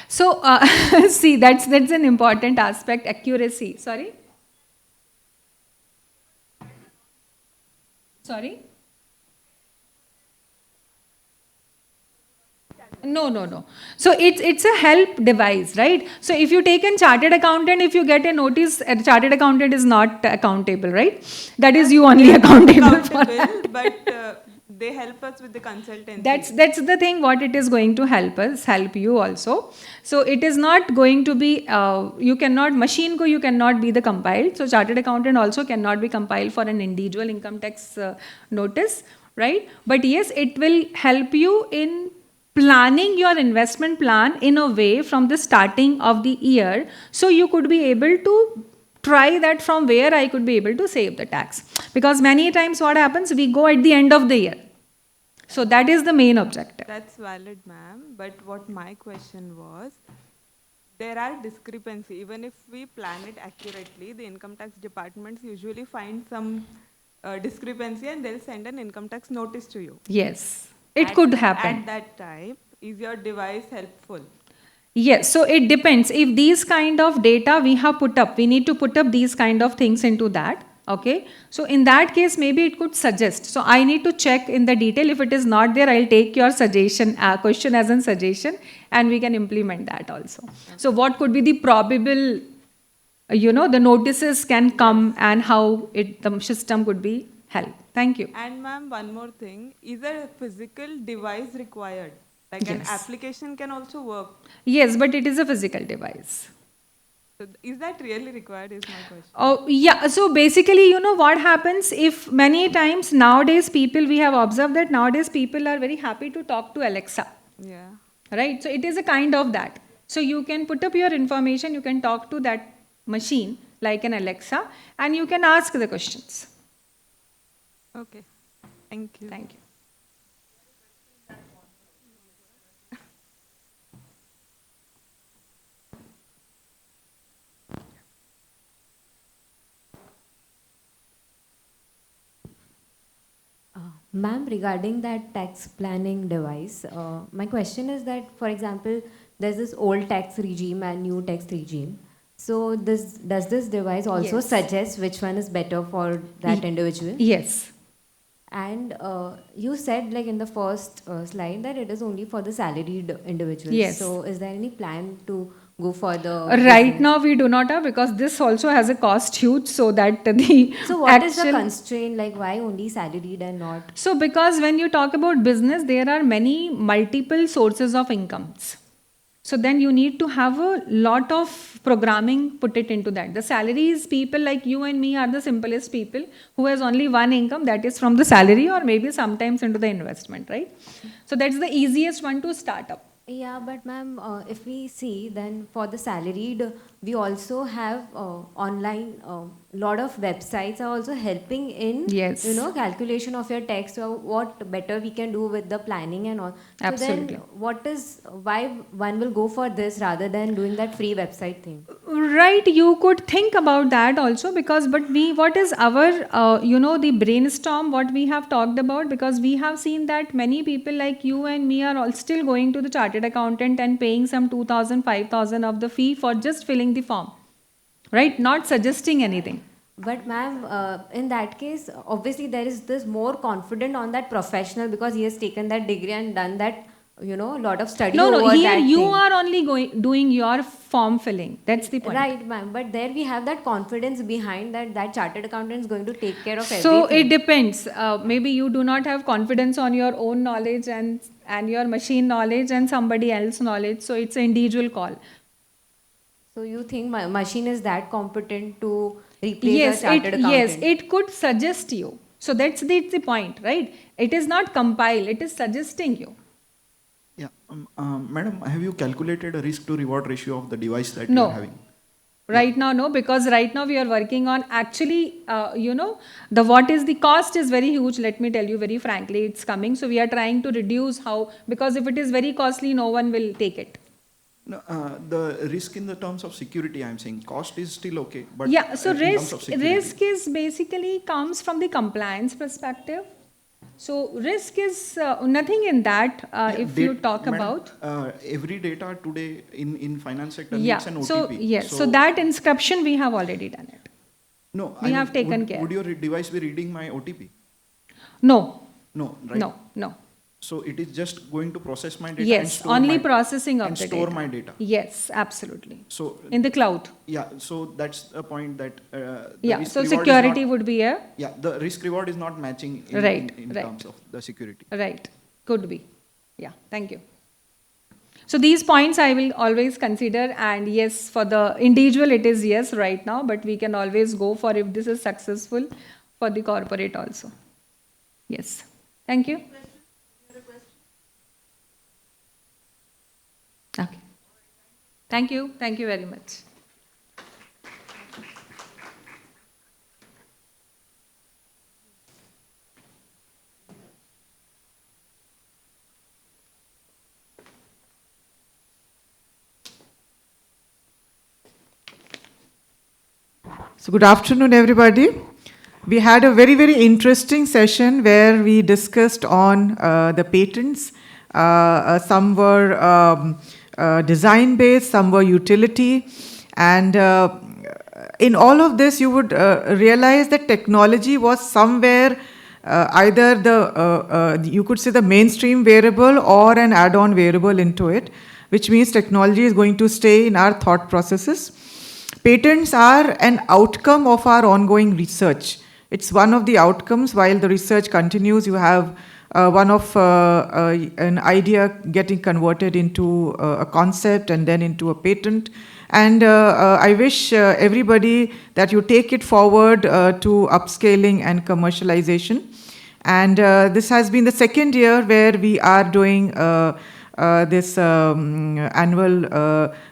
So, see, that's an important aspect, accuracy. Sorry? Sorry? No. So it's a help device, right? So if you take in chartered accountant, if you get a notice, a chartered accountant is not accountable, right? That is you only accountable for that. But they help us with the consultancy. That's the thing. What it is going to help you also. So it is not going to be you cannot be the compiled. So chartered accountant also cannot be compiled for an individual income tax notice, right? But yes, it will help you in planning your investment plan in a way from the starting of the year, so you could be able to try that from where I could be able to save the tax. Because many times what happens, we go at the end of the year. So that is the main objective. That's valid, ma'am. But what my question was, there are discrepancy. Even if we plan it accurately, the income tax departments usually find some discrepancy and they'll send an income tax notice to you. Yes, it could happen. At that time, is your device helpful? Yes, so it depends. If these kind of data we have put up, we need to put up these kind of things into that. Okay, so in that case, maybe it could suggest. So I need to check in the detail. If it is not there, I'll take your suggestion, question as a suggestion, and we can implement that also. So what could be the probable, the notices can come and how the system could be helped. Thank you. And ma'am, one more thing. Is a physical device required? Like an Yes. application can also work. Yes, but it is a physical device. So is that really required is my question. Oh, yeah. So basically, what happens if many times nowadays we have observed that nowadays people are very happy to talk to Alexa. Yeah. Right? So it is a kind of that. So you can put up your information, you can talk to that machine like an Alexa, and you can ask the questions. Okay. Thank you. Thank you. Ma'am, regarding that tax planning device, my question is that, for example, there's this old tax regime and new tax regime. So does this device also Yes. suggest which one is better for that individual? Yes. And you said like in the first slide that it is only for the salaried individuals. Yes. So is there any plan to go further? Right now we do not have, because this also has a cost huge, so that the So what is the actual- constraint, like why only salaried and not? So because when you talk about business, there are many multiple sources of incomes. So then you need to have a lot of programming put it into that. The salaries, people like you and me are the simplest people who has only one income, that is from the salary or maybe sometimes into the investment, right? So that's the easiest one to start up. Yeah, but ma'am, if we see, then for the salaried, we also have online, lot of websites are also helping in, Yes. calculation of your tax, or what better we can do with the planning and all. So Absolutely. then why one will go for this rather than doing that free website thing? Right, you could think about that also, because what is our the brainstorm what we have talked about, because we have seen that many people like you and me are all still going to the chartered accountant and paying some 2,000 5,000 of the fee for just filling the form, right? Not suggesting anything. But ma'am, in that case, obviously there is this more confident on that professional because he has taken that degree and done that, lot of study No, over here that you thing. are only doing your form filling. That's the point. Right, ma'am. But there we have that confidence behind that chartered accountant is going to take care of So everything. it depends. Maybe you do not have confidence on your own knowledge and your machine knowledge and somebody else's knowledge. So it's an individual call. So you think my machine is that competent to replace a chartered accountant? Yes, it could suggest you. So that's the point, right? It is not compile, it is suggesting you. Yeah. Madam, have you calculated a risk to reward ratio of the device that No. you are having? Right now, no, because right now we are working on actually, the cost is very huge. Let me tell you very frankly, it's coming. So we are trying to reduce because if it is very costly, no one will take it. No, the risk in the terms of security, I'm saying cost is still okay, but Yeah, so in terms of security. risk is basically comes from the compliance perspective. So risk is nothing in that if you talk Madam, about. every data today in finance sector Yeah, needs an OTP. so yes, so that inscription we have already done it. No, we have taken care. Would your device be reading my OTP? No. No, right? No. So it is just going to process my data and Yes, store only my, processing of and the store data. my data. Yes, absolutely. So in the cloud. Yeah, so that's a point that the Yeah, risk so reward is security not- would be a. Yeah, the risk reward is not matching in, Right, in right. terms of the security. Right, could be. Yeah, thank you. So these points I will always consider, and yes, for the individual it is yes right now, but we can always go for if this is successful for the corporate also. Yes, thank you. Okay. Thank you very much. So good afternoon, everybody. We had a very, very interesting session where we discussed on the patents. Some were design-based, some were utility. And in all of this, you would realize that technology was somewhere either you could say the mainstream variable or an add-on variable into it, which means technology is going to stay in our thought processes. Patents are an outcome of our ongoing research. It's one of the outcomes. While the research continues, you have an idea getting converted into a concept and then into a patent. And I wish everybody that you take it forward to upscaling and commercialization. And this has been the second year where we are doing this annual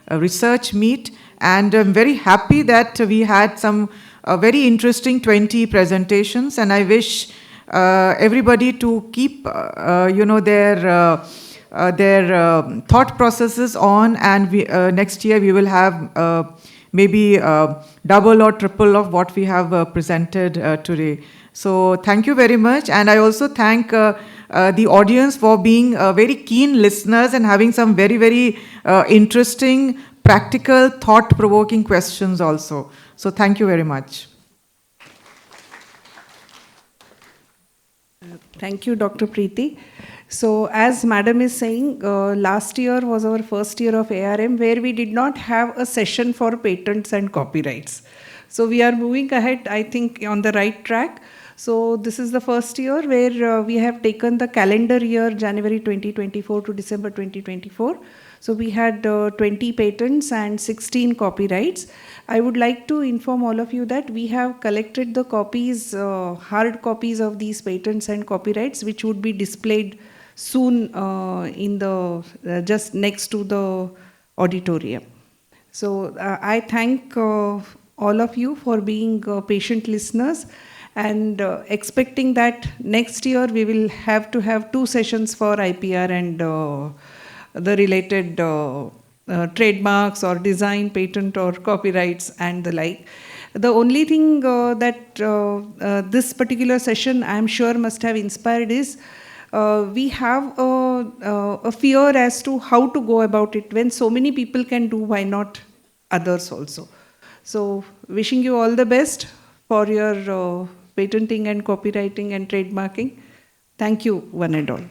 research meet. And I'm very happy that we had some very interesting 20 presentations. And I wish everybody to keep their thought processes on, and next year we will have maybe double or triple of what we have presented today. So thank you very much, and I also thank the audience for being very keen listeners and having some very, very interesting, practical, thought-provoking questions also. So thank you very much. Thank you, Dr. Preeti. So as Madam is saying, last year was our first year of ARM where we did not have a session for patents and copyrights. So we are moving ahead, I think, on the right track. So this is the first year where we have taken the calendar year January 2024 to December 2024. So we had 20 patents and 16 copyrights. I would like to inform all of you that we have collected the copies, hard copies of these patents and copyrights, which would be displayed soon in the just next to the auditorium. So I thank all of you for being patient listeners, and expecting that next year we will have to have 2 sessions for IPR and the related trademarks or design, patent or copyrights and the like. The only thing that this particular session I am sure must have inspired is we have a fear as to how to go about it. When so many people can do, why not others also? So wishing you all the best for your patenting and copywriting and trademarking. Thank you, one and all.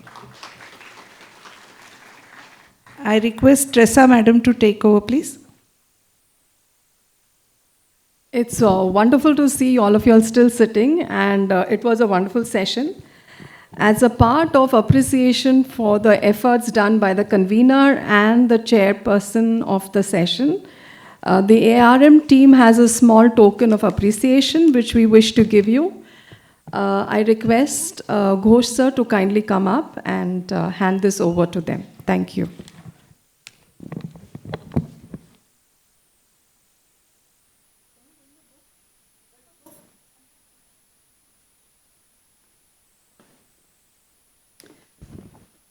I request Tressa Madam to take over, please. It's wonderful to see all of you all still sitting, and it was a wonderful session. As a part of appreciation for the efforts done by the convener and the chairperson of the session, the ARM team has a small token of appreciation which we wish to give you. I request Ghosh sir to kindly come up and hand this over to them. Thank you.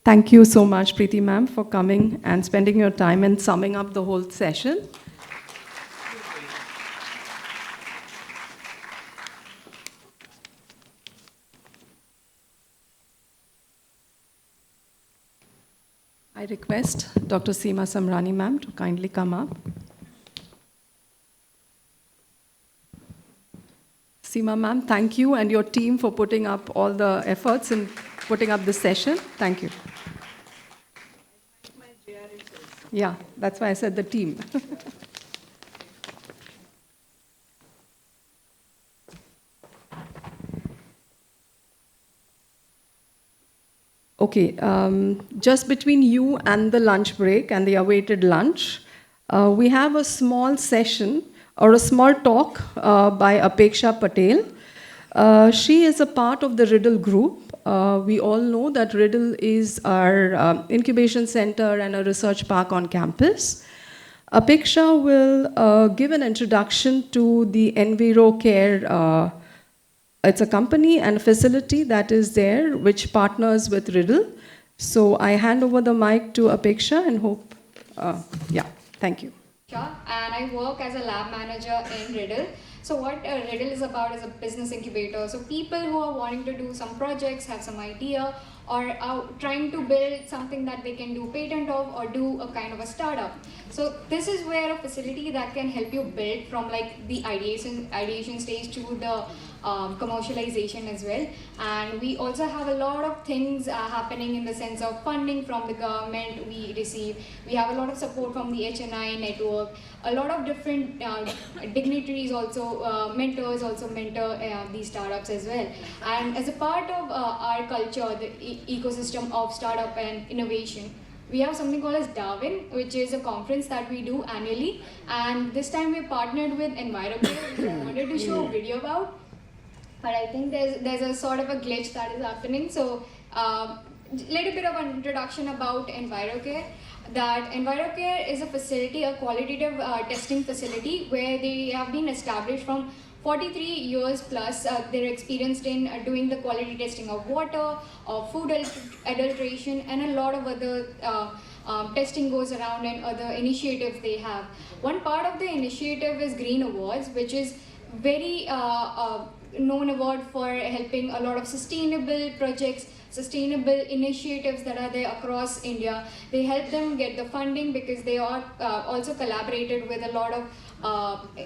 Thank you so much, Preeti ma'am, for coming and spending your time and summing up the whole session. I request Dr. Seema Samrani ma'am to kindly come up. Seema ma'am, thank you and your team for putting up all the efforts in putting up this session. Thank you. Yeah, that's why I said the team. Okay, just between you and the lunch break and the awaited lunch, we have a small session or a small talk by Apeksha Patel. She is a part of the Riddle group. We all know that Riddle is our incubation center and a research park on campus. Apeksha will give an introduction to the EnviroCare. It's a company and facility that is there which partners with Riddle. So I hand over the mic to Apeksha and hope, yeah, thank you. And I work as a lab manager in Riddle. So So what Riddle is about is a business incubator. So people who are wanting to do some projects, have some idea, or are trying to build something that they can do patent of or do a kind of a startup. So this is where a facility that can help you build from like the ideation stage to the commercialization as well. And we also have a lot of things happening in the sense of funding from the government we receive. We have a lot of support from the HNI network. A lot of different dignitaries also, mentors also mentor these startups as well. And as a part of our culture, the ecosystem of startup and innovation, we have something called as Darwin, which is a conference that we do annually. And this time we partnered with EnviroCare, which I wanted to show a video about. But I think there's a sort of a glitch that is happening. So little bit of an introduction about EnviroCare. That EnviroCare is a facility, a qualitative testing facility where they have been established from 43 years plus. They're experienced in doing the quality testing of water, of food adulteration, and a lot of other testing goes around and other initiatives they have. One part of the initiative is Green Awards, which is very known award for helping a lot of sustainable projects, sustainable initiatives that are there across India. They help them get the funding because they are also collaborated with a lot of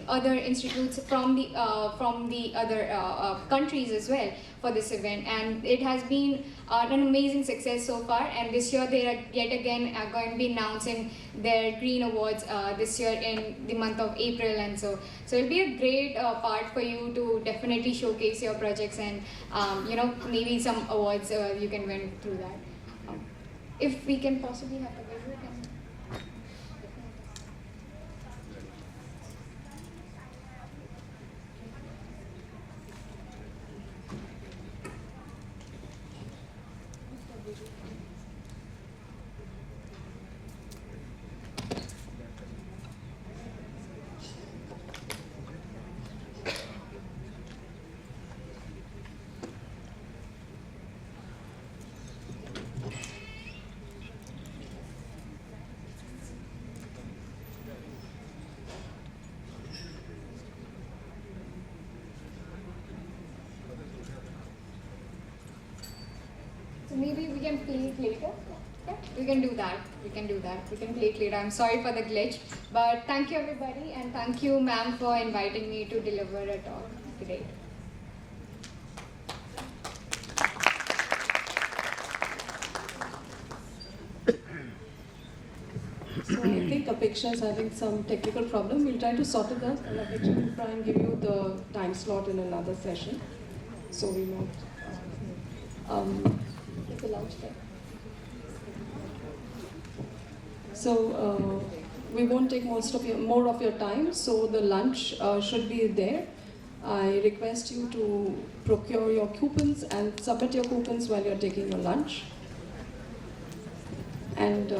other institutes from the other countries as well for this event, and it has been an amazing success so far. And this year they are yet again going to be announcing their Green Awards this year in the month of April, and so it'll be a great part for you to definitely showcase your projects and maybe some awards you can win through that. If we can possibly have a video. Maybe we can play it later. Yeah, we can do that. We can play it later. I'm sorry for the glitch, but thank you everybody, and thank you ma'am for inviting me to deliver a talk today. So I think Apeksha is having some technical problem. We'll try to sort it out, and Apeksha will try and give you the time slot in another session. So we won't. It's a loudspeaker. So we won't take more of your time. So the lunch should be there. I request you to procure your coupons and submit your coupons while you're taking your lunch. And